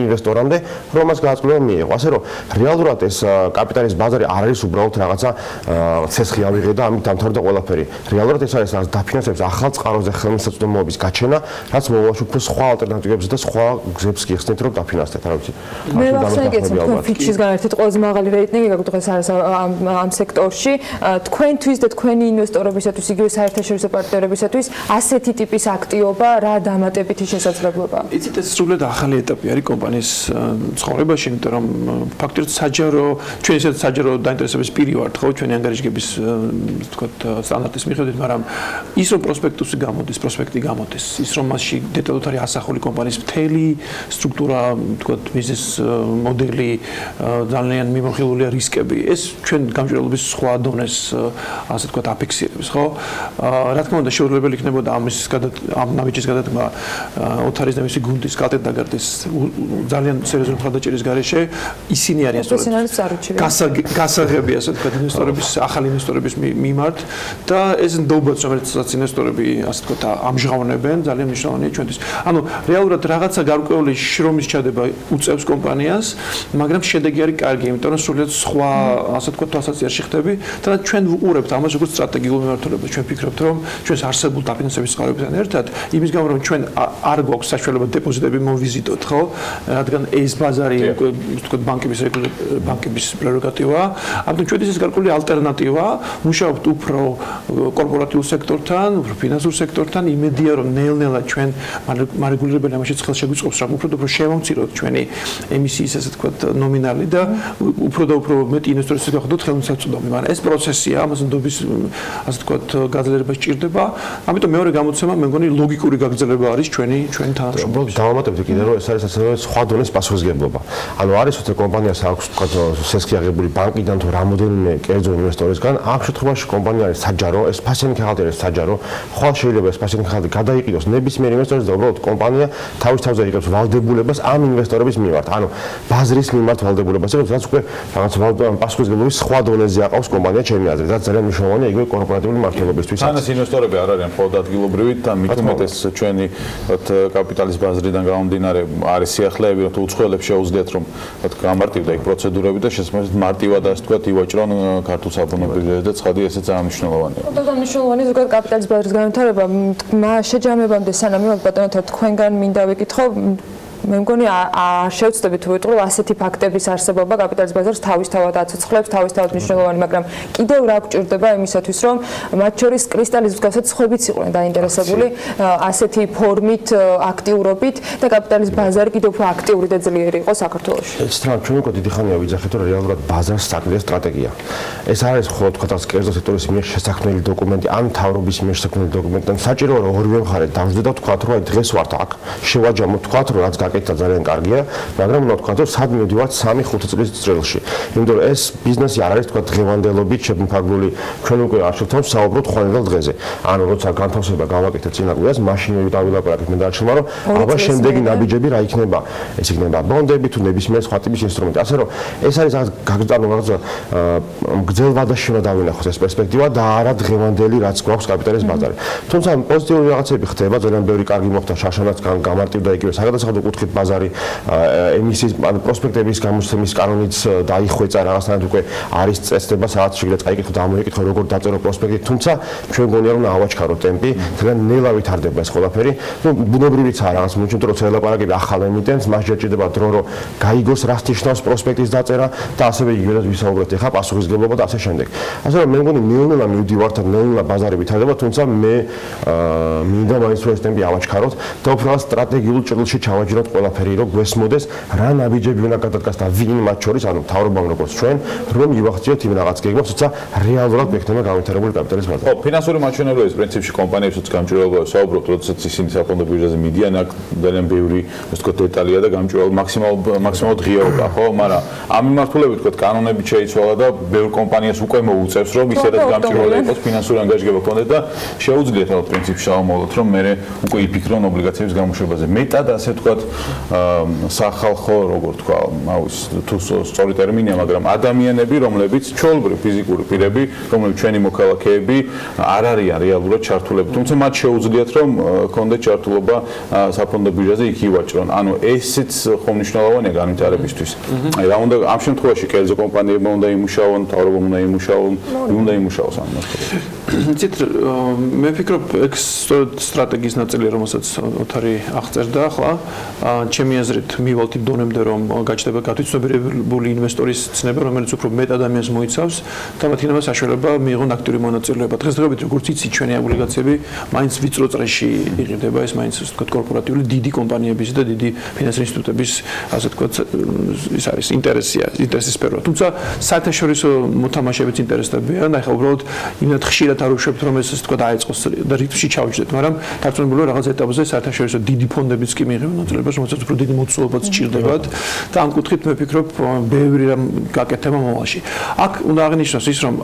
ინვესტორამდე, რომ მას გააწყლება მიიღო. ასე რომ რეალურად ეს კაპიტალის ბაზარი არ არის უბრალოდ რაღაცა ცეცხლი ავიღე და ამით დამთავრდა ყველაფერი. რეალურად ეს არის რაღაც დაფინანსების ახალ წყაროზე ხელმისაწვდომობის გაჩენა, რაც მოვალში უფრო სხვა ალტერნატივებს და სხვა გზებს გიხსნით, რომ დაფინანსდეთ, რა ვიცი. მე ვახსენე თქვენ ფიჩისგან ერთით ყველაზე მაღალი რეიტინგი გაგვთ დღეს არის ამ სექტორში. თქვენთვის და თქვენი ინვესტორებისათვის, იგივე საერთაშორისო პარტნიორებისათვის ასეთი ტიპის აქტივობა რა დამატებითი შესაძლებლობაა? იცით, ეს სრულად ახალი ეტაპი არის კომპანიის ცხოვრებაში, იმიტომ რომ ფაქტობრივად საჯარო, ჩვენ ისეთ საჯარო დაინტერესების პირი ვართ, ხო, ჩვენი ანგარიშგების ვთქვათ სტანდარტის მიხედვით, მაგრამ ის რომ პროსპექტუსი გამოდის, პროსპექტი გამოდის, ის რომ მასში დეტალურად არის ასახული კომპანიის მთელი სტრუქტურა, ვთქვათ, ბიზნეს მოდელი, ძალიან მიმოხილულია რისკები. ეს ჩვენ გამჭვირვალობის სხვა დონეს ასე ვთქვათ აფიქსირებს, ხო? რა თქმა უნდა, შეუძლებელი იქნებოდა ამ ნაბიჯის გადადგმა ოთარის და მისი გუნდის კალტენდაგარდის ძალიან სერიოზული მხარდაჭერის გარეშე ისინი არიან სწორედ გასაღები ასე ვთქვათ ინვესტორების, ახალი ინვესტორების მიმართ და ეს ნდობაც რომელსაც ინვესტორები ასე ვთქვათ ამჟღავნებენ ძალიან მნიშვნელოვანია ჩვენთვის. ანუ რეალურად რაღაცა გარკვეული შრომის ჩადება უწევს კომპანიას, მაგრამ შედეგი არის კარგი, იმიტომ რომ სრულად სხვა ასე ვთქვათ თვალსაზრისით ხდება და ჩვენ ვუყურებთ ამას როგორც სტრატეგიულ მიმართულებას. ჩვენ ვფიქრობთ, რომ ჩვენს არსებულ დაფინანსების წყაროებთან ერთად, იმის გამო რომ ჩვენ არ გვაქვს საშუალება დეპოზიტები მოვიზიტოთ, ხო? რადგან ეს ბაზარი ვთქვათ ბანკების პრეროგატივაა, ამიტომ ჩვენთვის ეს გარკვეული ალტერნატივა, მუშაობთ უფრო კორპორატიულ სექტორთან, უფრო ფინანსურ სექტორთან, იმედია რომ ნელ-ნელა ჩვენ მარეგულირებელი ამაშიც ხელს შეგვიწყობს, რომ უფრო შევამციროთ ჩვენი ემისიის ასე ვთქვათ ნომინალი და უფრო და უფრო მეტი ინვესტორების გახდოთ ხელმისაწვდომი, მაგრამ ეს პროცესია, ამას ნდობის ასე ვთქვათ გაძლიერება სჭირდება. ამიტომ მეორე გამოცემა მე მგონი ლოგიკური გაგრძელება არის ჩვენი თანამშრომლობის. დავამატებთ კიდე რომ ეს არის ასევე სხვა დონის პასუხისგებლობა. ანუ არის თორე კომპანიას აქვს ვთქვათ სესხი აღებული ბანკიდან თუ რამოდენიმე კერძო ინვესტორისგან, ამ შემთხვევაში კომპანია არის საჯარო, ეს ფასიანი ხალხი არის საჯარო, ხვალ შეიძლება ეს ფასიანი ხალხი გადაიყიდოს ნებისმიერ ინვესტორს და უბრალოდ კომპანია თავის თავზე იღებს ვალდებულებას ამ ინვესტორების მიმართ. ანუ ბაზრის მიმართ ვალდებულებას იღებს, რაც უკვე რაღაც პასუხისგებლობის სხვა დონეზე აყავს კომპანია ჩემი აზრით, რაც ძალიან მნიშვნელოვანია იგივე კორპორატიული მართლობისთვის. თანაც ინვესტორები არ არიან მხოლოდ ადგილობრივი და მით უმეტეს ჩვენი კაპიტალის ბაზრიდან გამომდინარე არის სიახლეები, რომ უცხოელებს შეუძლიათ რომ გამარტივდა იქ პროცედურები და შესაბამისად მარტივად ასე ვთქვათ ივაჭრონ ქართულ საბანო ბიუჯეტზე და ცხადი ესეც ძალიან მნიშვნელოვანია. ძალიან მნიშვნელოვანი ზოგადად კაპიტალის ბაზრის განვითარება შეჯამებამდე სანამ ბატონო თქვენგან მინდა ვიკითხო მე მგონი არ შევცდებით თუ ვიტყვი ასეთი ფაქტების არსებობა კაპიტალის ბაზარს თავისთავად აცოცხლებს, თავისთავად მნიშვნელოვანი, მაგრამ კიდევ რა გვჭირდება იმისათვის, რომ მათ შორის კრისტალის მსგავსად სხვებიც იყვნენ დაინტერესებული ასეთი ფორმით, აქტიურობით და კაპიტალის ბაზარი კიდევ უფრო აქტიური და ძლიერი იყო საქართველოში. ეცტრა ჩვენ უკვე დიდი ხანია ვიძახით, რომ რეალურად ბაზარს საქმეა სტრატეგია. ეს არის ხო თქვა და კერძო სექტორის მიერ შესაქმნელი დოკუმენტი, ან მთავრობის მიერ შესაქმნელი დოკუმენტი, და საჭიროა რომ ორივე მხარე დავждდეთ და თქვა რომ დღეს ვართ აქ, შევაჯამოთ თქვა რომ რაც აკეთდა ძალიან კარგია, მაგრამ უნდა ვთქვათ, რომ სად მივდივართ 3-5 წლის წრეში. იმიტომ რომ ეს ბიზნესი არ არის თქვა დღევანდელობით შემოფარგლული, ჩვენ უკვე არ შევთავაზებთ საუბრობთ ხვალ დღეზე. ანუ როცა განთავსება გავაკეთეთ წინა კვირას, მაშინ დავილაპარაკეთ მე დარჩება, რომ აბა შემდეგი ნაბიჯები რა იქნება? ეს იქნება ბონდები თუ ნებისმიერ სხვა ტიპის ინსტრუმენტი. ასე რომ ეს არის რაღაც გრძელვადაში უნდა დავინახოთ ეს პერსპექტივა და არა დღევანდელი რაც გვაქვს კაპიტალის ბაზარი. თუმცა პოზიტიური რაღაცები ხდება, ძალიან ბევრი კარგი მოხდა, შაშანაც გამარტივდა იგივე საგადასახადო მივუთხით ბაზარი ემისიის პროსპექტების გამოცემის კანონიც დაიხვეწა რაღაცნაირად უკვე არის წესდება სადაც შეგიძლიათ წაიკითხოთ ამოიკითხო როგორ დაწერო პროსპექტი თუმცა ჩვენ გონია რომ ავაჩქაროთ ტემპი ძალიან ნელა ვითარდება ეს ყველაფერი ну ბუნებრივიცაა რაღაც მომჩნევ რომ ცელაპარაკები ახალ ემიტენტს მას შეჭდება დრო რომ გაიგოს რას ნიშნავს პროსპექტის დაწერა და ასევე იგივე ვისაუბრეთ ახლა პასუხისგებლობა და ასე შემდეგ ასე რომ მე მგონი ნელ-ნელა მივდივართ ნელ-ნელა ბაზარი ვითარდება თუმცა მე მინდა მაინც რომ ეს ტემპი ავაჩქაროთ და უფრო სტრატეგიულ ჭრილში ჩავაჯეროთ ყველაფერი რომ გვესმოდეს რა ნაბიჯები უნდა გადადგას და ვინ მათ შორის ანუ მთავრობამ როგორც ჩვენ რომ ივახციოთ იმ რაღაც გეგმას თუმცა რეალურად გვექნება განვითარებული კაპიტალის ბაზა. ხო, ფინანსური მაჩვენებლების პრინციპში კომპანიებსაც გამჭვირვალობა საუბრობთ, როდესაც ისინი საფონდო ბირჟაზე მიდიან, აქ ძალიან ბევრი, ასე ვთქვათ, დეტალია და გამჭვირვალობა მაქსიმალურად ღიაობა, ხო, მაგრამ ამ მიმართულებით ვთქვათ, კანონებით შეიცვალა და ბევრ კომპანიას უკვე მოუწევს, რომ ისედაც გამჭვირვალე იყოს ფინანსური ანგაჟება ჰქონდეთ და შეუძლიათ ალბათ პრინციპში ავმოვლოთ, რომ მე უკვე იფიქრონ ობლიგაციების გამოშვებაზე. მეტად ასე ვთქვათ, სახალხო, როგორ თქვა, აუს თუ სწორი ტერმინია, მაგრამ ადამიანები, რომლებიც ჩვეულებრივი ფიზიკური პირები, რომლებიც ჩვენი მოქალაქეები არ არიან რეალურად ჩართულები, თუმცა მათ შეუძლიათ რომ ქონდეთ ჩართულობა საფონდო ბირჟაზე იქ ივაჭრონ. ანუ ესეც ხომ მნიშვნელოვანია განვითარებისთვის. აი რა უნდა ამ შემთხვევაში კერძო კომპანიებმა უნდა იმუშაონ, მთავრობამ უნდა იმუშაონ, უნდა იმუშაოს ამ მასალაში. ცით მე ვფიქრობ ეგ სტრატეგიის ნაწილია, რომელსაც ოთარი აღწერდა ახლა. ჩემი აზრით მივალთ იმ დონემდე რომ გაჩნდება გათვითცნობიერებული ინვესტორის ცნება, რომელიც უფრო მეტ ადამიანს მოიცავს და მათ იქნება საშუალება მიიღონ აქტიური მონაწილეობა. დღესდღეობით როგორც იცით ჩვენი ობლიგაციები მაინც ვიწრო წრეში იღებდება ეს მაინც ასე ვთქვათ კორპორატიული დიდი კომპანიების და დიდი ფინანსური ინსტიტუტების ასე ვთქვათ ის არის ინტერესის სფერო. თუმცა საერთაშორისო მოთამაშეებიც ინტერესდებიან, აი ხა უბრალოდ იმდენად ხშირად არ უშვებთ რომ ეს ასე ვთქვათ დაიწყოს და რიტმში ჩავიჯდეთ, მაგრამ დარწმუნებული რაღაც ეტაპზე საერთაშორისო დიდი ფონდებიც კი მიიღებენ მონაწილეობას, რომელსაც უფრო დიდი მოცულობაც სჭირდებათ და ამ კუთხით მე ვფიქრობ ბევრი რამ გაკეთება მომავალში. აქ უნდა აღინიშნოს ის რომ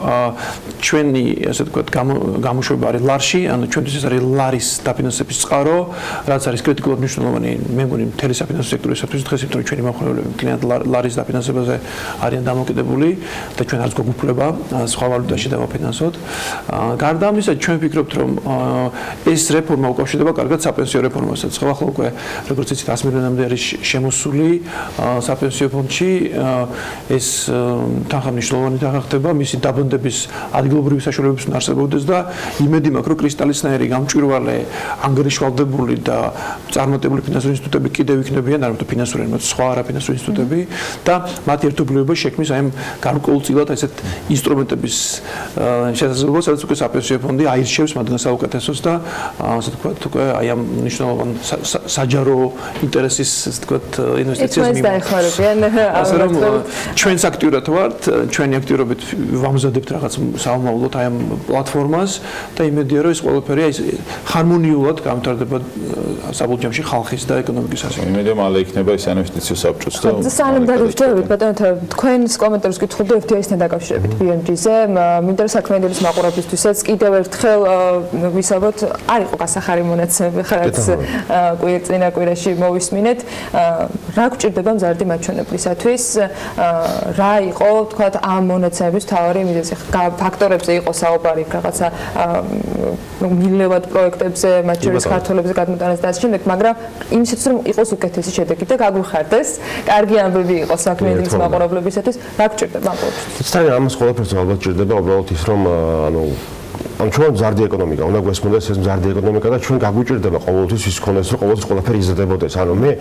ჩვენი ასე ვთქვათ გამოშვება არის ლარში, ანუ ჩვენთვის ეს არის ლარის დაფინანსების წყარო, რაც არის კრიტიკულად მნიშვნელოვანი მე მგონი მთელი საფინანსო სექტორისათვის დღეს, იმიტომ რომ ჩვენი მომხმარებლები კლიენტ ლარის დაფინანსებაზე არიან დამოკიდებული და ჩვენ არც გვგუფლება სხვა ვალუტაში დავაფინანსოთ. გარდა ამისა, ჩვენ ვფიქრობთ რომ ეს რეფორმა უკავშირდება კარგად საპენსიო რეფორმასაც. ხო, ახლა უკვე როგორც იცით 100 მილიონამდე არის შემოსული საპენსიო ფონდში, ეს თანხა მნიშვნელოვანი თანხა ხდება, მისი დაბანდების ადგილობრივი საშუალებების უნდა არსებობდეს და იმედი მაქვს, რომ კრისტალისნაირი გამჭვირვალე, ანგარიშვალდებული და წარმატებული ფინანსური ინსტიტუტები კიდევ იქნებიან, არა μόνο ფინანსური, არამედ სხვა არაფინანსური ინსტიტუტები და მათი ერთობლიობა შექმნის აი ამ გარკვეულწილად ესეთ ინსტრუმენტების შესაძლებლობას, სადაც უკვე საპენსიო ფონდი აირჩევს მათგან საუკეთესოს და ასე ვთქვათ, უკვე აი ამ მნიშვნელოვან საჯარო ინტერესის ასე ვთქვათ ინვესტიციას მიიღებენ. ასე რომ ჩვენს აქტიურად ვართ, ჩვენი აქტიურობით ვამზადებთ რაღაც საომავლოდ აი ამ პლატფორმას და იმედია რომ ეს ყველაფერი აი ჰარმონიულად გამტარდება საბოლოოში ხალხის და ეკონომიკის ასაკის. იმედია მალე იქნება ეს ინვესტიციო საბჭოც და სანამ დაგვრჩებით ბატონო თქვენს კომენტარს გითხულდი FTI-სთან დაკავშირებით BMG-ზე, მინდა რომ საქმიანობის მაყურებლისთვისაც კიდევ ერთხელ ვისაუბროთ, არ იყო გასახარი მონაცემები ხარაც წინა კვირაში მოვისმინეთ, რა გვჭირდება მზარდი მაჩვენებლისათვის, რა იყო თქვათ ამ მონაცემების მთავარი მიზეზი, ფაქტორებზე იყო საუბარი, რაღაცა მილევად პროექტებზე, მათ შორის ქართველებზე გადმოტანას და ასე შემდეგ, მაგრამ იმისათვის რომ იყოს უკეთესი შედეგი და გაგვიხარდეს, კარგი ამბები იყოს საქმიანობის მაყურებლებისათვის, რა გვჭირდება ამ ყოველთვის. ძალიან ამას ყველაფერს ალბათ ჭირდება უბრალოდ ის რომ ანუ ჩვენ მზარდი ეკონომიკა უნდა გვესმოდეს ეს მზარდი ეკონომიკა და ჩვენ გაგვიჭირდება ყოველთვის ის ქონდეს რომ ყოველთვის ყველაფერი იზრდებოდეს. ანუ მე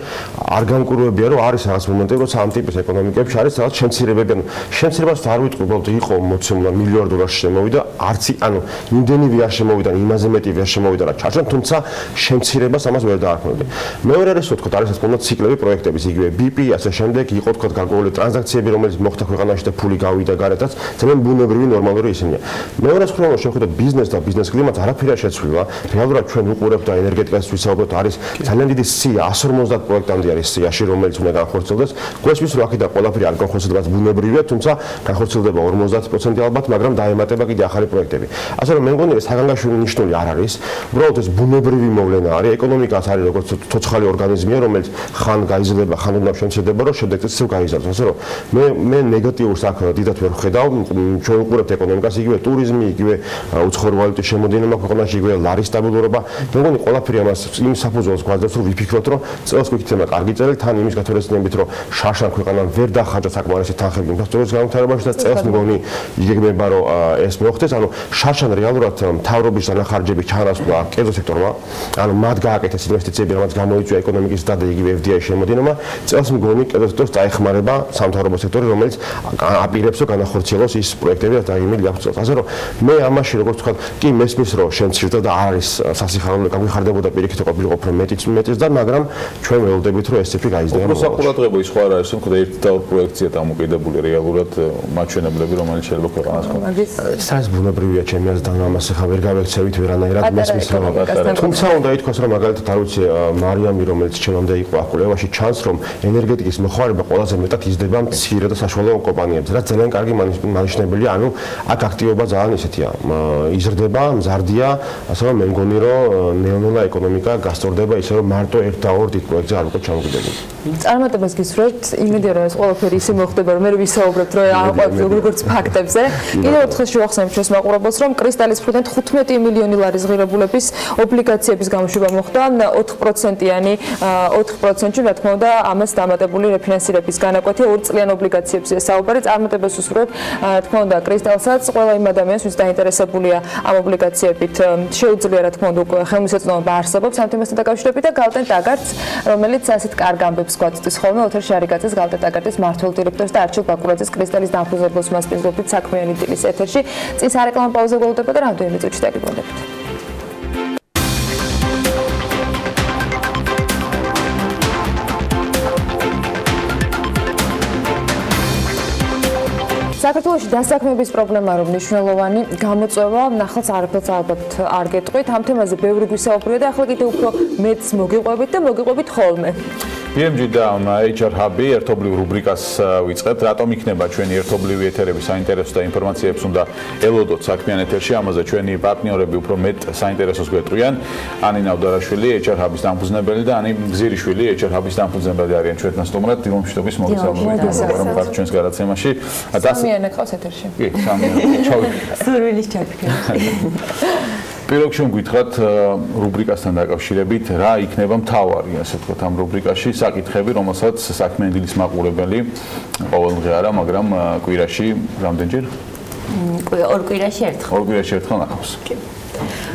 არ გამკურვებია რომ არის რაღაც მომენტები რომ სამ ტიპის ეკონომიკებში არის რაღაც შემცირებები. ანუ შემცირებას არ ვიტყვი, უბრალოდ იყო მოცემულა მილიარდ დოლარში შემოვიდა, არც ანუ იმდენივე არ შემოვიდა, იმაზე მეტი ვერ შემოვიდა რა ჩარჩა, თუმცა შემცირებას ამას ვერ დაარქმევდი. მეორე არის თქო, არის ეს პონდა ციკლები პროექტების, იგივე BP, ასე შემდეგ, იყო თქო გარკვეული ტრანზაქციები, რომელიც მოხდა ქვეყანაში და ფული გავიდა გარეთაც, ძალიან ბუნებრივი ნორმალური ისინია. მეორე მხრივ შევხედოთ ბიზნეს და ბიზნეს კლიმატს არაფერი არ შეცვლილა. რეალურად ჩვენ უყურებთ და ენერგეტიკას ვისაუბრებთ, არის ძალიან დიდი სია, 150 პროექტამდე არის სიაში, რომელიც უნდა განხორციელდეს. გვესმის რომ აქედან ყველაფერი არ განხორციელდება, ბუნებრივია, თუმცა განხორციელდება 50% ალბათ, მაგრამ დაემატება კიდე ახალი პროექტები. ასე რომ მე მგონი ეს საგანგაშო ნიშნული არ არის. უბრალოდ ეს ბუნებრივი მოვლენა არის. ეკონომიკაც არის როგორც ცოცხალი ორგანიზმია, რომელიც ხან გაიზრდება, ხან უნდა შემცირდება, რომ შემდეგ წელს გაიზარდოს. ასე რომ მე ნეგატიურს აქ დიდად ვერ ვხედავ. ჩვენ უყურებთ ეკონომიკას, იგივე ტურიზმი, იგივე უცხოური ვალუტის შემოდინება ქვეყანაში, იგივე ლარის სტაბილურობა. მე მგონი ყველაფერი ამას იმ საფუძველს გვაძლევს, რომ ვიფიქროთ, რომ წელს გვიქცემა კარგი წელი, თან იმის გათვალისწინებით, რომ შარშან ქვეყანამ ვერ დახარჯა საკმარისი თანხები ინფრასტრუქტურის განვითარებაში და წელს მგონი იგეგმება, რომ ეს მოხდეს. ანუ შარშან რეალურად მთავრობის დანახარჯების ჩანაცვლა კერძო სექტორმა, ანუ მათ გააკეთეს ინვესტიციები, რაც გამოიწვია ეკონომიკის და იგივე FDI-ის შემოდინება. წელს მგონი კერძო სექტორს დაეხმარება სამთავრობო სექტორი, რომელიც აპირებს, რომ განახორციელოს ის პროექტები, რაც დაიმილი აქვს წელს. ასე რომ მე ამაში როგორც ვთქვათ, კი მესმის, რომ შენ ცირდა და არ არის სასიხარულო გაგვიხარდებოდა პირიქით ყოფილიყო რომ მეტიც და მაგრამ ჩვენ ველოდებით, რომ ეს ციფრი გაიზრდება. უფრო საყურადღებო ის ხო არ არის, რომ ხოდა ერთ და ორ პროექტია დამოკიდებული რეალურად მაჩვენებლები, რომელიც შეიძლება ქვეყანას კონდეს. ეს ბუნებრივია ჩემი აზრით, და ამას ახლა ვერ გავექცევით ვერანაირად მესმის რომ. თუმცა უნდა ითქვას, რომ მაგალითად არ ვიცი მარიამი, რომელიც ჩემამდე იყო აკულევაში, ჩანს, რომ ენერგეტიკის მოხმარება ყველაზე მეტად იზრდება მცირე და საშუალო კომპანიებზე, რაც ძალიან კარგი მანიშნებელია, ანუ აქ აქტივობა ძალიან ისეთია, იზრდება, მზარდია, ასე რომ მე მგონი, რომ ნელ-ნელა ეკონომიკა გასწორდება ისე, რომ მარტო ერთ და ორ დიდ პროექტზე არ ვიყოთ ჩამოკიდებული. წარმატებას გისურვებთ, იმედია რომ ეს ყველაფერი ისე მოხდება, რომ მე ვისაუბრებთ რომ როგორც ფაქტებზე. კიდევ ერთხელ შევახსენებ ჩვენს მაყურებელს, რომ კრისტალის მხრიდან 15 მილიონი ლარის ღირებულების ობლიგაციების გამოშვება მოხდა 4%-იანი 4%-ში, რა თქმა უნდა, ამას დამატებული რეფინანსირების განაკვეთია 2 წლიან ობლიგაციებზე საუბარი. წარმატებას უსურვებ, თქმა უნდა, კრისტალსაც, ყველა იმ ადამიანს, ვინც დაინტერესებულია ამ ობლიგაციებით, შეუძლია, რა თქმა უნდა, უკვე ხელმისაწვდომობა არსებობს ამ თემასთან დაკავშირებით და გალტენ ტაგარტს, რომელიც ასეთ კარგ ამბებს გვაწვდის ხოლმე, ოთარ შარიკაძეს, გალტენ ტაგარტის მმართველ დირექტორს და არჩილ ბაკურაძეს, კრისტალის დამფუძნებელს მასპინძლობთ საქმიანი დილის ეთერში. წინ სარეკლამო პაუზა გველოდება და რამდენიმე წუთში დაგიბრუნდებით. საქართველოში დასაქმების პრობლემა რომ მნიშვნელოვანი გამოწვევა, ნახალს არაფერს ალბათ არ გეტყვით. ამ თემაზე ბევრი გვისაუბრია და ახლა კიდევ უფრო მეც მოგიყვებით და მოგიყვებით ხოლმე. BMG და HR Hub-ი ერთობლივ რუბრიკას ვიწყებთ. რატომ იქნება ჩვენი ერთობლივი ეთერები საინტერესო და ინფორმაციებს უნდა ელოდოთ საქმიან ეთერში, ამაზე ჩვენი პარტნიორები უფრო მეტ საინტერესოს გვეტყვიან. ანი ნავდარაშვილი, HR Hub-ის დამფუძნებელი და ანი გზირიშვილი, HR Hub-ის დამფუძნებელი არიან ჩვენთან სტუმრად. დილომშვიდობის მოგესალმებით, რომ ვართ ჩვენს გადაცემაში. სამიანი ყავს ეთერში. კი, სამიანი. სურვილის ჩაფიქრე. პირველ რიგში გითხრათ რუბრიკასთან დაკავშირებით რა იქნება მთავარი, ასე ვთქვათ, ამ რუბრიკაში საკითხები, რომელსაც საქმიანი დილის მაყურებელი ყოველდღე არა, მაგრამ კვირაში რამდენჯერ? ორ კვირაში ერთხელ. ორ კვირაში ერთხელ ნახავს.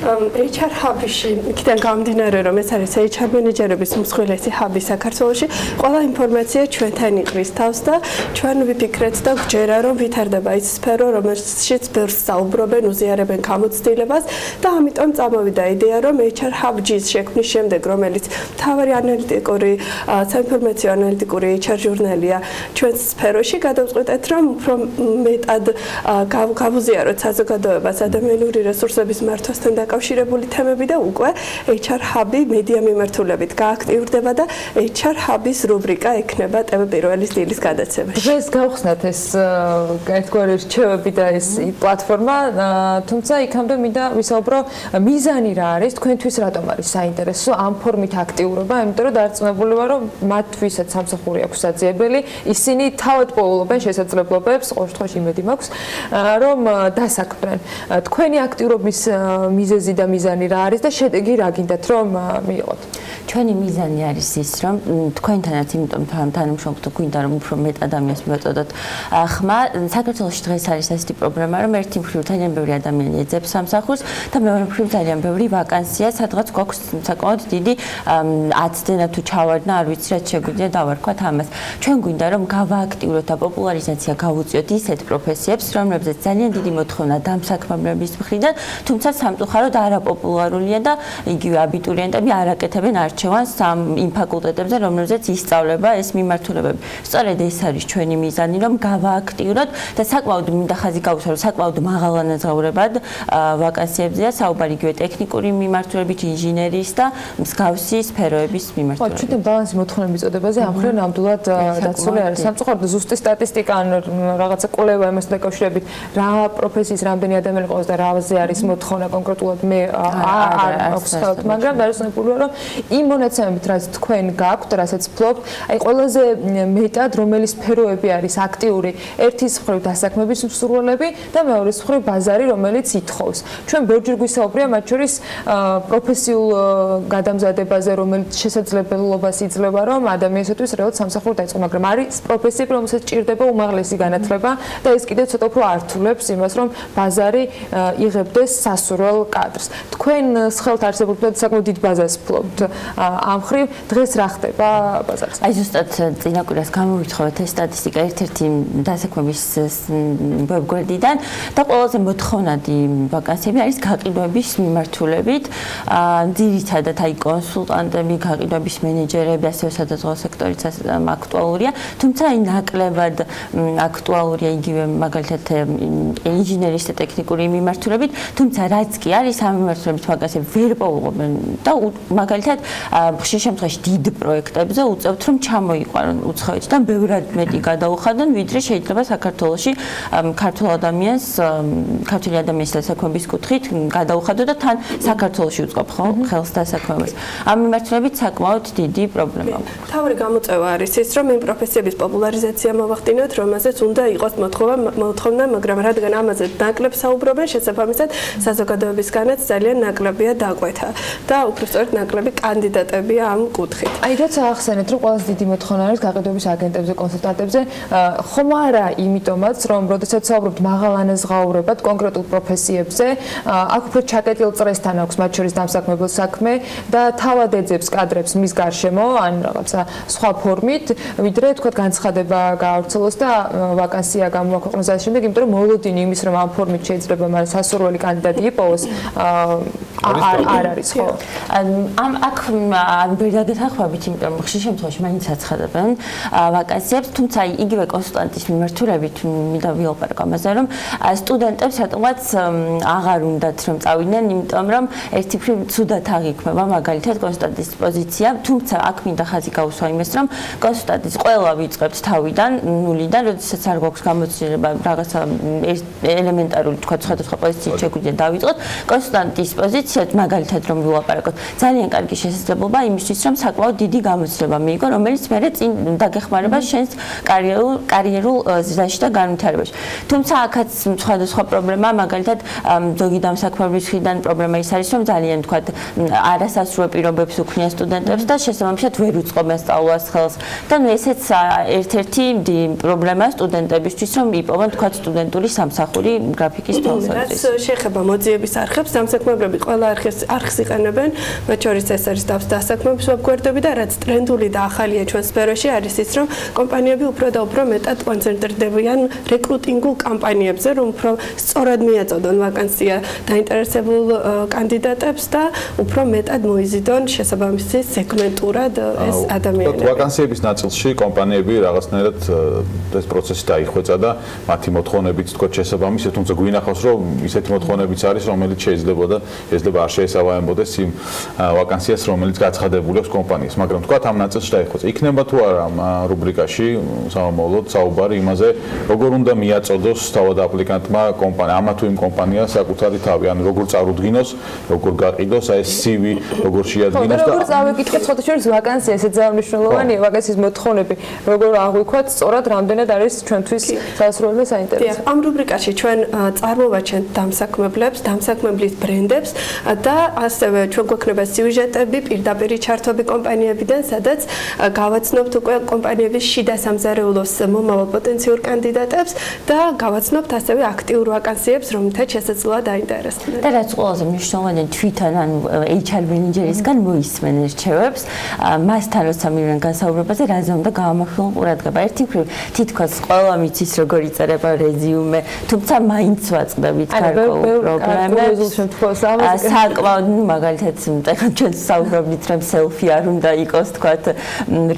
HR Hub-ში იქიდან გამომდინარე, რომ ეს არის HR მენეჯერების უმსხვილესი ჰაბი საქართველოში, ყველა ინფორმაცია ჩვენთან იყრის თავს და ჩვენ ვიფიქრეთ და გვჯერა, რომ ვითარდება ის სფერო, რომელშიც ბევრს საუბრობენ, უზიარებენ გამოცდილებას და ამიტომ წამოვიდა იდეა, რომ HR Hub-ის შექმნის შემდეგ, რომელიც მთავარი ანალიტიკური, საინფორმაციო ანალიტიკური HR ჟურნალია ჩვენს სფეროში, გადავწყვეტეთ, რომ უფრო მეტად გავუზიაროთ საზოგადოებას ადამიანური რესურსების მართვასთან დაკავშირებული თემები და უკვე HR Hub-ი მედია მიმართულებით გააქტიურდება და HR Hub-ის რუბრიკა ექნება TV პირველის დილის გადაცემაში. დღეს გავხსნათ ეს ერთგვარი რჩევები და ეს პლატფორმა, თუმცა იქამდე მინდა ვისაუბრო მიზანი რა არის, თქვენთვის რატომ არის საინტერესო ამ ფორმით აქტიურობა, იმიტომ რომ დარწმუნებული ვარ, რომ მათ ვისაც სამსახური აქვს საძიებელი, ისინი თავად პოულობენ შესაძლებლობებს, ყოველ შემთხვევაში იმედი მაქვს, რომ დასაქმდნენ. თქვენი აქტიურობის მიზეზი და მიზანი რა არის და შედეგი რა გინდათ რომ მიიღოთ? ჩვენი მიზანი არის ის, რომ თქვენთანაც, იმიტომ თანამშრომლობთ, გვინდა რომ უფრო მეტ ადამიანს მივაწოდოთ ხმა. საქართველოში დღეს არის ასეთი პრობლემა, რომ ერთი მხრივ ძალიან ბევრი ადამიანი ეძებს სამსახურს და მეორე მხრივ ძალიან ბევრი ვაკანსია, სადღაც გვაქვს საკმაოდ დიდი აცდენა თუ ჩავარდნა, არ ვიცი რაც შეგვიძლია დავარქვათ ამას. ჩვენ გვინდა რომ გავააქტიუროთ და პოპულარიზაცია გავუწიოთ ისეთ პროფესიებს, რომლებზეც ძალიან დიდი მოთხოვნა დამსაქმებლების მხრიდან, თუმცა სამწუხაროდ არაპოპულარულია და იგივე აბიტურიენტები არ აკეთებენ არჩევანს იმ ფაკულტეტებზე, რომელზეც ისწავლება ეს მიმართულებები. სწორედ ეს არის ჩვენი მიზანი, რომ გავააქტიუროთ და საკმაოდ მინდა ხაზი გავუსვა, რომ საკმაოდ მაღალანაზღაურებად ვაკანსიებზეა საუბარი იგივე ტექნიკური მიმართულებით, ინჟინერიის და მსგავსი სფეროების მიმართულებით. ჩვენ ბალანსი მოთხოვნების წოდებაზე ამხრივ ნამდვილად დაცული არის. სამწუხაროდ ზუსტი სტატისტიკა ან რაღაცა კვლევა იმასთან დაკავშირებით, რა პროფესიის რამდენი ადამიანი ყავს და რაზე არის მოთხოვნა კონკრეტულად მე არ აქვს ხელთ, მაგრამ დარწმუნებულია, რომ იმ მონაცემებით, რაც თქვენ გაქვთ, რასაც ფლობთ, აი ყველაზე მეტად რომელი სფეროები არის აქტიური, ერთის მხრივ დასაქმების მსურველები და მეორის მხრივ ბაზარი, რომელიც ითხოვს. ჩვენ ბევრჯერ გვისაუბრია მათ შორის პროფესიულ გადამზადებაზე, რომელიც შესაძლებლობას იძლევა, რომ ადამიანისათვის რეალურად სამსახური დაიწყო, მაგრამ არის პროფესიები, რომელსაც ჭირდება უმაღლესი განათლება და ეს კიდევ ცოტა უფრო ართულებს იმას, რომ ბაზარი იღებდეს სასურველ კადრს. თქვენ ხელთ არსებულ საკმაოდ დიდ ბაზას ფლობთ. ამ მხრივ დღეს რა ხდება ბაზარზე? აი ზუსტად წინა კვირას გამოვითხოვეთ ეს სტატისტიკა ერთ-ერთი დასაქმების ვებგვერდიდან და ყველაზე მოთხოვნადი ვაკანსიები არის გაყიდვების მიმართულებით. ძირითადად აი კონსულტანტები, გაყიდვების მენეჯერები, ასევე სადაზღვევო სექტორიც აქტუალურია, თუმცა აი ნაკლებად აქტუალურია იგივე მაგალითად ინჟინერის და ტექნიკური მიმართულებით, თუმცა რაც კი არის ამ მიმართულებით ვაკანსიები ვერ პოულობენ და მაგალითად ხშირ შემთხვევაში დიდ პროექტებზე უწევთ რომ ჩამოიყვანონ უცხოეთიდან ბევრად მეტი გადაუხადონ, ვიდრე შეიძლება საქართველოში ქართული ადამიანის დასაქმების კუთხით გადაუხადო და თან საქართველოში უწყობ ხელს დასაქმებას. ამ მიმართულებით საკმაოდ დიდი პრობლემაა. თავი გამოწვევა არის ის, რომ იმ პროფესიების პოპულარიზაცია მოვახდინოთ, რომელზეც უნდა იყოს მოთხოვნა, მაგრამ რადგან ამაზე ნაკლებ საუბრობენ, შესაბამისად საზოგადოებისგანაც ძალიან ნაკლებია დაკვეთა და უბრალოდ ნაკლები კანდიდატებია ამ კუთხით. აი როცა ახსენეთ, რომ ყველაზე დიდი მოთხოვნა არის გაყიდვების აგენტებზე, კონსულტანტებზე, ხომ არა იმიტომაც, რომ როდესაც საუბრობთ მაღალანაზღაურებად კონკრეტულ პროფესიებზე, აქ უფრო ჩაკეტილ წრესთან აქვს მათ შორის დამსაქმებელ საქმე და თავად ეძებს კადრებს მის გარშემო, ან რაღაცა სხვა ფორმით, ვიდრე თქვა განცხადება გაავრცელოს და ვაკანსია გამოაქვეყნოს და შემდეგ, იმიტომ რომ მოლოდინი იმის, რომ ამ ფორმით შეიძლება მაგრამ სასურველი კანდიდატი იპოვოს, არ არის ხო? აქ ვერ დაგეთანხმებით, იმიტომ რომ ხშირ შემთხვევაში მაინც აცხადებენ ვაკანსიებს, თუმცა იგივე კონსულტანტის მიმართულებით მინდა ვილაპარაკო ამაზე, რომ სტუდენტებს რატომაც აღარ უნდათ რომ წავიდნენ, იმიტომ რომ ერთი მხრივ ცუდად აღიქმება მაგალითად კონსულტანტის პოზიცია, თუმცა აქ მინდა ხაზი გაუსვა იმას, რომ კონსულტანტის ყველა ვიწყებთ თავიდან, ნულიდან, როდესაც არ გვაქვს გამოცდილება რაღაცა ელემენტარული თქვა სხვადასხვა პოზიციით შეგვიძლია დავიწყოთ, კონსულტანტის პოზიციად მაგალითად რომ ვილაპარაკოთ, ძალიან კარგი შესაძლებლობა იმისთვის, რომ საკმაოდ დიდი გამოცდილება მიიღო, რომელიც მერე წინ დაგეხმარება შენს კარიერულ ზრდაში და განვითარებაში. თუმცა აქაც სხვადასხვა პრობლემაა, მაგალითად ზოგი დამსაქმებლის მხრიდან პრობლემა ის არის, რომ ძალიან თქვა არასასრულ პირობებს უქმნიან სტუდენტებს და შესაბამისად ვერ უწყობენ სწავლას ხელს. და ესეც ერთ-ერთი პრობლემაა სტუდენტებისთვის, რომ იპოვონ თქვა სტუდენტური სამსახური გრაფიკის თვალსაზრისით. რაც შეეხება მოძიების არხებს, დამსაქმებლები ყველა არხს იყენებენ, მათ შორის ეს არის დასაქმების ვებგვერდები და რაც ტრენდული და ახალია ჩვენ სფეროში არის ის, რომ კომპანიები უფრო და უფრო მეტად კონცენტრირდებიან რეკრუტინგულ კამპანიებზე, რომ უფრო სწორად მიაწოდონ ვაკანსია დაინტერესებულ კანდიდატებს და უფრო მეტად მოიზიდონ შესაბამისი სეგმენტურად ეს ადამიანები. ვაკანსიების ნაწილში კომპანიები რაღაცნაირად ეს პროცესი დაიხვეწა და მათი მოთხოვნებიც თქო შესაბამისად, თუმცა გვინახავს, რომ ისეთი მოთხოვნებიც არის, რომელიც შეიძლება არ შეესაბამებოდეს იმ ვაკანსიას, რომელიც გაცხადებული აქვს კომპანიას, მაგრამ თქვა ამ ნაწილში დაიხვეწა. იქნება თუ არა ამ რუბრიკაში სამომავლოდ საუბარი იმაზე, როგორ უნდა მიაწოდოს თავად აპლიკანტმა კომპანია, ამა თუ იმ კომპანიას საკუთარი თავი, ანუ როგორ წარუდგინოს, როგორ გაყიდოს აი CV, როგორ შეადგინოს და როგორ წავეკითხეთ ხოთა შორის ვაკანსია, ესეც ძალიან მნიშვნელოვანია, ვაკანსიის მოთხოვნები, როგორ აღვიქვათ, სწორად რამდენად არის ჩვენთვის სასურველი და საინტერესო. ამ რუბრიკაში ჩვენ წარმოვაჩენთ დამსაქმებლებს, დამსაქმებლის ბრენდებს და ასევე ჩვენ გვექნება სიუჟეტები, პირდაპირი ჩართვები კომპანიებიდან, სადაც გავაცნობთ უკვე კომპანიების შიდა სამზარეულოს მომავალ პოტენციურ კანდიდატებს და გავაცნობთ ასევე აქტიურ ვაკანსიებს, რომელთაც შესაძლოა დაინტერესდნენ. და რაც ყველაზე მნიშვნელოვანია, თვითონ ანუ HR მენეჯერისგან მოისმენ რჩევებს, მასთან როცა მივიდნენ განსაუბრებაზე, რაზე უნდა გავამახვილონ ყურადღება. ერთი მხრივ თითქოს ყველა მიცის როგორ იწერება რეზიუმე, თუმცა მაინც ვაწყდებით გარკვეულ პრობლემებს. საკმაოდ მაგალითად ეხლა ჩვენ საუბრობთ რომ selfie არ უნდა იყოს თქვათ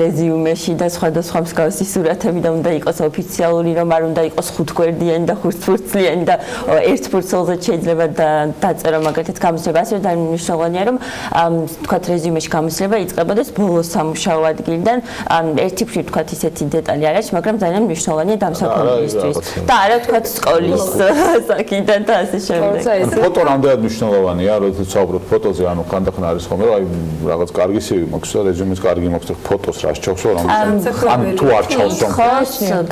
რეზიუმეში და სხვადასხვა მსგავსი სურათები და უნდა იყოს ოფიციალური რომ არ უნდა იყოს ხუთგვერდიანი და ხუთფურცლიანი და ერთ ფურცელზე შეიძლება დაწერო მაგალითად გამოსვლება ასე და მნიშვნელოვანია რომ თქვათ რეზიუმეში გამოსვლება იწყებოდეს ბოლოს სამუშაო ადგილიდან ერთი მხრივ თქვათ ისეთი დეტალი არ არის მაგრამ ძალიან მნიშვნელოვანია დამსახურებისთვის და არა თქვათ სკოლის საკიდან და ასე შემდეგ ფოტო რამდენად მნიშვნელოვანია როდესაც საუბრობთ ფოტოზე ანუ ხანდახან არის ხოლმე აი რაღაც კარგი CV მაქვს და რეზიუმეს კარგი მაქვს ფოტოს რა შეჩავსო რომ ან თუ არ ჩავს რომ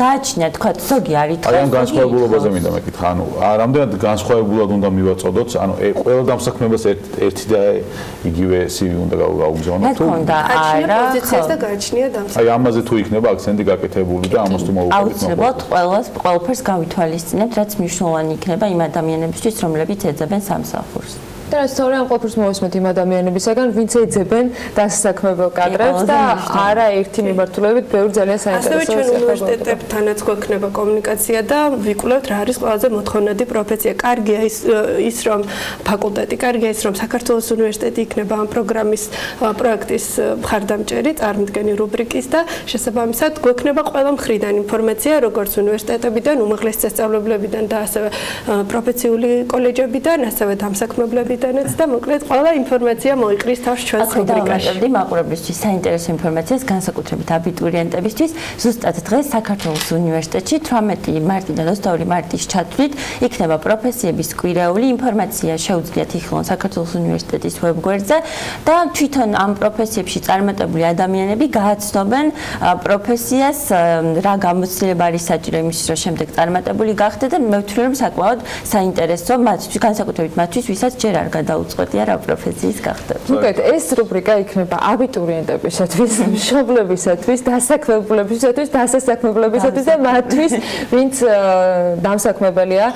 გააჩნია თქვათ ზოგი არის აი ამ განსხვავებულობაზე მინდა მეკითხა ანუ რამდენად განსხვავებულად უნდა მივაწოდოთ ანუ ყველა დამსახურებას ერთი და იგივე CV უნდა გაუგზავნოთ თუ არა პოზიციას და გააჩნია დამსახურება აი ამაზე თუ იქნება აქცენტი გაკეთებული და ამას თუ მოვუყურებთ აუცილებლად ყველაფერს გავითვალისწინებთ რაც მნიშვნელოვანი იქნება იმ ადამიანებისთვის რომლებიც ეძებენ სამსახურს და სწორედ ამ ყოფილს მოვისმენთ იმ ადამიანებისაგან, ვინც ეძებენ დასაქმებელ კადრებს და არა ერთი მიმართულებით, ბევრი ძალიან საინტერესო. ასევე ჩვენ უნივერსიტეტებთანაც გვექნება კომუნიკაცია და ვიკვლევთ რა არის ყველაზე მოთხოვნადი პროფესია. კარგია ის რომ ფაკულტეტი, კარგია ის რომ საქართველოს უნივერსიტეტი იქნება ამ პროგრამის პროექტის მხარდამჭერი, წარმოდგენი რუბრიკის და შესაბამისად გვექნება ყველა მხრიდან ინფორმაცია, როგორც უნივერსიტეტებიდან, უმაღლესი სასწავლებლებიდან და ასევე პროფესიული კოლეჯებიდან, ასევე დამსაქმებლები და მოკლედ ყველა ინფორმაცია მოიყრის თავს ჩვენს რუბრიკაში. აქ მაყურებლისთვის საინტერესო ინფორმაციას განსაკუთრებით აბიტურიენტებისთვის ზუსტად დღეს საქართველოს უნივერსიტეტში 18 მარტიდან 22 მარტის ჩათვლით იქნება პროფესიების კვირეული ინფორმაცია შეუძლიათ იხილონ საქართველოს უნივერსიტეტის ვებგვერდზე და თვითონ ამ პროფესიებში წარმატებული ადამიანები გააცნობენ პროფესიას რა გამოცდილება არის საჭირო იმისთვის რომ შემდეგ წარმატებული გახდეთ და მე ვთვლი რომ საკმაოდ საინტერესო მათთვის განსაკუთრებით მათთვის ვისაც ჯერ არ გადაუწყვეტია რა პროფესიის გახდება. უკეთ ეს რუბრიკა იქნება აბიტურიენტებისათვის, მშობლებისათვის, დასაქმებულებისათვის, დასასაქმებულებისათვის და მათთვის, ვინც დამსაქმებელია,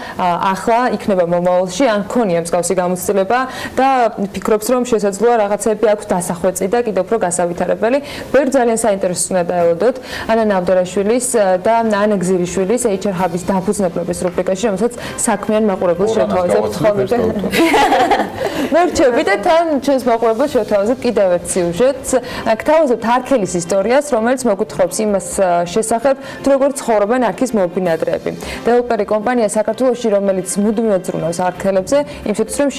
ახლა იქნება მომავალში, ან ქონია მსგავსი გამოცდილება და ფიქრობს რომ შესაძლოა რაღაცები აქვს დასახვეწი და კიდევ უფრო გასავითარებელი. ბევრი ძალიან საინტერესო უნდა დაელოდოთ ანა ნავდარაშვილის და ანა გზირიშვილის HR Hub-ის დაფუძნებლების რუბრიკაში, რომელსაც საქმიან მაყურებელს შევთავაზებთ ხოლმე. მე რჩები და თან ჩვენს მაყურებელს შევთავაზებთ კიდევ ერთ სიუჟეტს. გთავაზობთ არქელის ისტორიას, რომელიც მოგვითხრობს იმას შესახებ, თუ როგორ ცხოვრობენ არქის მობინადრეები. დეველოპერი კომპანია საქართველოში, რომელიც მუდმივად ზრუნავს არქელებზე, იმისათვის რომ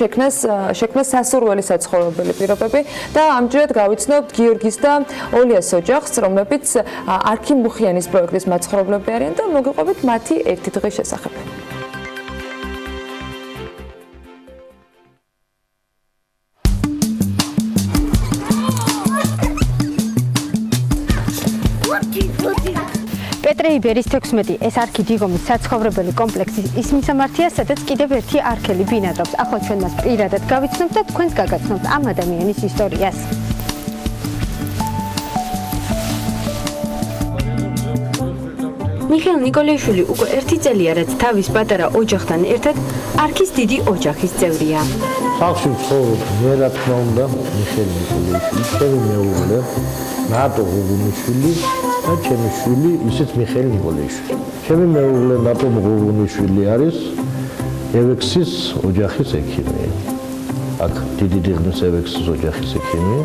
შექმნას სასურველი საცხოვრებელი პირობები და ამჯერად გავიცნობთ გიორგის და ოლიას ოჯახს, რომლებიც არქი მუხიანის პროექტის მაცხოვრებლები არიან და მოგიყვებით მათი ერთი დღის შესახებ. პეტრეიბერის 16 ეს არქი დიგომის საცხოვრებელი კომპლექსის ის მისამართია, სადაც კიდევ ერთი არქელი ბინადრობს. ახლა ჩვენ მას პირადად გავიცნობთ და თქვენს გაგაცნობთ ამ ადამიანის ისტორიას. მიხეილ ნიკოლაიშვილი უკვე 1 წელია, რაც თავის პატარა ოჯახთან ერთად არქის დიდი ოჯახის წევრია. სახლში ვცხოვრობ, მე რა თქმა უნდა, მიხეილ ნიკოლაიშვილი, ჩემი მეუღლე, ნატო ღუღუნიშვილი და ჩემი შვილი, ისიც მიხეილ ნიკოლაიშვილი. ჩემი მეუღლე ნატო ღუღუნიშვილი არის ევექსის ოჯახის ექიმი. აქ დიდი დიღმის ევექსის ოჯახის ექიმი.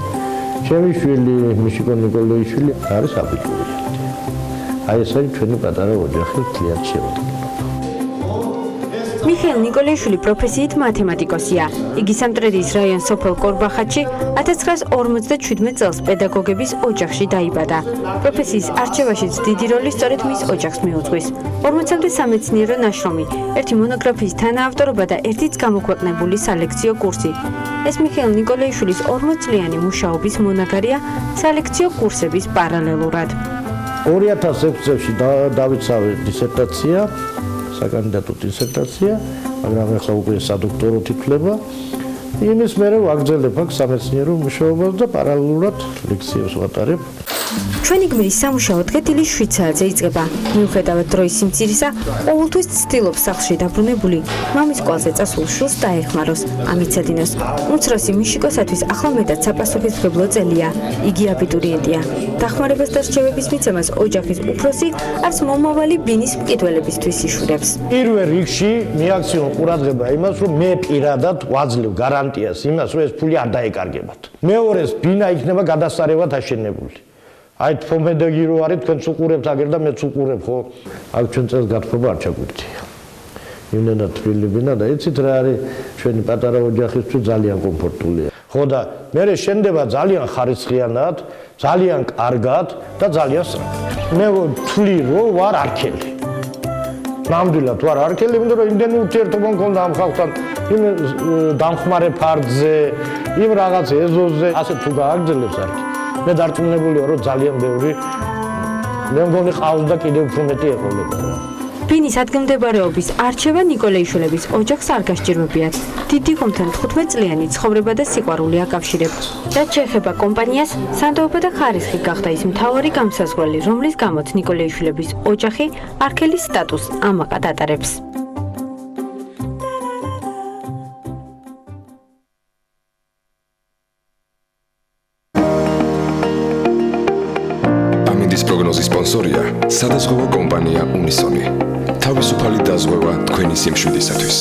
ჩემი შვილი მიშიკო ნიკოლაიშვილი არის აბიტურიენტი. აი ეს არის ჩვენი პატარა ოჯახი ძალიან შემოდგენილი. მიხეილ ნიკოლაიშვილი პროფესიით მათემატიკოსია. იგი სამტრედიის რაიონის სოფელ კორბახატში 1957 წელს პედაგოგების ოჯახში დაიბადა. პროფესიის არჩევაშიც დიდი როლი სწორედ მის ოჯახს მიუძღვის. 40-მდე სამეცნიერო ნაშრომი, ერთი მონოგრაფიის თანაავტორობა და ერთიც გამოქვეყნებული სალექციო კურსი. ეს მიხეილ ნიკოლაიშვილის 40 წლიანი მუშაობის მონაგარია სალექციო კურსების პარალელურად. 2006 წელს დავიცავე დისერტაცია, საკანდიდატო დისერტაცია, მაგრამ ახლა უკვე სადოქტორო თითქება. იმის მერე ვაგრძელებ აქ სამეცნიერო მუშაობას და პარალელურად ლექციებს ვატარებ. ჩვენი გმირის სამუშაო დღე დილის 7 საათზე იწყება. მიუხედავად დროის სიმცირისა, ყოველთვის ცდილობს სახლში დაბრუნებული მამის კვალზე წასულ შვილს დაეხმაროს, ამიცადინოს. უმცროსი მიშიკოსათვის ახლა მეტად საპასუხისმგებლო წელია. იგი აბიტურიენტია. დახმარებას და რჩევების მიცემას ოჯახის უფროსი არც მომავალი ბინის მკითხველებისთვის იშურებს. პირველ რიგში მიაქციონ ყურადღება იმას, რომ მე პირადად ვაძლევ გარანტიას იმას, რომ ეს ფული არ დაეკარგებათ. მეორეს, ბინა იქნება გადასარევად აშენებული. აი თომედეგი რო არის, თქვენც უყურებთ აგერ და მეც უყურებ, ხო? აქ ჩვენ წელს გათხრობა არ ჩაგვირთია. იმენა თბილი ბინა და იცით რა არის ჩვენი პატარა ოჯახისთვის ძალიან კომფორტულია. ხო და მე შენდება ძალიან ხარისხიანად, ძალიან კარგად და ძალიან სწრაფად. მე ვთვლი რომ ვარ არქელი. ნამდვილად ვარ არქელი, იმიტომ რომ იმდენი ურთიერთობა მქონდა ამ ხალხთან, იმ დამხმარე ფარდზე, იმ რაღაც ეზოზე, ასე თუ გააგრძელებს არქი. მე დარწმუნებულია რომ ძალიან ბევრი მე მგონი ყავს და კიდევ უფრო მეტი ეყოლება რა. ბინის ადგილმდებარეობის არჩევა ნიკოლეიშვილების ოჯახს არ გასჭირვებიათ. დიდი ხომთან 15 წლიანი ცხოვრება და სიყვარული აკავშირებს. რაც შეეხება კომპანიას, სანდოობა და ხარისხი გახდა ის მთავარი გამსაზღვრელი, რომლის გამოც ნიკოლეიშვილების ოჯახი არქელის სტატუსს ამაყად ატარებს. ამინდის პროგნოზის სპონსორია სადაზღვევო კომპანია უნისონი. თავისუფალი დაზღვევა თქვენი სიმშვიდისათვის.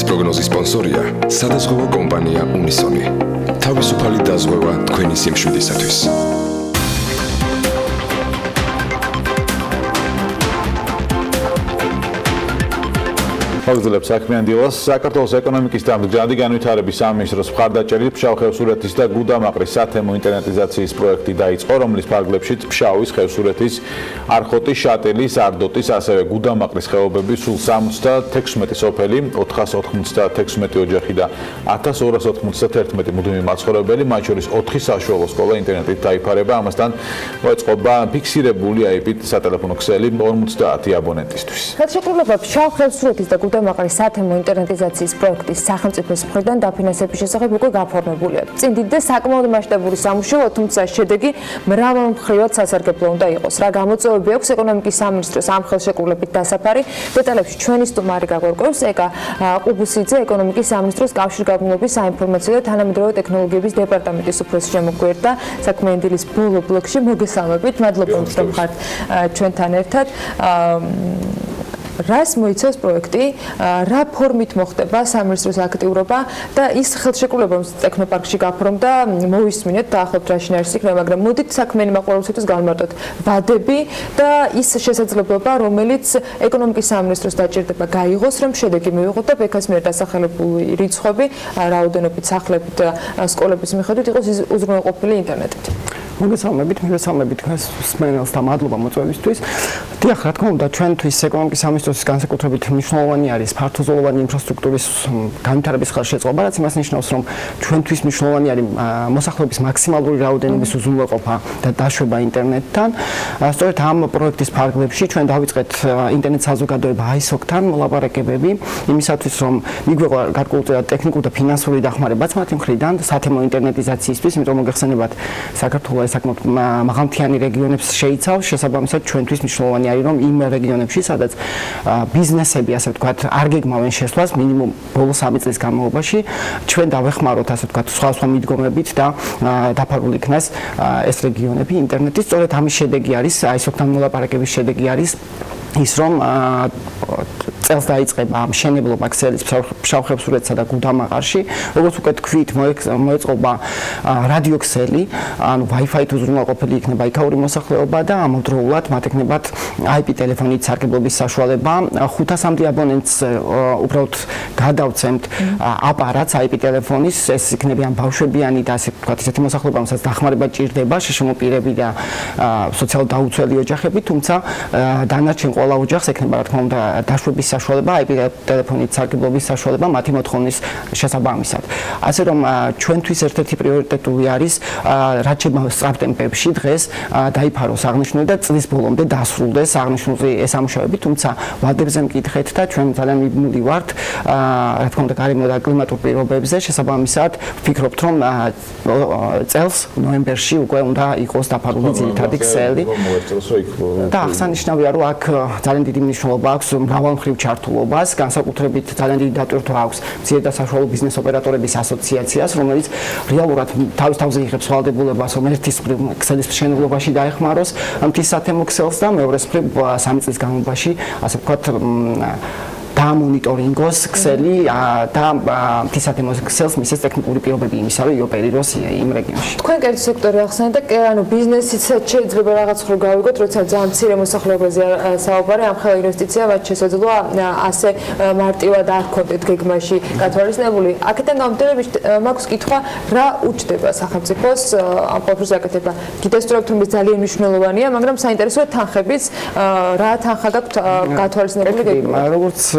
პროგნოზის სპონსორია სადაზღვევო კომპანია უნისონი. თავისუფალი დაზღვევა თქვენი სიმშვიდისათვის. მოგზაურებს საქმიანი დილას საქართველოს ეკონომიკის და მდგრადი განვითარების სამინისტროს მხარდაჭერით ფშავ ხევსურეთის და გუდამაყრის სათემო ინტერნეტიზაციის პროექტი დაიწყო, რომლის ფარგლებშიც ფშავის, ხევსურეთის, არხოტის, შატილის, არდოტის, ასევე გუდამაყრის ხეობების სულ 76 სოფელი, 496 ოჯახი და 1291 მუდმივი მაცხოვრებელი, მათ შორის 4 საშუალო სკოლა ინტერნეტით დაიფარება, ამასთან მოეწყობა ფიქსირებული IP-ით სატელეფონო ქსელი 50 აბონენტისთვის. ხელშეკრულება ფშავ ხევსურეთის და გუდამაყრის სათემო ინტერნეტიზაციის პროექტის სახელმწიფოს მხრიდან დაფინანსების შესახებ უკვე გაფორმებულია. წინ დიდ საკმაოდ მასშტაბური სამუშაოა, თუმცა შედეგი მრავალმხრივად სასარგებლო უნდა იყოს. რა გამოწვევები აქვს ეკონომიკის სამინისტროს ამ ხელშეკრულებით დასაფარი? დეტალებში ჩვენი სტუმარი გაგვერკვევს ეკა ყუბუსიძე, ეკონომიკის სამინისტროს კავშირგაბმულობის საინფორმაციო და თანამედროვე ტექნოლოგიების დეპარტამენტის უფროსი შემოგვერდა საქმიანი დილის ბოლო ბლოკში. მოგესალმებით, მადლობა რომ ხართ ჩვენთან ერთად. რას მოიცავს პროექტი, რა ფორმით მოხდება სამინისტროს აქტიურობა და ის ხელშეკრულება ტექნოპარკში გაფორმდა, მოვისმინეთ დაახლოებით რა შინაარსი იქნება, მაგრამ მოდით საქმიანი მაყურებელთათვის გავმარტოთ ვადები და ის შესაძლებლობა, რომელიც ეკონომიკის სამინისტროს დაჭირდება გაიღოს, რომ შედეგი მივიღოთ და ბექას მიერ დასახელებული რიცხვები, რაოდენობით სახლებით და სკოლების მიხედვით იყოს უზრუნველყოფილი ინტერნეტით. მოგესალმებით, მივესალმებით მსმენელს და მადლობა მოწვევისთვის. დიახ, რა თქმა უნდა, ჩვენთვის ეკონომიკის სამინისტროს განსაკუთრებით მნიშვნელოვანი არის ფართოზოლოვანი ინფრასტრუქტურის განვითარების ხელშეწყობა, რაც იმას ნიშნავს, რომ ჩვენთვის მნიშვნელოვანი არის მოსახლეობის მაქსიმალური რაოდენობის უზრუნველყოფა და დაშვება ინტერნეტთან. სწორედ ამ პროექტის ფარგლებში ჩვენ დავიწყეთ ინტერნეტ საზოგადოება ISOC-თან მოლაპარაკებები, იმისათვის, რომ მიგვეღო გარკვეული ტექნიკური და ფინანსური დახმარებაც მათი მხრიდან სათემო ინტერნეტიზაციისთვის, იმიტომ რომ მოგეხსენებათ, საქართველოს საკმაოდ მაღალმთიანი რეგიონებს შეიცავს, შესაბამისად ჩვენთვის მნიშვნელოვანი არის, რომ იმ რეგიონებში, სადაც ბიზნესები, ასე ვთქვათ, არ გეგმავენ შესვლას მინიმუმ ბოლო 3 წლის განმავლობაში, ჩვენ დავეხმაროთ, ასე ვთქვათ, სხვა მიდგომებით და დაფარული იქნას ეს რეგიონები ინტერნეტით. სწორედ ამის შედეგი არის, ISOC-თან მოლაპარაკების შედეგი არის ის, რომ წელს დაიწყება მშენებლობა ქსელის ფშავ-ხევსურეთსა და გუდამაყარში, როგორც უკვე თქვით, მოეწყობა რადიოქსელი, ანუ Wi-Fi-ით უზრუნველყოფილი იქნება იქაური მოსახლეობა და ამავდროულად მათ ექნებათ IP ტელეფონით სარგებლობის საშუალება. 500-მდე აბონენტს უბრალოდ გადავცემთ აპარატს IP ტელეფონის, ეს იქნებიან ბავშვებიანი და ასე ვთქვათ, ისეთი მოსახლეობა, რომელსაც დახმარება ჭირდება, შეშმო პირები და სოციალურად დაუცველი ოჯახები, თუმცა დანარჩენ ყველა ოჯახს ექნება, რა თქმა უნდა, დაშვების საშუალება, IP ტელეფონით სარგებლობის საშუალება მათი მოთხოვნის შესაბამისად. ასე რომ ჩვენთვის ერთ-ერთი პრიორიტეტული არის, რაც შეგვიძლია სტარტ-ტემპებში დღეს დაიფაროს აღნიშნული და წლის ბოლომდე დასრულდეს აღნიშნული ეს ამუშავები, თუმცა ვადებზე მკითხეთ და ჩვენ ძალიან მიბმული ვართ, რა თქმა უნდა, გარემო და კლიმატურ პირობებზე, შესაბამისად ვფიქრობთ, რომ წელს ნოემბერში უკვე უნდა იყოს დაფარული ძირითადი ქსელი. და აღსანიშნავია, რომ აქ ძალიან დიდი მნიშვნელობა აქვს მრავალმხრივ ჩართულობას, განსაკუთრებით ძალიან დიდი დატვირთვა აქვს მცირე და საშუალო ბიზნეს ოპერატორების ასოციაციას, რომელიც რეალურად თავის თავზე იღებს ვალდებულებას, რომ ერთის მხრივ ქსელის მშენებლობაში დაეხმაროს მთის სათემო ქსელს და მეორეს მხრივ 3 წლის განმავლობაში, ასე ვთქვათ, დაამონიტორინგოს ქსელი და მთისათემო ქსელს მისცეს ტექნიკური პირობები იმისა, რომ ოპერიროს იმ რეგიონში. თქვენ კერძო სექტორი ახსენეთ და ანუ ბიზნესიც შეიძლება რაღაც ხრო გავიგოთ, როცა ძალიან მცირე მოსახლეობაზე საუბარი, ამ ხელა ინვესტიცია მათ შესაძლოა ასე მარტივად არ ქონდეთ გეგმაში გათვალისწინებული. აქედან გამომდინარე, მაქვს კითხვა, რა უჩდება სახელმწიფოს ამ ყველაფერს გაკეთება. გითხრათ, რომ ეს ძალიან მნიშვნელოვანია, მაგრამ საინტერესოა თანხების, რა თანხა გაქვთ გათვალისწინებული გეგმა.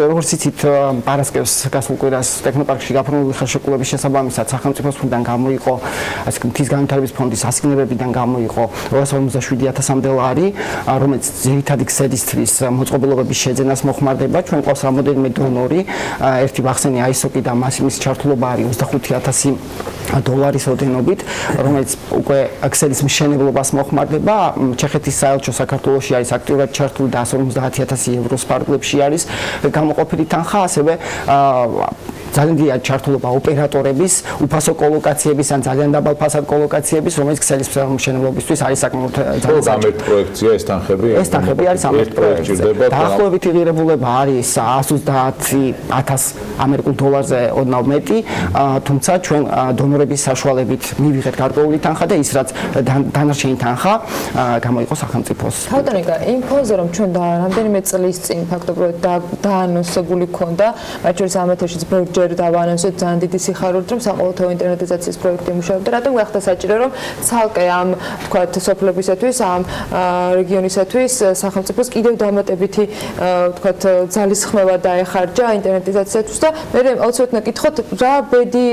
როგორც იცით, პარასკევს გასულ კვირას ტექნოპარკში გაფორმებული ხელშეკრულების შესაბამისად სახელმწიფოს მხრიდან გამოიყო, ასე მთის განვითარების ფონდის ასიგნებებიდან გამოიყო 257,000-მდე ლარი, რომელიც ძირითადი ქსელისთვის მოწყობილობების შეძენას მოხმარდება. ჩვენ ყავს რამოდენიმე დონორი, ერთი ვახსენე ISOC-ი და მასიმის ჩართულობა არის 25,000 დოლარის ოდენობით, რომელიც უკვე ქსელის მშენებლობას მოხმარდება. ჩეხეთის საელჩო საქართველოში არის აქტიურად ჩართული და 150,000 ევროს ფარგლებში არის გამოყოფილი თანხა, ასევე ძალიან დიდი ჩართულობა ოპერატორების, უფასო კოლოკაციების ან ძალიან დაბალ ფასად კოლოკაციების, რომელიც ქსელის მშენებლობისთვის არის საკმაოდ ძალიან ამერტ პროექტია ეს თანხები. ეს თანხები არის ამერტ პროექტი. დაახლოებითი ღირებულება არის 130,000 ამერიკულ დოლარზე ოდნავ მეტი, თუმცა ჩვენ დონორების საშუალებით მივიღეთ გარკვეული თანხა და ის რაც დანარჩენი თანხა გამოიყო სახელმწიფოს. თავდანეკა იმ ფონზე რომ ჩვენ რამდენიმე წლის წინ ფაქტობრივად დაანონსებული ქონდა, მათ შორის ამ ეთერშიც ჯერ დავაანონსეთ ძალიან დიდი სიხარულით, რომ საყოველთაო ინტერნეტიზაციის პროექტი მუშაობდა. რატომ გახდა საჭირო, რომ ცალკე ამ თქვათ სოფლებისათვის, ამ რეგიონისათვის სახელმწიფოს კიდევ დამატებითი თქვათ ძალისხმევა დაეხარჯა ინტერნეტიზაციისთვის და მე აუცილებლად ნაკითხოთ, რა ბედი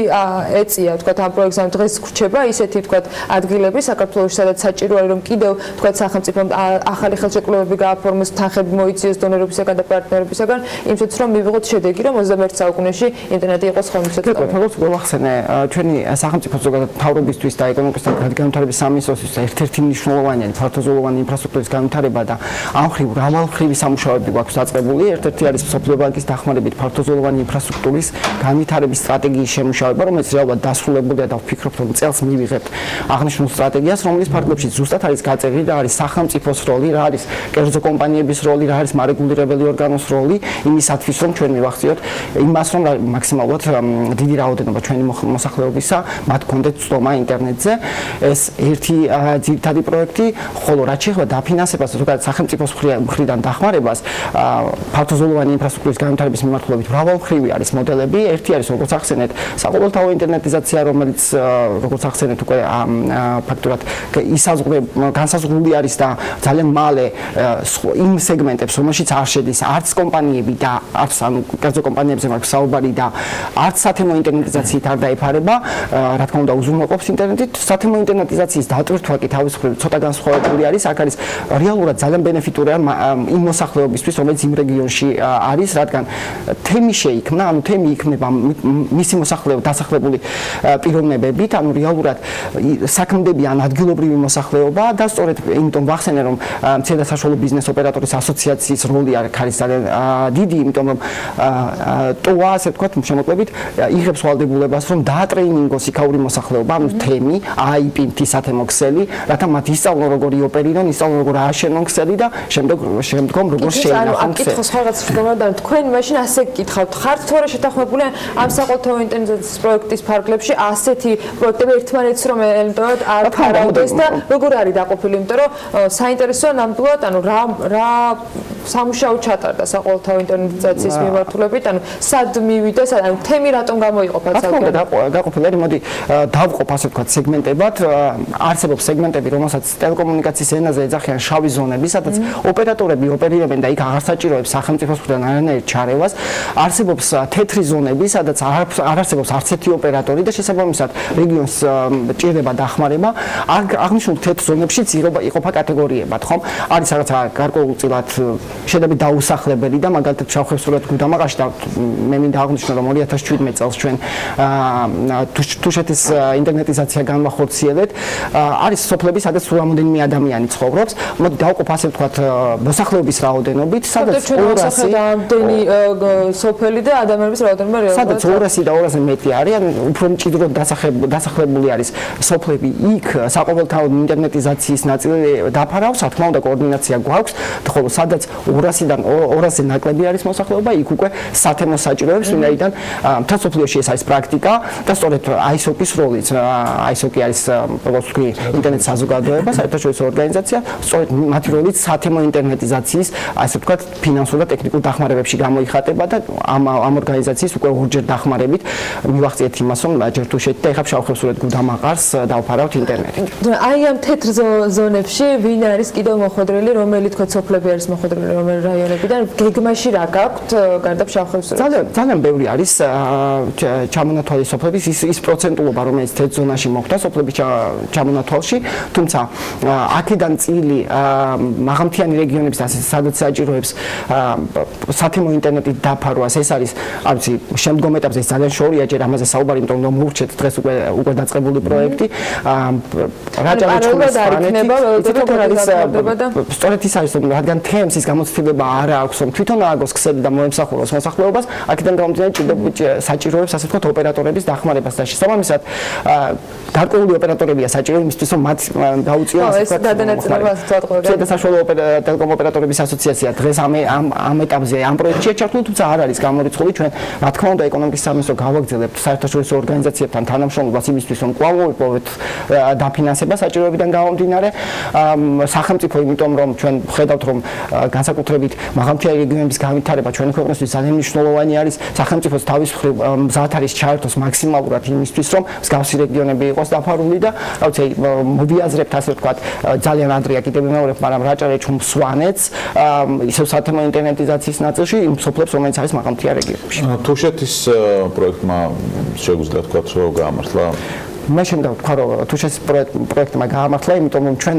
ეწია თქვათ ამ პროექტს, ამ დღეს გრჩება ისეთი თქვათ ადგილები საქართველოში, სადაც საჭირო არის, რომ კიდევ თქვათ სახელმწიფომ ახალი ხელშეკრულებები გააფორმოს, თანხები მოიწიოს დონორებისაგან და პარტნიორებისაგან, იმისათვის რომ მივიღოთ შედეგი, რომ 21 საუკუნეში ინტერნეტი იყოს ხელმისაწვდომი. როგორც გვახსენე, ჩვენი სახელმწიფო ზოგადად მთავრობისთვის და ეკონომიკის და განვითარების სამინისტროსთვის ერთ-ერთი მნიშვნელოვანი ფართოზოლოვანი ინფრასტრუქტურის განვითარება და ამ მხრივ მრავალმხრივი სამუშაოები გვაქვს დაწყებული. ერთ-ერთი არის მსოფლიო ბანკის დახმარებით ფართოზოლოვანი ინფრასტრუქტურის განვითარების სტრატეგიის შემუშავება, რომელიც რეალურად დასრულებულია და ვფიქრობ, რომ წელს მივიღებთ აღნიშნულ სტრატეგიას, რომლის ფარგლებში ზუსტად არის გაწერილი და არის სახელმწიფოს როლი, რა არის კერძო კომპანიების როლი, რა არის მარეგულირებელი ორგანოს როლი იმისათვის, რომ ჩვენ მივახციოთ იმას, რომ მაქსიმალურად დიდი რაოდენობა ჩვენი მოსახლეობისა მათ გქონდეთ წვდომა ინტერნეტზე. ეს ერთი ძირითადი პროექტი, ხოლო რაც შეეხება დაფინანსებას, ზოგადად სახელმწიფოს მხრიდან დახმარებას, ფართოზოლოვანი ინფრასტრუქტურის განვითარების მიმართულებით მრავალმხრივი არის მოდელები. ერთი არის როგორც ახსენეთ, საყოველთაო ინტერნეტიზაცია, რომელიც როგორც ახსენეთ უკვე ფაქტურად განსაზღვრული არის და ძალიან მალე იმ სეგმენტებს, რომელშიც არ შედის არც კომპანიები და არც კერძო კომპანიებზე მაქვს საუბარი და არც სათემო ინტერნეტიზაციით არ დაიფარება, რა თქმა უნდა უზრუნველყოფს ინტერნეტით. სათემო ინტერნეტიზაციის დატვირთვა კი თავის მხრივ ცოტა განსხვავებული არის. აქ არის რეალურად ძალიან ბენეფიტურია იმ მოსახლეობისთვის, რომელიც იმ რეგიონში არის, რადგან თემი შეიქმნა, ანუ თემი იქნება მისი დასახლებული პიროვნებებით, ანუ რეალურად საქმდებიან ადგილობრივი მოსახლეობა და სწორედ იმიტომ ვახსენე, რომ მცირე და საშუალო ბიზნეს ოპერატორის ასოციაციის როლი არის ძალიან დიდი, იმიტომ რომ ტოა, ასე ვთქვათ, შემოკლებით იღებს ვალდებულებას, რომ დაატრეინინგოს იქაური მოსახლეობა, ანუ თემი, IP-ით სათემო ქსელი, რათა მათ ისწავლონ როგორ ოპერირონ, ისწავლონ როგორ ააშენონ ქსელი და შემდგომ როგორ შეინახონ ქსელი. კითხოს რაღაც შეგმოდა, თქვენ მაშინ ასე გკითხავთ, ხართ თუ არა შეთანხმებული ამ საყოველთაო ინტერნეტიზაციის პროექტის ფარგლებში ასეთი პროექტები ერთმანეთს რომ ელემენტად არ ფარავდეს და როგორ არის დაყოფილი, იმიტომ რომ საინტერესოა ნამდვილად, ანუ რა სამუშაო ჩატარდა საყოველთაო ინტერნეტიზაციის მიმართულებით, ანუ სად მივიდა, ანუ თემი რატომ გამოიყოფა საკუთარ დაყოფილები, მოდი დავყოფ ასე ვთქვათ სეგმენტებად. არსებობს სეგმენტები, რომელსაც ტელეკომუნიკაციის ენაზე ეძახიან შავი ზონები, სადაც ოპერატორები ოპერირებენ და იქ აღარ საჭიროებს სახელმწიფოს მხრიდან არანაირ ჩარევას. არსებობს თეთრი ზონები, სადაც არ არსებობს არც ერთი ოპერატორი და შესაბამისად რეგიონს ჭირდება დახმარება. აღნიშნულ თეთრ ზონებშიც იყოფა კატეგორიებად, ხომ? არის რაღაცა გარკვეულწილად შედარებით დაუსახლებელი და მაგალითად შავხევსურად გუდამაყარში და მე მინდა აღნიშნო, რომ 2017 წელს ჩვენ თუშეთის ინტერნეტიზაცია განვახორციელეთ. არის სოფლები, სადაც სულ რამოდენიმე ადამიანი ცხოვრობს. მოდი დავყოფ ასე ვთქვათ მოსახლეობის რაოდენობით, სადაც 200 ამდენი სოფელი და ადამიანების რაოდენობა რეალურად სადაც 200 და 200-ზე მეტი არის, უფრო მჭიდროდ დასახლებული არის სოფლები. იქ საყოველთაო ინტერნეტიზაციის ნაწილი დაფარავს, რა თქმა უნდა კოორდინაცია გვაქვს, ხოლო სადაც 200-დან 200-ზე ნაკლები არის მოსახლეობა, იქ უკვე სათემო საჭიროებს, ვინაიდან მთელ სოფლიოში ეს არის პრაქტიკა და სწორედ ISOC-ის როლიც. ISOC არის როგორც ვთქვი, ინტერნეტ საზოგადოება, საერთაშორისო ორგანიზაცია, სწორედ მათი როლიც სათემო ინტერნეტიზაციის, ასე ვთქვათ, ფინანსურ და ტექნიკურ დახმარებებში გამოიხატება და ამ ორგანიზაციის უკვე ორჯერ დახმარებით მივახციეთ იმას, რომ ჯერ თუშეთი და ეხლა შავხევსურად გუდამაყარს დავფარავთ ინტერნეტით. აი ამ თეთრ ზონებში ვინ არის კიდევ მოხვედრილი, რომელი თქვა სოფლები არის მოხვედრილი, რომელი რაიონებიდან გეგმაში რა გაქვთ გარდა შავხევსურეთისა? ძალიან ბევრი არის ჩამონათვალი სოფლების ის პროცენტულობა, რომელიც თეთრ ზონაში მოხვდა სოფლების ჩამონათვალში, თუმცა აქედან წილი მაღალმთიანი რეგიონების სადაც საჭიროებს სათემო ინტერნეტით დაფარვას, ეს არის, არ ვიცი, შემდგომ ეტაპზე ეს ძალიან შორია ჯერ ამაზე საუბარი, იმიტომ რომ მოვურჩეთ დღეს უკვე დაწყებული პროექტი. სწორედ ის არის, რომ რადგან თემს ის გამოცდილება არ აქვს, რომ თვითონ ააგოს ქსელი და მოემსახუროს მოსახლეობას, აქედან გამომდინარე საჭიროებს, ასე ვთქვათ, ოპერატორების დახმარებას და შესაბამისად გარკვეული ოპერატორებია საჭირო იმისთვის, რომ მათ დაუწიონ, ასე ვთქვათ, საშუალო ტელეკომ ოპერატორების ასოციაცია დღეს ამ ეტაპზე ამ პროექტშია ჩართული, თუმცა არ არის გამორიცხული. ჩვენ რა თქმა უნდა ეკონომიკის სამინისტრო გავაგრძელებთ საერთაშორისო ორგანიზაციებთან თანამშრომლობას იმისთვის, რომ კვლავ მოვიპოვოთ დაფინანსება საჭიროებიდან გამომდინარე. სახელმწიფო, იმიტომ რომ ჩვენ ხედავთ, რომ განსაკუთრებით მაღალმთიანი რეგიონების განვითარება ჩვენი ქვეყნისთვის ძალიან მნიშვნელოვანი არის. სახელმწიფოს თავის მხრივ მზად არის ჩაერთოს მაქსიმალურად იმისთვის, რომ მსგავსი რეგიონები იყოს დაფარული და რა ვიცი, მოვიაზრებთ, ასე ვთქვათ, ძალიან ადრეა კიდევ ვიმეორებ, მაგრამ რაჭა-რეჩ სვანეთს ისევ სათემო ინტერნეტიზაციის ნაწილში იმ სოფლებს, რომელიც არის მაღალმთიან რეგიონებში. თუშეთის პროექტმა შეგვიძლია თქვათ, რომ გაამართლა მე შემდგომ ვთქვა, რომ თუშეთის პროექტმა გაამართლა, იმიტომ რომ ჩვენ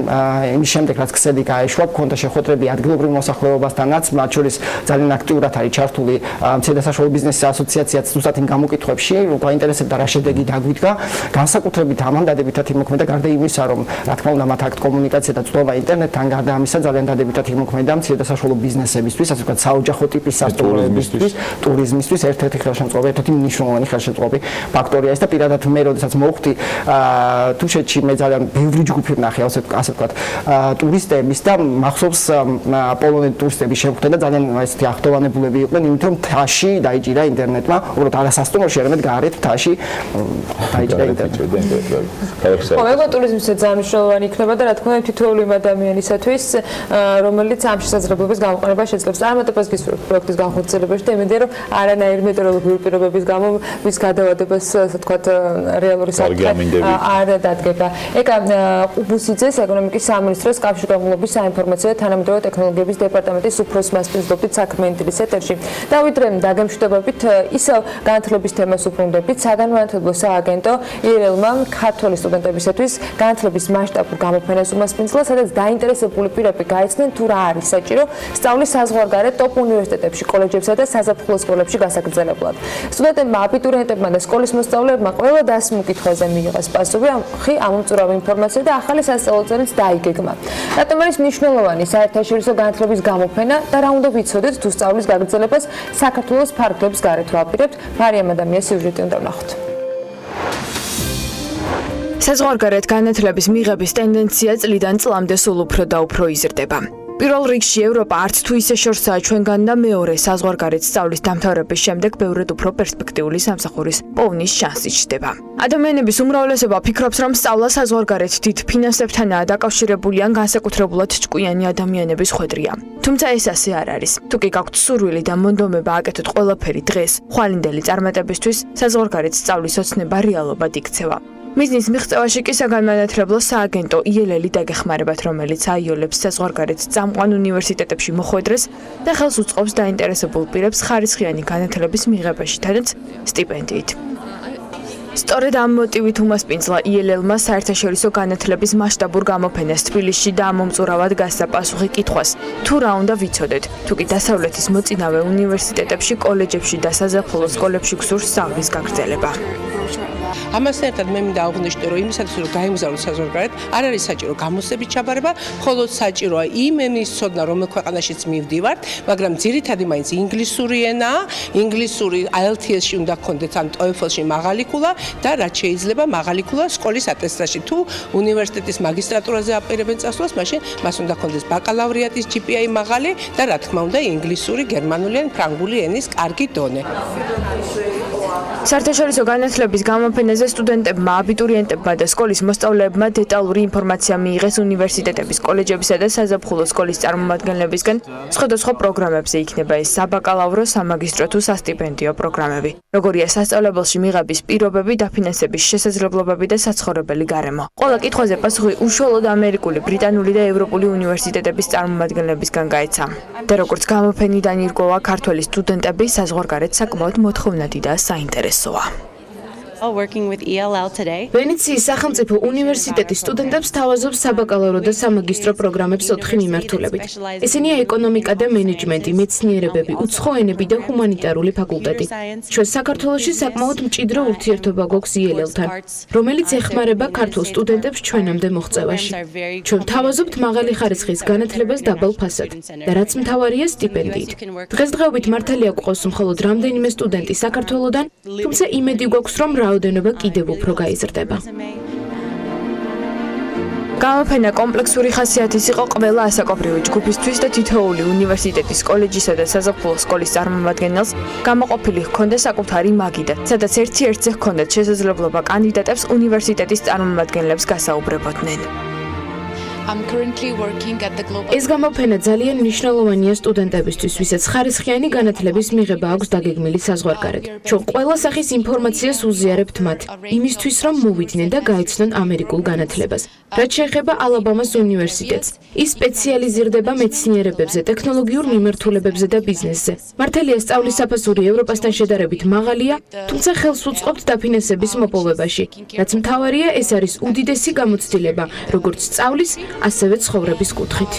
იმის შემდეგ რაც ქსელი გაეშვა, გქონდა შეხვედრები ადგილობრივ მოსახლეობასთანაც, მათ შორის ძალიან აქტიურად არის ჩართული მცირე და საშუალო ბიზნესის ასოციაციაც ზუსტად იმ გამოკითხვებში, გაინტერესებდა რა შედეგი დაგვიდგა, განსაკუთრებით ამან დადებითად იმოქმედა გარდა იმისა, რომ რა თქმა უნდა მათ აქვთ კომუნიკაცია და წვდომა ინტერნეტთან, გარდა ამისა ძალიან დადებითად იმოქმედა მცირე და საშუალო ბიზნესებისთვის, ასე ვთქვათ, საოჯახო ტიპის სასტუმროებისთვის, ტურიზმისთვის, ერთ-ერთი ხელშემწყობი, ერთ-ერთი მნიშვნელოვანი ხელშემწყობი ფაქტორია ეს და პირადად მე როდესაც მოვხდი თუშეთში მე ძალიან ბევრი ჯგუფი ვნახე, ასე ვთქვათ, ტურისტების და მახსოვს პოლონელი ტურისტების შემოხვდნენ და ძალიან ესეთი აღტოვანებულები იყვნენ, იმიტომ რომ თაში დაიჭირა ინტერნეტმა, უბრალოდ არასასტუმროში, არამედ გარეთ თაში დაიჭირა ინტერნეტი. მეგობრებო, ტურიზმის ძალიან მნიშვნელოვანი იქნება და რა თქმა უნდა თითოეული ადამიანისათვის, რომელიც ამ შესაძლებლობის გამოყენება შეძლებს. წარმატებას გისურვებთ პროექტის განხორციელებაში და იმედია, რომ არანაირი მეტეოროლოგიური პირობების გამო მის გადავადებას, ასე ვთქვათ, რეალური საფრთხე არ დადგება. ეკა უბუსიძეს ეკონომიკის სამინისტროს კავშირგაბმულობის საინფორმაციო და თანამედროვე ტექნოლოგიების დეპარტამენტის უფროს მასპინძლობთ საქმიანი დილის ეთერში. და ვიდრე დაგემშვიდობებით ისევ განათლების თემას უბრუნდებით, საგანმანათლებლო სააგენტო IRL-მა ქართველი სტუდენტებისათვის განათლების მასშტაბურ გამოფენას უმასპინძლა, სადაც დაინტერესებული პირები გაიცნენ თუ რა არის საჭირო სწავლის საზღვარგარეთ ტოპ უნივერსიტეტებში, კოლეჯებსა და საზაფხულო სკოლებში გასაგრძელებლად. სტუდენტებმა, აბიტურიენტებმა და სკოლის მოსწავლეებმა ყველა დასმულ კითხვაზე მიიღეს პასუხი, ამომწურავი ინფორმაცია და ახალი სასწავლო წელიც დაიგეგმა. რატომ არის მნიშვნელოვანი საერთაშორისო განათლების გამოფენა და რა უნდა ვიცოდეთ თუ სწავლის გაგრძელებას საქართველოს ფარგლებს გარეთ ვაპირებთ? მარიამ ადამიანის სიუჟეტი უნდა ვნახოთ. საზღვარგარეთ განათლების მიღების ტენდენცია წლიდან წლამდე სულ უფრო და უფრო იზრდება. პირველ რიგში ევროპა არც თუ ისე შორსაა ჩვენგან და მეორე საზღვარგარეთ სწავლის დამთავრების შემდეგ ბევრად უფრო პერსპექტიული სამსახურის პოვნის შანსი ჩნდება. ადამიანების უმრავლესობა ფიქრობს, რომ სწავლა საზღვარგარეთ დიდ ფინანსებთანაა დაკავშირებული ან განსაკუთრებულად ჭკვიანი ადამიანების ხვედრია. თუმცა ეს ასე არ არის. თუ კი გაქვთ სურვილი და მონდომება აკეთოთ ყველაფერი დღეს, ხვალინდელი წარმატებისთვის საზღვარგარეთ სწავლის ოცნება რეალობად იქცევა. მიზნის მიღწევაში კი საგანმანათლებლო სააგენტო ILL-ი დაგეხმარებათ, რომელიც აიოლებს საზღვარგარეთ წამყვან უნივერსიტეტებში მოხვედრას და ხელს უწყობს დაინტერესებულ პირებს ხარისხიანი განათლების მიღებაში, თადაც სტიპენდიით. სწორედ ამ მოტივით უმასპინძლა ILL-მა საერთაშორისო განათლების მასშტაბურ გამოფენას თბილისში და ამომწურავად გასცა პასუხი კითხვას, თუ რა უნდა ვიცოდეთ, თუ კი დასავლეთის მოწინავე უნივერსიტეტებში, კოლეჯებში და საზაფხულო სკოლებში გსურს სწავლის გაგრძელება. ამასთან ერთად მე მინდა აღვნიშნო, რომ იმისათვის რომ გაემგზავროთ საზღვარგარეთ, არ არის საჭირო გამოსდების ჩაბარება, მხოლოდ საჭიროა იმ ენის ცოდნა, რომელ ქვეყანაშიც მივდივართ, მაგრამ ძირითადი მაინც ინგლისური ენაა, ინგლისური IELTS-ში უნდა გქონდეთ ან TOEFL-ში მაღალი ქულა და რაც შეიძლება მაღალი ქულა სკოლის ატესტატში. თუ უნივერსიტეტის მაგისტრატურაზე აპირებენ წასვლას, მაშინ მას უნდა გქონდეს ბაკალავრიატის GPA მაღალი და რა თქმა უნდა ინგლისური, გერმანული ან ფრანგული ენის კარგი დონე. საერთაშორისო განათლების გამოფენაზე სტუდენტებმა, აბიტურიენტებმა და სკოლის მოსწავლეებმა დეტალური ინფორმაცია მიიღეს უნივერსიტეტების, კოლეჯებისა და საზაფხულო სკოლის წარმომადგენლებისგან. სხვადასხვა პროგრამებზე იქნება ეს საბაკალავრო, სამაგისტრო თუ სასტიპენდიო პროგრამები. როგორია სასწავლებელში მიღების პირობები, დაფინანსების შესაძლებლობები და საცხოვრებელი გარემო. ყველა კითხვაზე პასუხი უშუალოდ ამერიკული, ბრიტანული და ევროპული უნივერსიტეტების წარმომადგენლებისგან გაეცა. და როგორც გამოფენიდან ირკვევა, ქართველი სტუდენტები საზღვარგარეთ საკმაოდ მოთხოვნადი და საინტერესოა. ვენეციის სახელმწიფო უნივერსიტეტის სტუდენტებს თავაზობს საბაკალავრო და სამაგისტრო პროგრამებს 4 მიმართულებით. ესენია ეკონომიკა და მენეჯმენტი, მეცნიერებები, უცხო ენები და ჰუმანიტარული ფაკულტეტი. ჩვენ საქართველოში საკმაოდ მჭიდრო ურთიერთობა გვაქვს ILL-თან, რომელიც ეხმარება ქართულ სტუდენტებს ჩვენამდე მოღწევაში. ჩვენ თავაზობთ მაღალი ხარისხის განათლებას დაბალ ფასად და რაც მთავარია სტიპენდიით. დღესდღეობით მართალია გვყავს მხოლოდ რამდენიმე სტუდენტი საქართველოდან, თუმცა იმედი გვაქვს, რომ რაოდენობა კიდევ უფრო გაიზრდება. გამოფენა კომპლექსური ხასიათის იყო ყველა ასაკობრივი ჯგუფისთვის და თითოეული უნივერსიტეტის, კოლეჯისა და საზაფხულო სკოლის წარმომადგენელს გამოყოფილი ჰქონდა საკუთარი მაგიდა, სადაც ერთ-ერთზე ჰქონდათ შესაძლებლობა კანდიდატებს უნივერსიტეტის წარმომადგენლებს გასაუბრებოდნენ. ეს გამოფენა ძალიან მნიშვნელოვანია სტუდენტებისთვის, ვისაც ხარისხიანი განათლების მიღება აქვს დაგეგმილი საზღვარგარეთ. ჩვენ ყველა სახის ინფორმაციას უზიარებთ მათ, იმისთვის რომ მოვიდნენ და გაეცნონ ამერიკულ განათლებას. რაც შეეხება ალაბამას უნივერსიტეტს, ის სპეციალიზირდება მეცნიერებებზე, ტექნოლოგიურ მიმართულებებზე და ბიზნესზე. მართალია სწავლის საფასური ევროპასთან შედარებით მაღალია, თუმცა ხელს უწყობთ დაფინანსების მოპოვებაში. რაც მთავარია, ეს არის უდიდესი გამოცდილება, როგორც სწავლის, ასევე ცხოვრების კუთხით.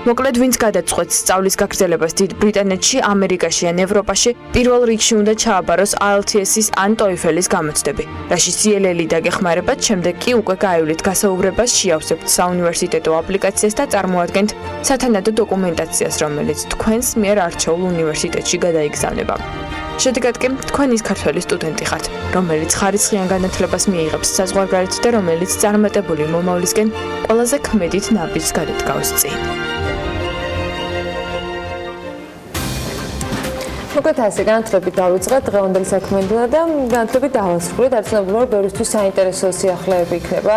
მოკლედ, ვინც გადაწყვეტს სწავლის გაგრძელებას დიდ ბრიტანეთში, ამერიკაში ან ევროპაში, პირველ რიგში უნდა ჩააბაროს IELTS-ის ან TOEFL-ის გამოცდები. რაშიც ILL-ი დაგეხმარებათ, შემდეგ კი უკვე გაივლით გასაუბრებას, შეავსებთ საუნივერსიტეტო აპლიკაციას და წარმოადგენთ სათანადო დოკუმენტაციას, რომელიც თქვენს მიერ არჩეულ უნივერსიტეტში გადაიგზავნება. შედეგად კი თქვენ ის ქართველი სტუდენტი ხართ, რომელიც ხარისხიან განათლებას მიიღებს საზღვარგარეთ და რომელიც წარმატებული მომავლისკენ ყველაზე ქმედით ნაბიჯს გადადგავს წინ. Მოკლედ ასე განათლებით დავიწყეთ დღევანდელი საქმიანობა და განათლებით დავასრულეთ. არცნობრივია რომ ბევრისთვის საინტერესო სიახლეები იქნება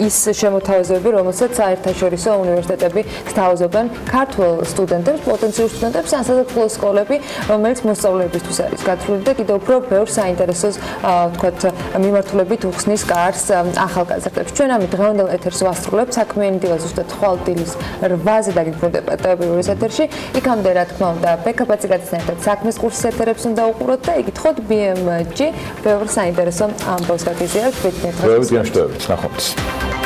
ის შემოთავაზებები, რომელსაც საერთაშორისო უნივერსიტეტები სთავაზობენ ქართულ სტუდენტებს, პოტენციურ სტუდენტებს, ან სასწავლო სკოლები, რომელიც მოსწავლეებისთვის არის გათვლილი და კიდევ უფრო ბევრ საინტერესოს ვთქვათ მიმართულებით უხსნის კარს ახალგაზრდებს. ჩვენ ამით დღევანდელ ეთერს ვასრულებთ. საქმიანი დილა ზუსტად ხვალ დილის 8-ზე დაგიბრუნდება ტელევიზორის ეთერში. იქამდე რა თქმა უნდა ბექაპაცი ერთად საქმის კურსის ეთერებს უნდა უყუროთ და იგითხოთ BMG ბევრ საინტერესო ამბავს გაგიზიარებთ. ბევრი განშტოებით ნახოთ.